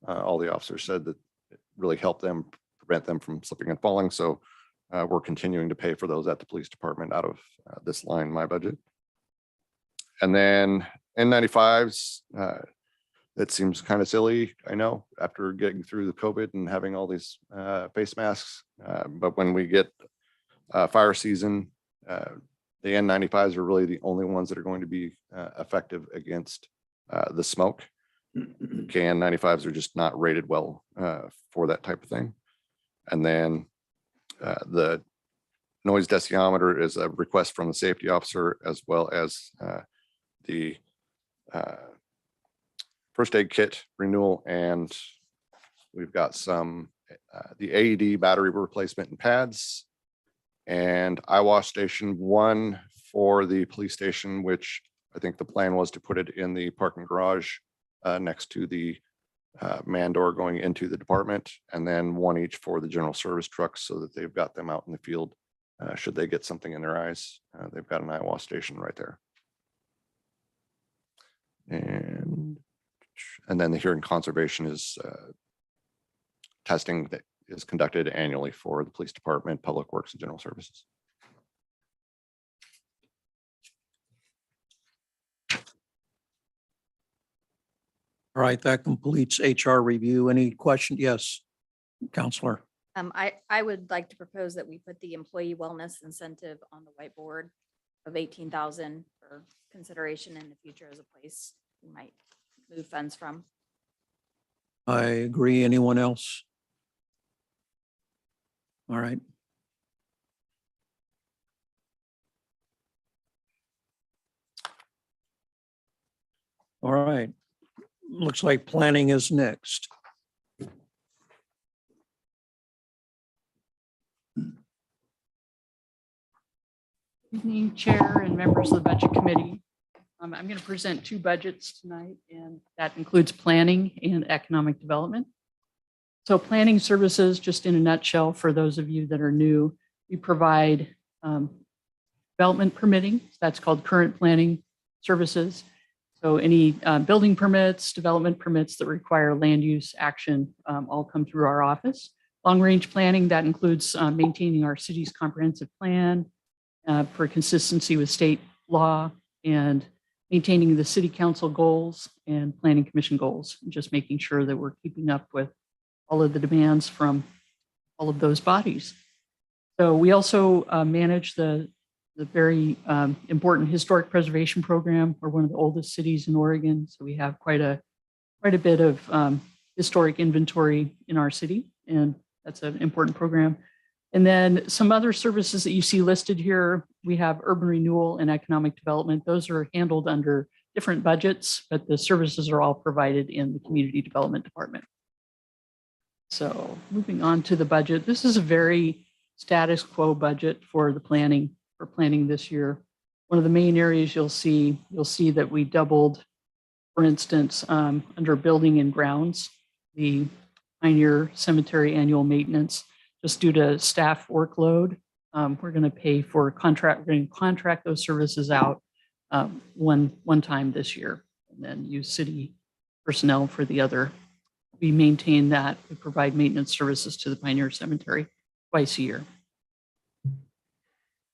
All the officers said that it really helped them prevent them from slipping and falling. So we're continuing to pay for those at the police department out of this line, my budget. And then N95s, it seems kind of silly, I know, after getting through the COVID and having all these face masks. But when we get fire season, the N95s are really the only ones that are going to be effective against the smoke. KN95s are just not rated well for that type of thing. And then the noise deciometer is a request from the safety officer, as well as the first aid kit renewal. And we've got some the AED battery replacement and pads, and iWash Station 1 for the police station, which I think the plan was to put it in the parking garage next to the man door going into the department, and then one each for the general service trucks so that they've got them out in the field. Should they get something in their eyes, they've got an iWash station right there. And then the hearing conservation is testing that is conducted annually for the police department, public works, and general services. All right, that completes HR review. Any question? Yes, Counselor. I would like to propose that we put the employee wellness incentive on the whiteboard of 18,000 for consideration in the future as a place we might move funds from. I agree. Anyone else? All right. All right. Looks like planning is next. Evening, Chair and members of the Budget Committee. I'm going to present two budgets tonight, and that includes planning and economic development. So planning services, just in a nutshell, for those of you that are new, we provide development permitting. That's called current planning services. So any building permits, development permits that require land use action all come through our office. Long range planning, that includes maintaining our city's comprehensive plan for consistency with state law and maintaining the city council goals and planning commission goals, and just making sure that we're keeping up with all of the demands from all of those bodies. So we also manage the very important historic preservation program. We're one of the oldest cities in Oregon, so we have quite a bit of historic inventory in our city, and that's an important program. And then some other services that you see listed here, we have urban renewal and economic development. Those are handled under different budgets, but the services are all provided in the community development department. So moving on to the budget, this is a very status quo budget for the planning this year. One of the main areas you'll see that we doubled, for instance, under building and grounds, the Pioneer Cemetery annual maintenance. Just due to staff workload, we're going to pay for contract. We're going to contract those services out one time this year, and then use city personnel for the other. We maintain that. We provide maintenance services to the Pioneer Cemetery twice a year.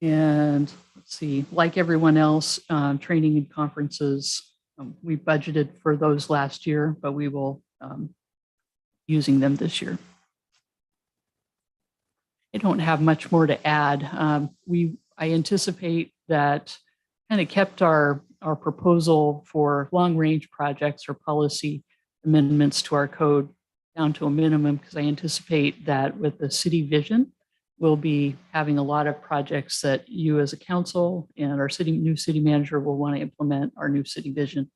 And let's see, like everyone else, training and conferences, we budgeted for those last year, but we will using them this year. I don't have much more to add. I anticipate that kind of kept our proposal for long range projects or policy amendments to our code down to a minimum, because I anticipate that with the city vision, we'll be having a lot of projects that you as a council and our new city manager will want to implement our new city vision.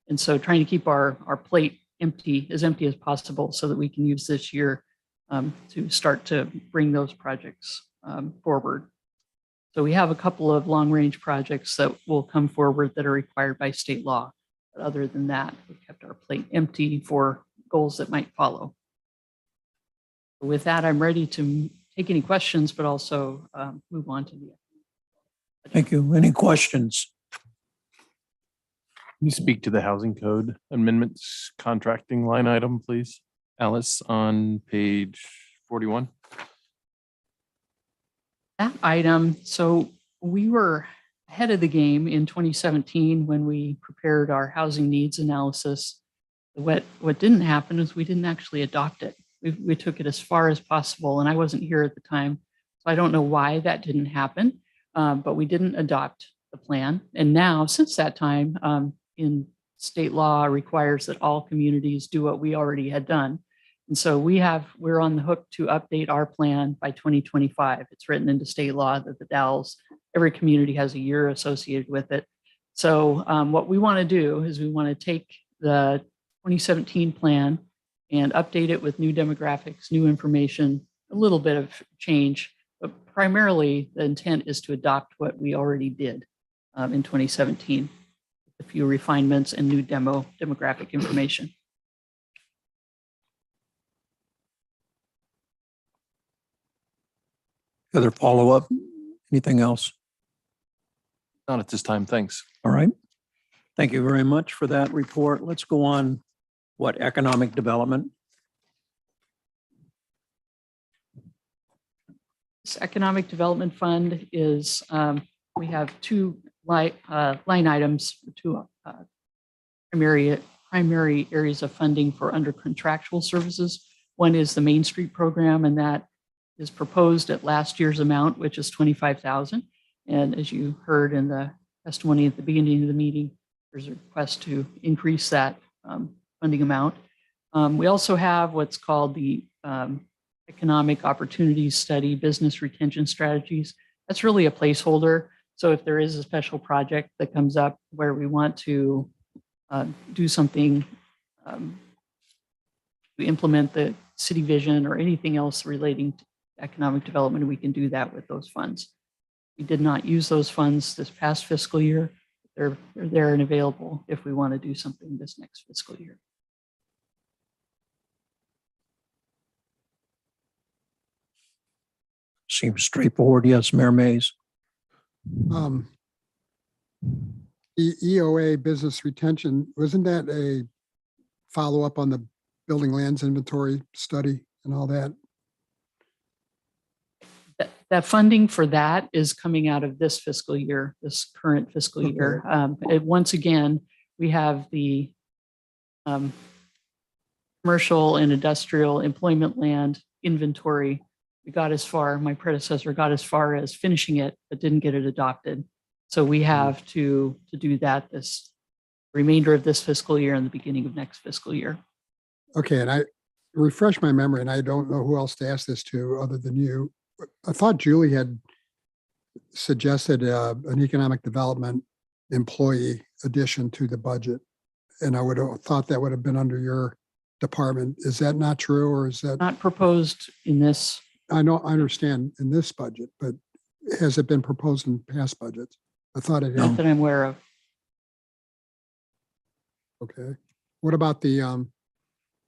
And so trying to keep our plate empty as possible so that we can use this year to start to bring those projects forward. So we have a couple of long-range projects that will come forward that are required by state law. But other than that, we've kept our plate empty for goals that might follow. With that, I'm ready to take any questions, but also move on to the. Thank you. Any questions? Can you speak to the housing code amendments contracting line item, please? Alice, on page 41. That item, so we were ahead of the game in 2017 when we prepared our housing needs analysis. What didn't happen is we didn't actually adopt it. We took it as far as possible, and I wasn't here at the time, so I don't know why that didn't happen, but we didn't adopt the plan. And now, since that time, in state law requires that all communities do what we already had done. And so we're on the hook to update our plan by 2025. It's written into state law that the Dalles, every community has a year associated with it. So what we want to do is we want to take the 2017 plan and update it with new demographics, new information, a little bit of change. But primarily, the intent is to adopt what we already did in 2017, a few refinements and new demographic information. Other follow-up? Anything else? Not at this time. Thanks. All right. Thank you very much for that report. Let's go on. What, economic development? This Economic Development Fund is, we have two line items, two primary areas of funding for under contractual services. One is the Main Street program, and that is proposed at last year's amount, which is $25,000. And as you heard in the testimony at the beginning of the meeting, there's a request to increase that funding amount. We also have what's called the Economic Opportunities Study Business Retention Strategies. That's really a placeholder. So if there is a special project that comes up where we want to do something to implement the city vision or anything else relating to economic development, we can do that with those funds. We did not use those funds this past fiscal year. They're there and available if we want to do something this next fiscal year. Seems straightforward. Yes, Mayor Mays. The EOA business retention, wasn't that a follow-up on the building lands inventory study and all that? That funding for that is coming out of this fiscal year, this current fiscal year. Once again, we have the commercial and industrial employment land inventory. We got as far, my predecessor got as far as finishing it, but didn't get it adopted. So we have to do that this remainder of this fiscal year and the beginning of next fiscal year. Okay, and I refresh my memory, and I don't know who else to ask this to other than you. I thought Julie had suggested an economic development employee addition to the budget. And I would have thought that would have been under your department. Is that not true, or is that? Not proposed in this. I know, I understand in this budget, but has it been proposed in past budgets? I thought it Not had. that I'm aware of. Okay. What about the,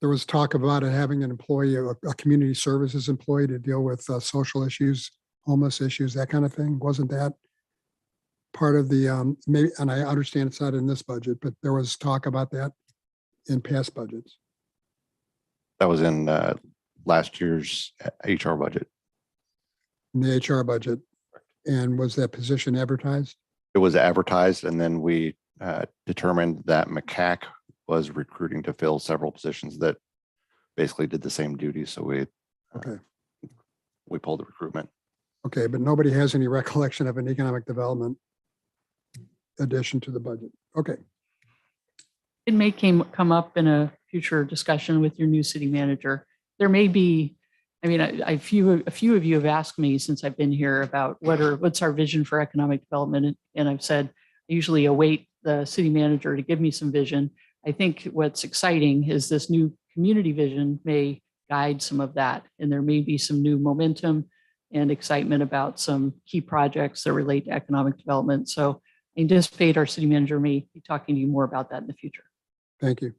there was talk about it having an employee, a community services employee to deal with social issues, homeless issues, that kind of thing. Wasn't that part of the, maybe, and I understand it's not in this budget, but there was talk about that in past budgets. That was in last year's HR budget. In the HR budget. And was that position advertised? It was advertised, and then we determined that McCack was recruiting to fill several positions that basically did the same duties. So we pulled the recruitment. Okay, but nobody has any recollection of an economic development addition to the budget. Okay. It may come up in a future discussion with your new city manager. There may be, I mean, a few of you have asked me since I've been here about what's our vision for economic development. And I've said, I usually await the city manager to give me some vision. I think what's exciting is this new community vision may guide some of that. And there may be some new momentum and excitement about some key projects that relate to economic development. So I anticipate our city manager may be talking to you more about that in the future. Thank you.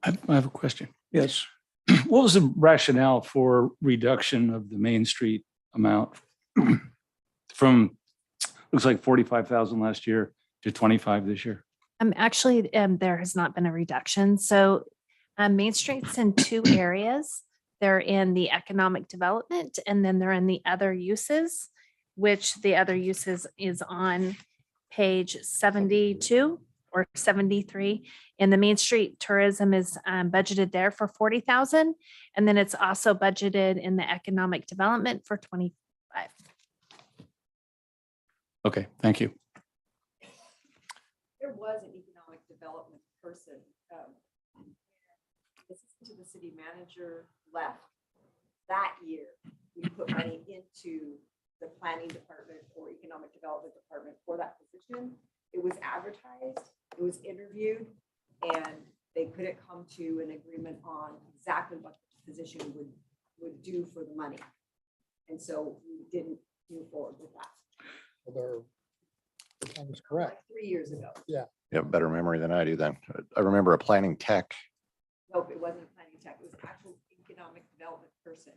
I have a question. Yes. What was the rationale for reduction of the Main Street amount from, looks like 45,000 last year to 25 this year? Actually, there has not been a reduction. So Main Street's in two areas. They're in the economic development, and then they're in the other uses, which the other uses is on page 72 or 73. And the Main Street tourism is budgeted there for 40,000. And then it's also budgeted in the economic development for 25. Okay, thank you. There was an economic development person. Assistant to the city manager left that year. We put money into the planning department or economic development department for that position. It was advertised, it was interviewed, and they couldn't come to an agreement on exactly what the position would do for the money. And so we didn't move forward with that. That was correct. 3 years ago. Yeah. You have better memory than I do then. I remember a planning tech. Nope, it wasn't a planning tech. It was an actual economic development person.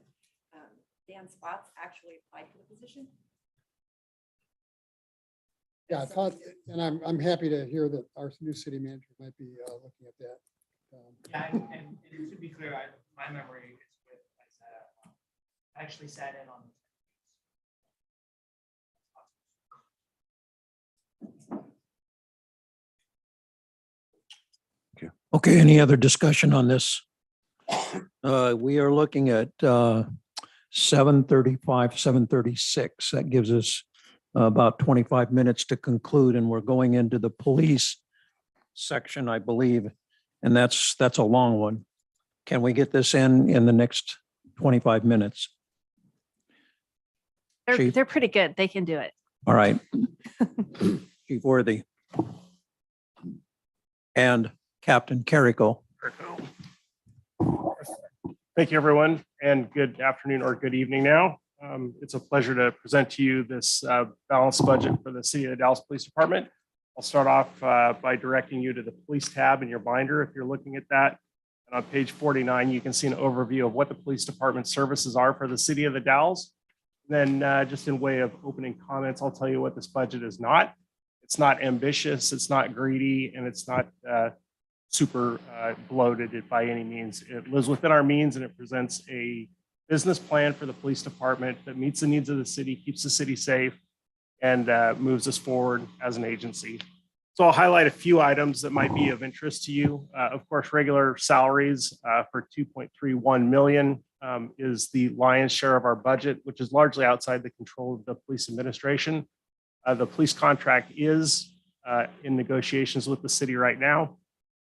Dan Spots actually applied for the position. Yeah, I thought, and I'm happy to hear that our new city manager might be looking at that. Yeah, and to be clear, my memory is with, I actually sat in on. Okay, any other discussion on this? We are looking at 7:35, 7:36. That gives us about 25 minutes to conclude, and we're going into the police section, I believe, and that's a long one. Can we get this in the next 25 minutes? Chief? They're pretty good. They can do it. All right. Chief Worthy. And Captain Carrico. Thank you, everyone, and good afternoon or good evening now. It's a pleasure to present to you this balanced budget for the City of the Dalles Police Department. I'll start off by directing you to the police tab in your binder if you're looking at that. And on page 49, you can see an overview of what the police department services are for the City of the Dalles. Then just in way of opening comments, I'll tell you what this budget is not. It's not ambitious, it's not greedy, and it's not super bloated by any means. It lives within our means, and it presents a business plan for the police department that meets the needs of the city, keeps the city safe, and moves us forward as an agency. So I'll highlight a few items that might be of interest to you. Of course, regular salaries for 2.31 million is the lion's share of our budget, which is largely outside the control of the police administration. The police contract is in negotiations with the city right now.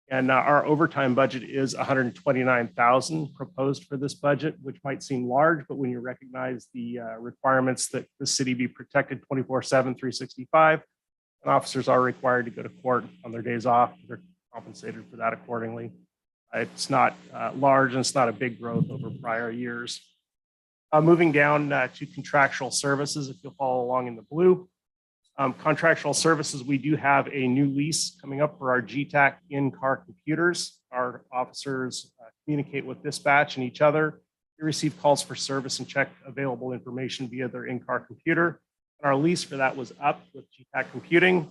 And our overtime budget is 129,000 proposed for this budget, which might seem large, but when you recognize the requirements that the city be protected 24/7, 365, and officers are required to go to court on their days off, they're compensated for that accordingly. It's not large and it's not a big growth over prior years. Moving down to contractual services, if you'll follow along in the blue. Contractual services, we do have a new lease coming up for our GTAC in-car computers. Our officers communicate with dispatch and each other. They receive calls for service and check available information via their in-car computer. And our lease for that was up with GTAC Computing,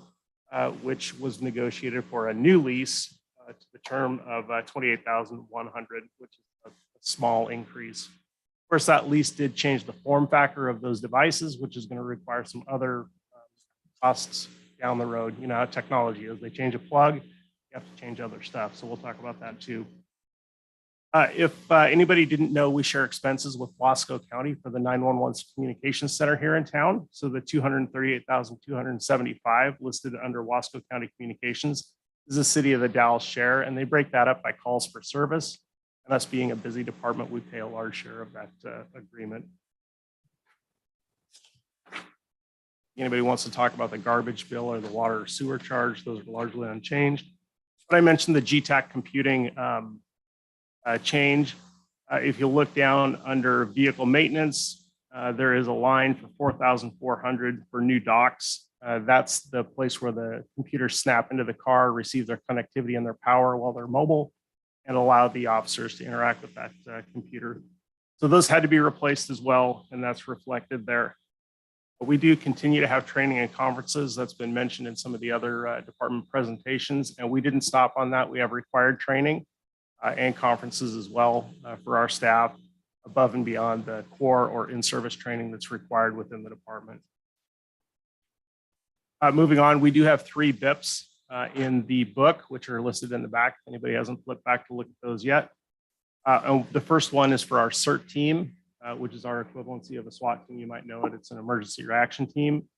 which was negotiated for a new lease to the term of $28,100, which is a small increase. Of course, that lease did change the form factor of those devices, which is going to require some other costs down the road. You know how technology is. They change a plug, you have to change other stuff. So we'll talk about that too. If anybody didn't know, we share expenses with Wasco County for the 911 communications center here in town. So the $238,275 listed under Wasco County Communications is the City of the Dalles share, and they break that up by calls for service. And us being a busy department, we pay a large share of that agreement. Anybody wants to talk about the garbage bill or the water or sewer charge, those are largely unchanged. But I mentioned the GTAC computing change. If you look down under vehicle maintenance, there is a line for 4,400 for new docks. That's the place where the computers snap into the car, receive their connectivity and their power while they're mobile, and allow the officers to interact with that computer. So those had to be replaced as well, and that's reflected there. But we do continue to have training and conferences. That's been mentioned in some of the other department presentations, and we didn't stop on that. We have required training and conferences as well for our staff above and beyond the core or in-service training that's required within the department. Moving on, we do have 3 BIPs in the book, which are listed in the back. If anybody hasn't flipped back to look at those yet. And the first one is for our CERT team, which is our equivalency of a SWAT team. You might know it. It's an emergency reaction team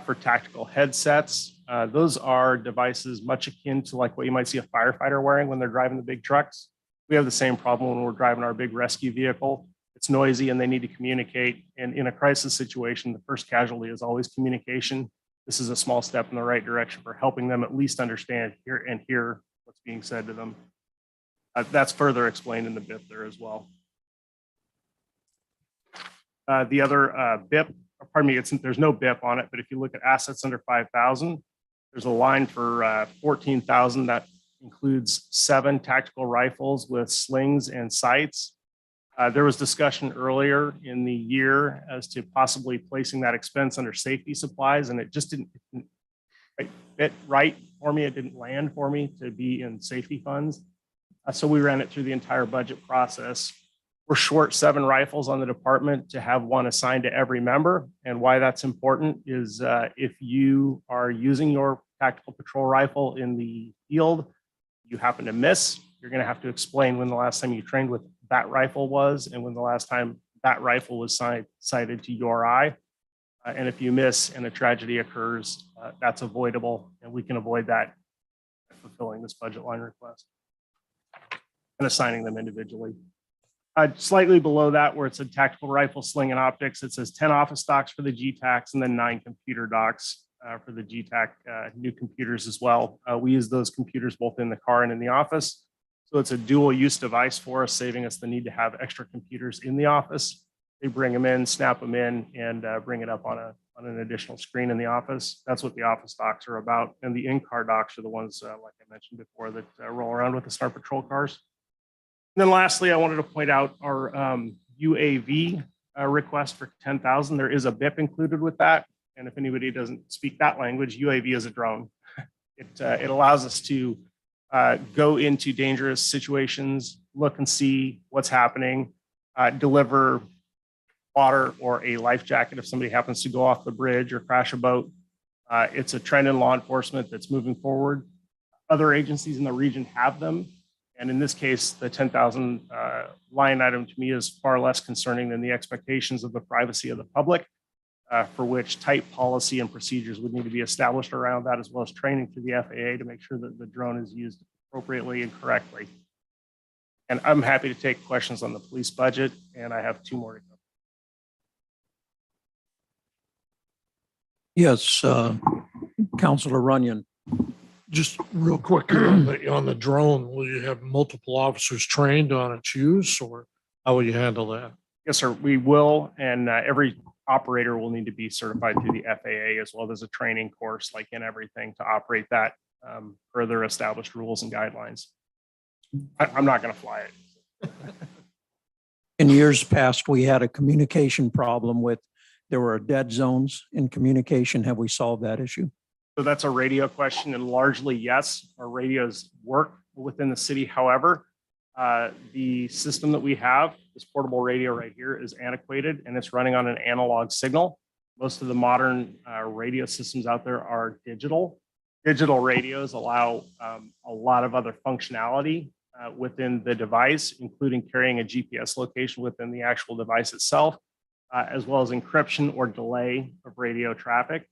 for tactical headsets. Those are devices much akin to like what you might see a firefighter wearing when they're driving the big trucks. We have the same problem when we're driving our big rescue vehicle. It's noisy and they need to communicate. And in a crisis situation, the first casualty is always communication. This is a small step in the right direction for helping them at least understand, hear what's being said to them. That's further explained in the BIP there as well. The other BIP, pardon me, there's no BIP on it, but if you look at assets under 5,000, there's a line for 14,000 that includes 7 tactical rifles with slings and sights. There was discussion earlier in the year as to possibly placing that expense under safety supplies, and it just didn't fit right for me. It didn't land for me to be in safety funds. So we ran it through the entire budget process. We're short 7 rifles on the department to have 1 assigned to every member. And why that's important is if you are using your tactical patrol rifle in the field, you happen to miss, you're going to have to explain when the last time you trained with that rifle was and when the last time that rifle was sighted to your eye. And if you miss and a tragedy occurs, that's avoidable, and we can avoid that by fulfilling this budget line request and assigning them individually. Slightly below that, where it's a tactical rifle, sling, and optics, it says 10 office docks for the GTACs and then 9 computer docks for the GTAC new computers as well. We use those computers both in the car and in the office. So it's a dual use device for us, saving us the need to have extra computers in the office. They bring them in, snap them in, and bring it up on an additional screen in the office. That's what the office docks are about. And the in-car docks are the ones, like I mentioned before, that roll around with the Star Patrol cars. And then lastly, I wanted to point out our UAV request for 10,000. There is a BIP included with that. And if anybody doesn't speak that language, UAV is a drone. It allows us to go into dangerous situations, look and see what's happening, deliver water or a life jacket if somebody happens to go off the bridge or crash a boat. It's a trend in law enforcement that's moving forward. Other agencies in the region have them. And in this case, the 10,000 line item to me is far less concerning than the expectations of the privacy of the public, for which tight policy and procedures would need to be established around that, as well as training through the FAA to make sure that the drone is used appropriately and correctly. And I'm happy to take questions on the police budget, and I have 2 more to go. Yes, Councilor Runyon. Just real quick on the drone, will you have multiple officers trained on its use, or how will you handle that? Yes, sir, we will. And every operator will need to be certified through the FAA, as well as a training course, like in everything, to operate that per their established rules and guidelines. I'm not going to fly it. In years past, we had a communication problem with, there were dead zones in communication. Have we solved that issue? So that's a radio question, and largely, yes, our radios work within the city. However, the system that we have, this portable radio right here, is antiquated and it's running on an analog signal. Most of the modern radio systems out there are digital. Digital radios allow a lot of other functionality within the device, including carrying a GPS location within the actual device itself, as well as encryption or delay of radio traffic.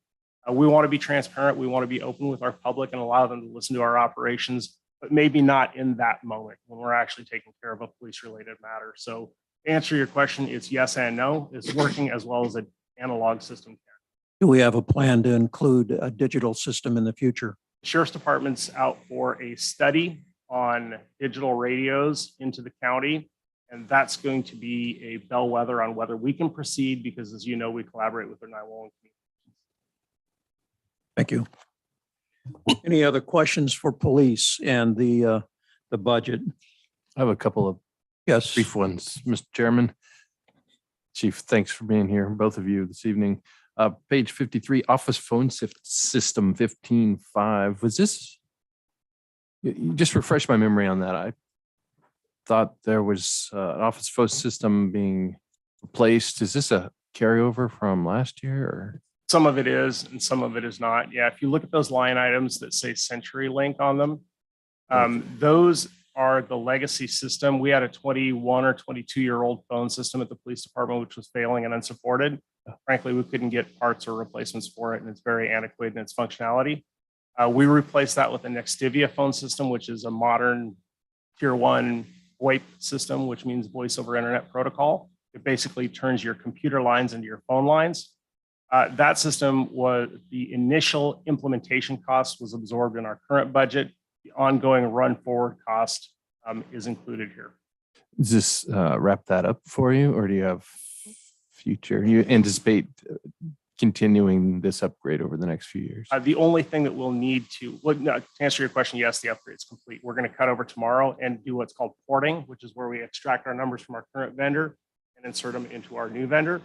We want to be transparent. We want to be open with our public and allow them to listen to our operations, but maybe not in that moment when we're actually taking care of a police-related matter. So to answer your question, it's yes and no. It's working as well as an analog system can. Do we have a plan to include a digital system in the future? The Sheriff's Department's out for a study on digital radios into the county, and that's going to be a bellwether on whether we can proceed, because as you know, we collaborate with the 911 community. Thank you. Any other questions for police and the budget? I have a couple of brief ones, Mr. Chairman. Chief, thanks for being here, both of you this evening. Page 53, office phone system 15.5. Was this, you just refresh my memory on that. I thought there was an office phone system being replaced. Is this a carryover from last year, or? Some of it is, and some of it is not. Yeah, if you look at those line items that say CenturyLink on them, those are the legacy system. We had a 21 or 22-year-old phone system at the police department, which was failing and unsupported. Frankly, we couldn't get parts or replacements for it, and it's very antiquated in its functionality. We replaced that with a Nextivia phone system, which is a modern tier 1 VoIP system, which means voice over internet protocol. It basically turns your computer lines into your phone lines. That system was, the initial implementation cost was absorbed in our current budget. The ongoing run forward cost is included here. Does this wrap that up for you, or do you have future? You anticipate continuing this upgrade over the next few years? The only thing that we'll need to, well, no, to answer your question, yes, the upgrade's complete. We're going to cut over tomorrow and do what's called porting, which is where we extract our numbers from our current vendor and insert them into our new vendor,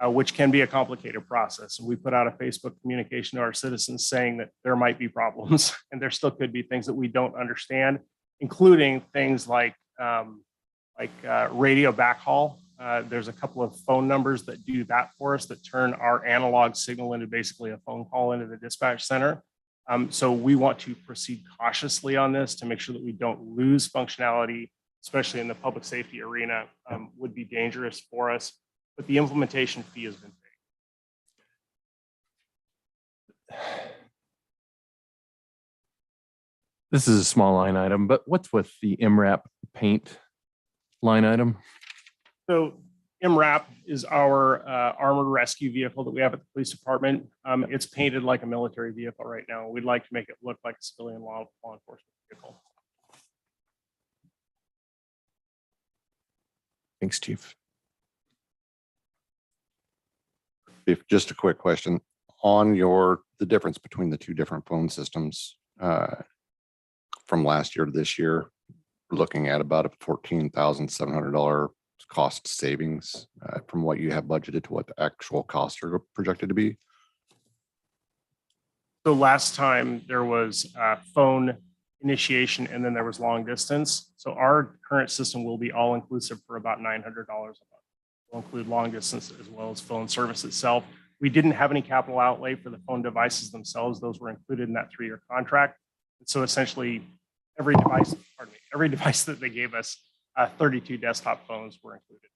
which can be a complicated process. And we put out a Facebook communication to our citizens saying that there might be problems and there still could be things that we don't understand, including things like radio backhaul. There's a couple of phone numbers that do that for us, that turn our analog signal into basically a phone call into the dispatch center. So we want to proceed cautiously on this to make sure that we don't lose functionality, especially in the public safety arena, would be dangerous for us. But the implementation fee has been paid. This is a small line item, but what's with the MRAP paint line item? So MRAP is our armored rescue vehicle that we have at the police department. It's painted like a military vehicle right now. We'd like to make it look like a civilian law enforcement vehicle. Thanks, Chief. If just a quick question on the difference between the two different phone systems from last year to this year, we're looking at about a $14,700 cost savings from what you have budgeted to what the actual costs are projected to be. So last time there was phone initiation and then there was long distance. So our current system will be all inclusive for about $900 a month. Will include long distance as well as phone service itself. We didn't have any capital outlay for the phone devices themselves. Those were included in that 3-year contract. And so essentially every device that they gave us, 32 desktop phones were included.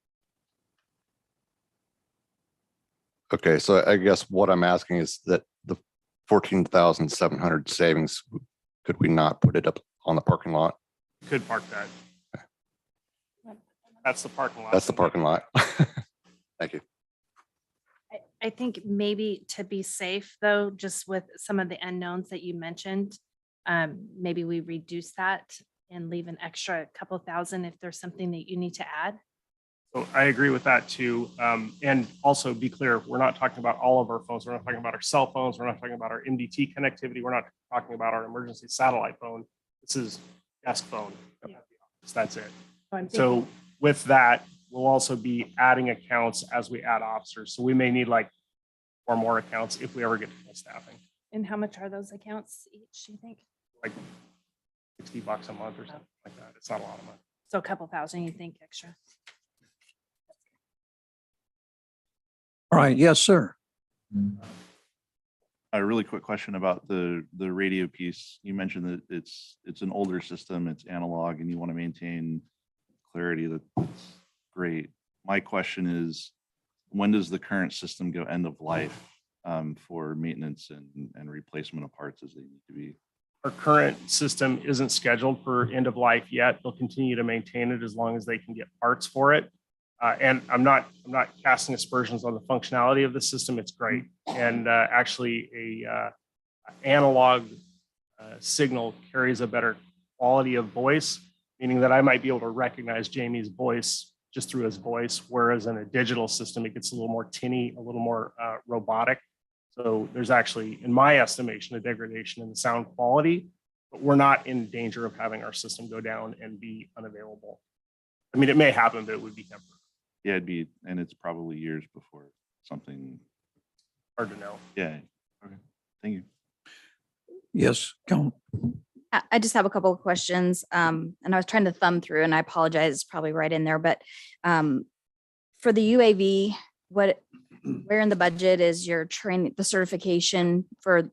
Okay, so I guess what I'm asking is that the 14,700 savings, could we not put it up on the parking lot? Could park that. That's the parking lot. That's the parking lot. Thank you. I think maybe to be safe though, just with some of the unknowns that you mentioned, maybe we reduce that and leave an extra couple thousand if there's something that you need to add. So I agree with that too. And also be clear, we're not talking about all of our phones. We're not talking about our cell phones. We're not talking about our MDT connectivity. We're not talking about our emergency satellite phone. This is desk phone. Yeah. That's it. So with that, we'll also be adding accounts as we add officers. So we may need like 4 more accounts if we ever get to full staffing. And how much are those accounts each, do you think? Like $60 a month or something like that. It's not a lot of money. So a couple thousand, you think extra? All right. Yes, sir. A really quick question about the radio piece. You mentioned that it's an older system, it's analog, and you want to maintain clarity. That's great. My question is, when does the current system go end of life for maintenance and replacement of parts as they need to be? Our current system isn't scheduled for end of life yet. They'll continue to maintain it as long as they can get parts for it. And I'm not casting aspersions on the functionality of the system. It's great. And actually a analog signal carries a better quality of voice, meaning that I might be able to recognize Jamie's voice just through his voice, whereas in a digital system, it gets a little more tinny, a little more robotic. So there's actually, in my estimation, a degradation in the sound quality, but we're not in danger of having our system go down and be unavailable. I mean, it may happen, but it would be temporary. Yeah, and it's probably years before something. Hard to know. Yeah. Okay. Thank you. Yes, go. I just have a couple of questions. And I was trying to thumb through, and I apologize, it's probably right in there, but for the UAV, where in the budget is your training, the certification for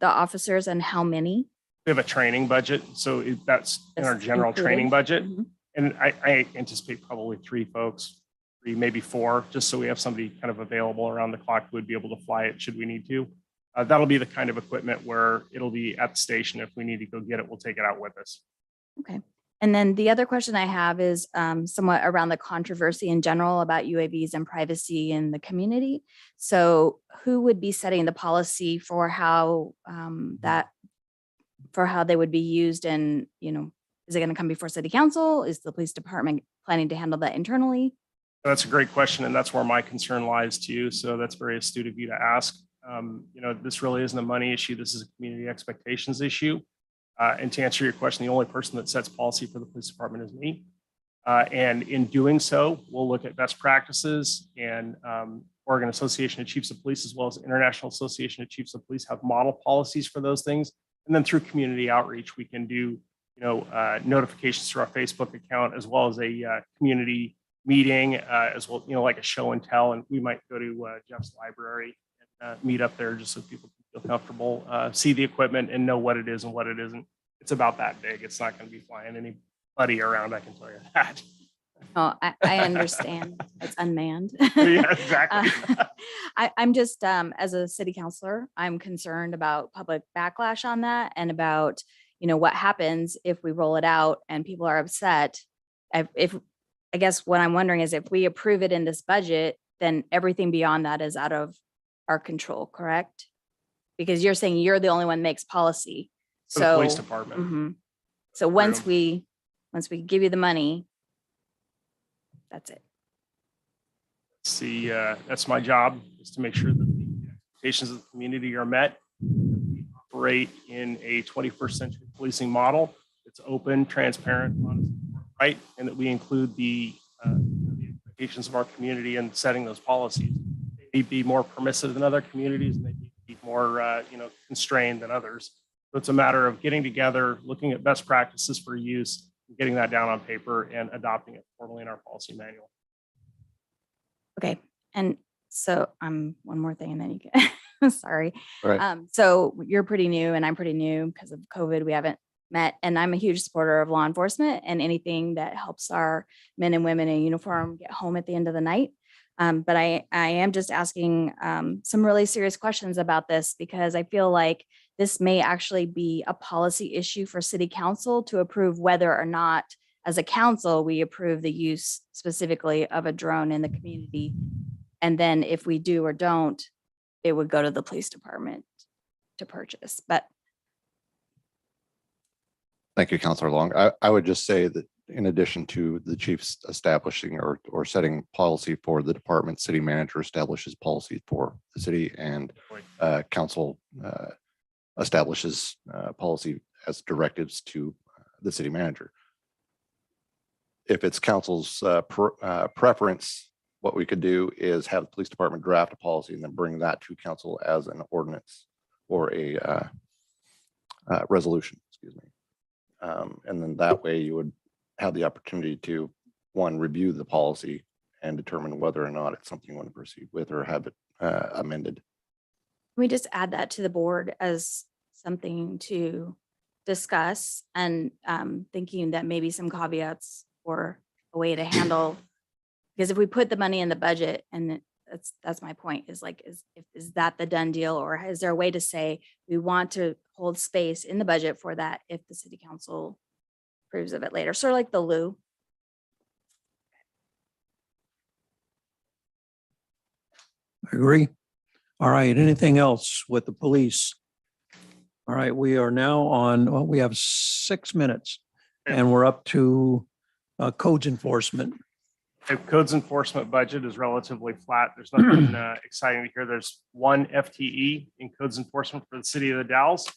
the officers, and how many? We have a training budget, so that's in our general training budget. And I anticipate probably 3 folks, 3, maybe 4, just so we have somebody kind of available around the clock who would be able to fly it should we need to. That'll be the kind of equipment where it'll be at the station. If we need to go get it, we'll take it out with us. Okay. And then the other question I have is somewhat around the controversy in general about UAVs and privacy in the community. So who would be setting the policy for how they would be used and, Is it going to come before city council? Is the police department planning to handle that internally? That's a great question, and that's where my concern lies too. So that's very astute of you to ask. This really isn't a money issue. This is a community expectations issue. And to answer your question, the only person that sets policy for the police department is me. And in doing so, we'll look at best practices, and Oregon Association of Chiefs of Police, as well as International Association of Chiefs of Police, have model policies for those things. And then through community outreach, we can do, notifications through our Facebook account, as well as a community meeting, as well, like a show and tell. And we might go to Jeff's library and meet up there just so people can feel comfortable, see the equipment and know what it is and what it isn't. It's about that big. It's not going to be flying anybody around, I can tell you that. Oh, I understand. It's unmanned. Yeah, exactly. I'm just, as a city councilor, I'm concerned about public backlash on that and about, what happens if we roll it out and people are upset. I guess what I'm wondering is if we approve it in this budget, then everything beyond that is out of our control, correct? Because you're saying you're the only one that makes policy. For the police department. Mhm. So once we give you the money, that's it. See, that's my job, is to make sure that the expectations of the community are met. We operate in a 21st century policing model. It's open, transparent, honest, right, and that we include the expectations of our community in setting those policies. They may be more permissive than other communities, and they may be more, constrained than others. So it's a matter of getting together, looking at best practices for use, getting that down on paper, and adopting it formally in our policy manual. Okay. And so one more thing and then you can, sorry. All right. So you're pretty new and I'm pretty new because of COVID. We haven't met, and I'm a huge supporter of law enforcement and anything that helps our men and women in uniform get home at the end of the night. But I am just asking some really serious questions about this, because I feel like this may actually be a policy issue for city council to approve whether or not, as a council, we approve the use specifically of a drone in the community. And then if we do or don't, it would go to the police department to purchase. But Thank you, Councilor Long. I would just say that in addition to the chiefs establishing or setting policy for the department, city manager establishes policy for the city, and council establishes policy as directives to the city manager. If it's council's preference, what we could do is have the police department draft a policy and then bring that to council as an ordinance or a resolution, excuse me. And then that way you would have the opportunity to, one, review the policy and determine whether or not it's something you want to proceed with or have it amended. can we just add that to the board as something to discuss, and thinking that maybe some caveats or a way to handle, because if we put the money in the budget, and that's my point, is like, is that the done deal, or is there a way to say we want to hold space in the budget for that if the city council approves of it later, sort of like the Lou? I agree. All right, anything else with the police? All right, we are now on, well, we have 6 minutes and we're up to codes enforcement. The codes enforcement budget is relatively flat. There's nothing exciting to hear. There's one FTE in codes enforcement for the city of the Dalles,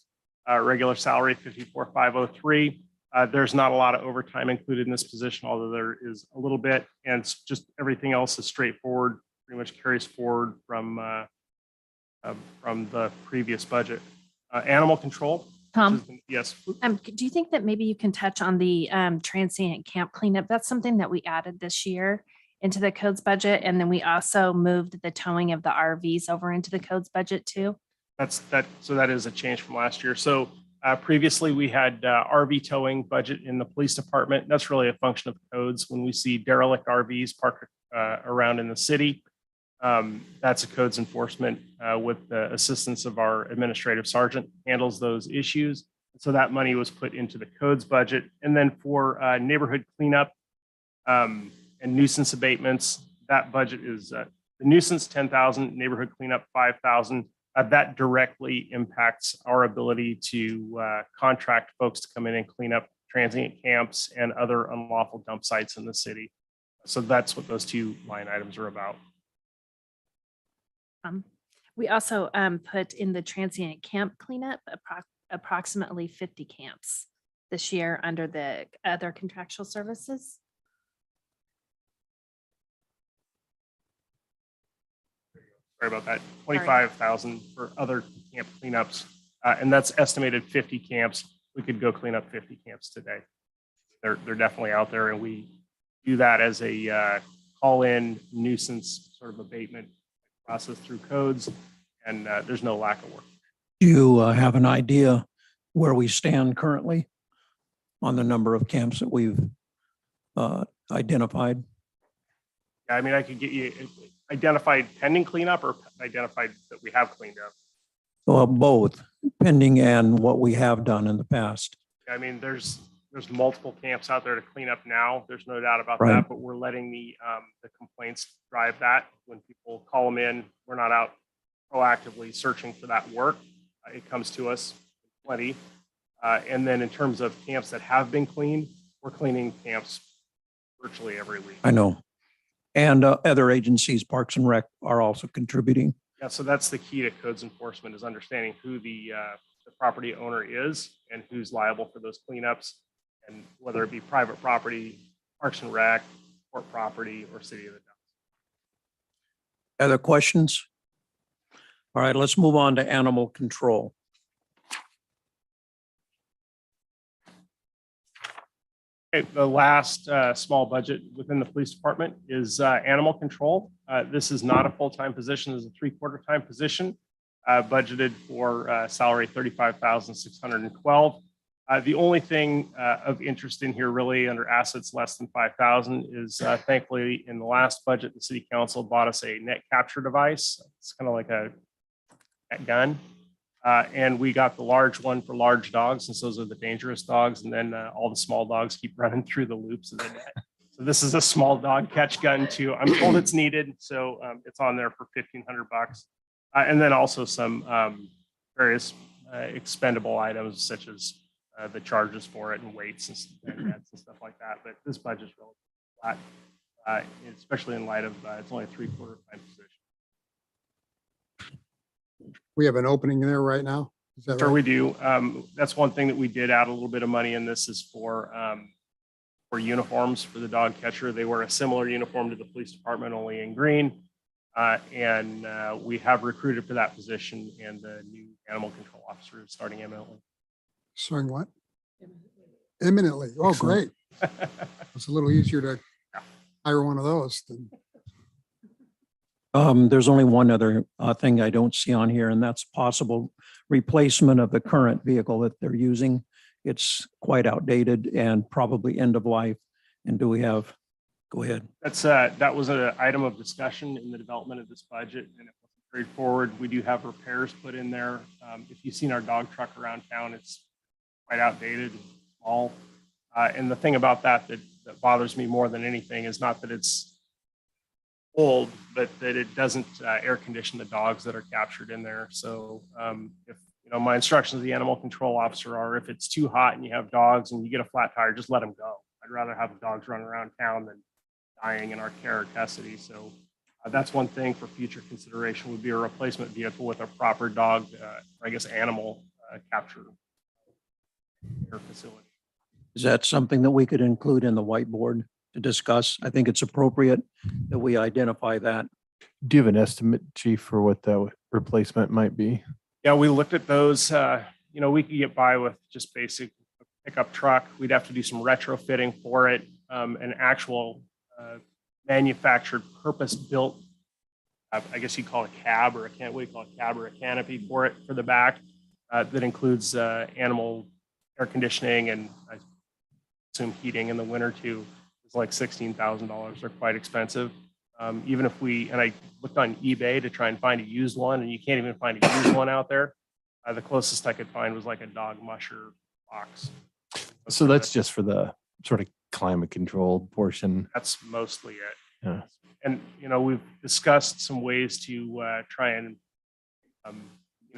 regular salary 54,503. There's not a lot of overtime included in this position, although there is a little bit, and it's just everything else is straightforward, pretty much carries forward from the previous budget. Animal control. Tom? Yes. Do you think that maybe you can touch on the transient camp cleanup? That's something that we added this year into the codes budget. And then we also moved the towing of the RVs over into the codes budget too. So that is a change from last year. So previously we had RV towing budget in the police department. That's really a function of codes. When we see derelict RVs parked around in the city, that's a codes enforcement with the assistance of our administrative sergeant handles those issues. So that money was put into the codes budget. And then for neighborhood cleanup and nuisance abatements, that budget is the nuisance 10,000, neighborhood cleanup 5,000. That directly impacts our ability to contract folks to come in and clean up transient camps and other unlawful dump sites in the city. So that's what those two line items are about. We also put in the transient camp cleanup approximately 50 camps this year under the other contractual services. Sorry about that. 25,000 for other camp cleanups. And that's estimated 50 camps. We could go clean up 50 camps today. They're definitely out there, and we do that as a call-in nuisance sort of abatement process through codes, and there's no lack of work. Do you have an idea where we stand currently on the number of camps that we've identified? Yeah, I mean, I could get you identified pending cleanup or identified that we have cleaned up. Well, both pending and what we have done in the past. I mean, there's multiple camps out there to clean up now. There's no doubt about Right. that, but we're letting the complaints drive that. When people call them in, we're not out proactively searching for that work. It comes to us plenty. And then in terms of camps that have been cleaned, we're cleaning camps virtually every week. I know. And other agencies, Parks and Rec, are also contributing. Yeah, so that's the key to codes enforcement, is understanding who the property owner is and who's liable for those cleanups, and whether it be private property, Parks and Rec, port property, or City of the Dalles. Other questions? All right, let's move on to animal control. Okay, the last small budget within the police department is animal control. This is not a full-time position, it's a three-quarter-time position, budgeted for salary $35,612. The only thing of interest in here really under assets less than 5,000 is thankfully in the last budget, the city council bought us a net capture device. It's kind of like a net gun. And we got the large one for large dogs, since those are the dangerous dogs. And then all the small dogs keep running through the loops of the net. So this is a small dog catch gun too. I'm told it's needed, so it's on there for $1,500. And then also some various expendable items such as the charges for it and weights and nets and stuff like that. But this budget's relatively flat, especially in light of it's only a three-quarter-time position. We have an opening there right now. Is that Sure, right? we do. That's one thing that we did add a little bit of money in. This is for uniforms for the dog catcher. They wear a similar uniform to the police department, only in green. And we have recruited for that position, and the new animal control officer is starting imminently. Starting what? Imminently. Oh, great. It's a little easier to hire one of those than. There's only one other thing I don't see on here, and that's possible replacement of the current vehicle that they're using. It's quite outdated and probably end of life. And do we have, go ahead. That was an item of discussion in the development of this budget, and it wasn't straightforward. We do have repairs put in there. If you've seen our dog truck around town, it's quite outdated and small. And the thing about that bothers me more than anything is not that it's old, but that it doesn't air condition the dogs that are captured in there. So if my instructions to the animal control officer are, if it's too hot and you have dogs and you get a flat tire, just let them go. I'd rather have dogs running around town than dying in our care or custody. So that's one thing for future consideration would be a replacement vehicle with a proper dog, or I guess animal capture facility. Is that something that we could include in the whiteboard to discuss? I think it's appropriate that we identify that. Do you have an estimate, Chief, for what that replacement might be? Yeah, we looked at those. We could get by with just basic pickup truck. We'd have to do some retrofitting for it, an actual manufactured, purpose-built, I guess you'd call it cab or a canopy for it for the back that includes animal air conditioning and I assume heating in the winter too. It's like $16,000. They're quite expensive. Even if and I looked on eBay to try and find a used one, and you can't even find a used one out there. The closest I could find was like a dog musher box. So that's just for the sort of climate control portion. That's mostly it. Yeah. And, we've discussed some ways to try and,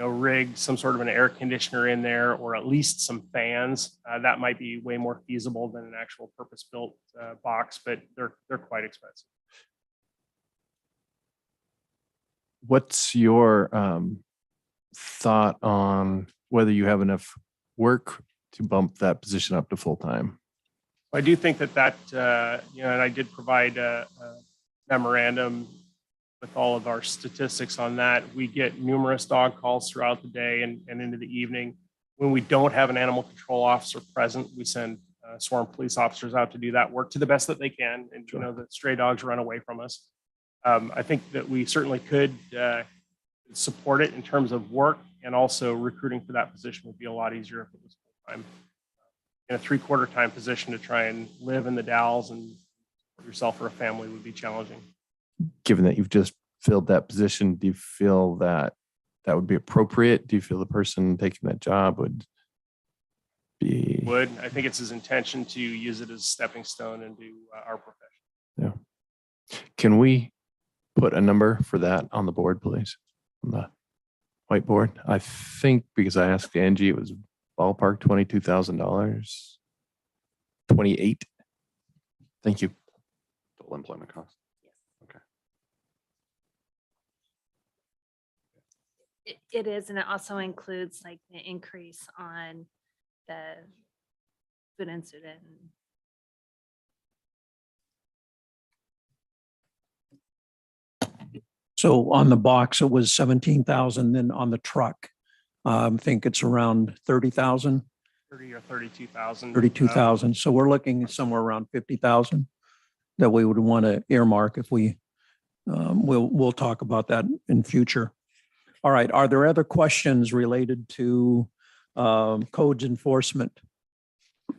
rig some sort of an air conditioner in there, or at least some fans. That might be way more feasible than an actual purpose-built box, but they're quite expensive. What's your thought on whether you have enough work to bump that position up to full-time? I do think that and I did provide a memorandum with all of our statistics on that. We get numerous dog calls throughout the day and into the evening. When we don't have an animal control officer present, we send sworn police officers out to do that work to the best that they can. And the stray dogs run away from us. I think that we certainly could support it in terms of work, and also recruiting for that position would be a lot easier if it was full-time. In a 3/4 time position to try and live in the Dalles and support yourself or a family would be challenging. Given that you've just filled that position, do you feel that that would be appropriate? Do you feel the person taking that job would be? I think it's his intention to use it as a stepping stone into our profession. Yeah. Can we put a number for that on the board, please? On the whiteboard? I think because I asked Angie, it was ballpark $22,000. 28. Thank you. Total employment cost. Okay. It is, and it also includes like the increase on the food incident. So on the box, it was 17,000, then on the truck, I think it's around 30,000, 30 or 32,000. 32,000. So we're looking at somewhere around 50,000 that we would want to earmark if we'll talk about that in future. All right. Are there other questions related to codes enforcement?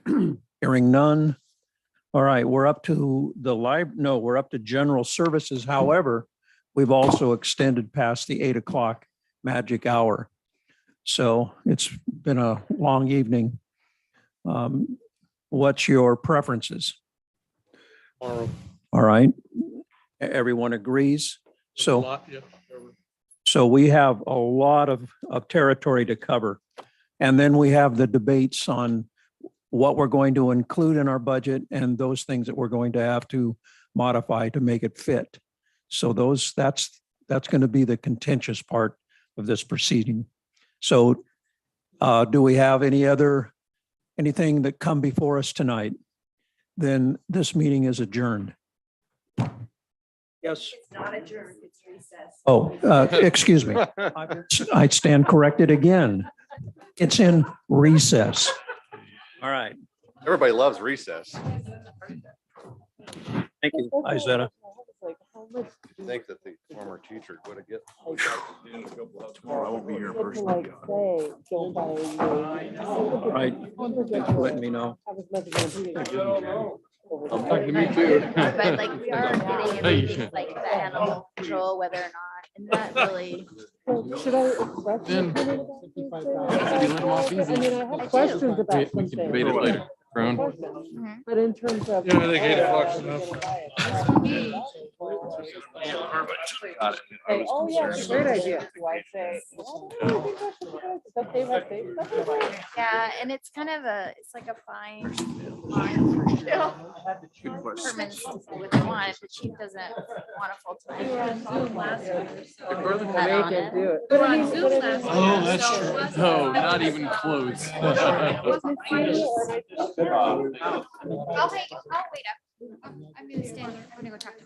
Hearing none. All right. We're up to we're up to general services. However, we've also extended past the 8 o'clock magic hour. So it's been a long evening. What's your preferences? All right. Everyone agrees. So we have a lot of territory to cover. And then we have the debates on what we're going to include in our budget and those things that we're going to have to modify to make it fit. So that's going to be the contentious part of this proceeding. So do we have anything that come before us tonight? Then this meeting is adjourned. Yes. It's not adjourned, it's recessed. Oh, excuse me. I stand corrected again. It's in recess. All right. Everybody loves recess. Thank you, Izetta. You think that the former teacher would have get? Tomorrow I won't be here first. Right. Thanks for letting me know. Me too. But like we are getting into things like the animal control, whether or not, and that really. Should I express? Then my opinion about these things? you let 'em off easy. I mean, I have questions about We some can things. debate it later. Brown. But in terms of. Yeah, I think 8 o'clock's enough. Oh, yeah, it's a great idea. Do I say? Yeah, and it's kind of it's like a fine line. Determines what they want. If the chief doesn't want a full-time. But I mean, Oh, that's true. No, not even close. I'll wait up. I'm gonna stand there. I'm gonna go talk to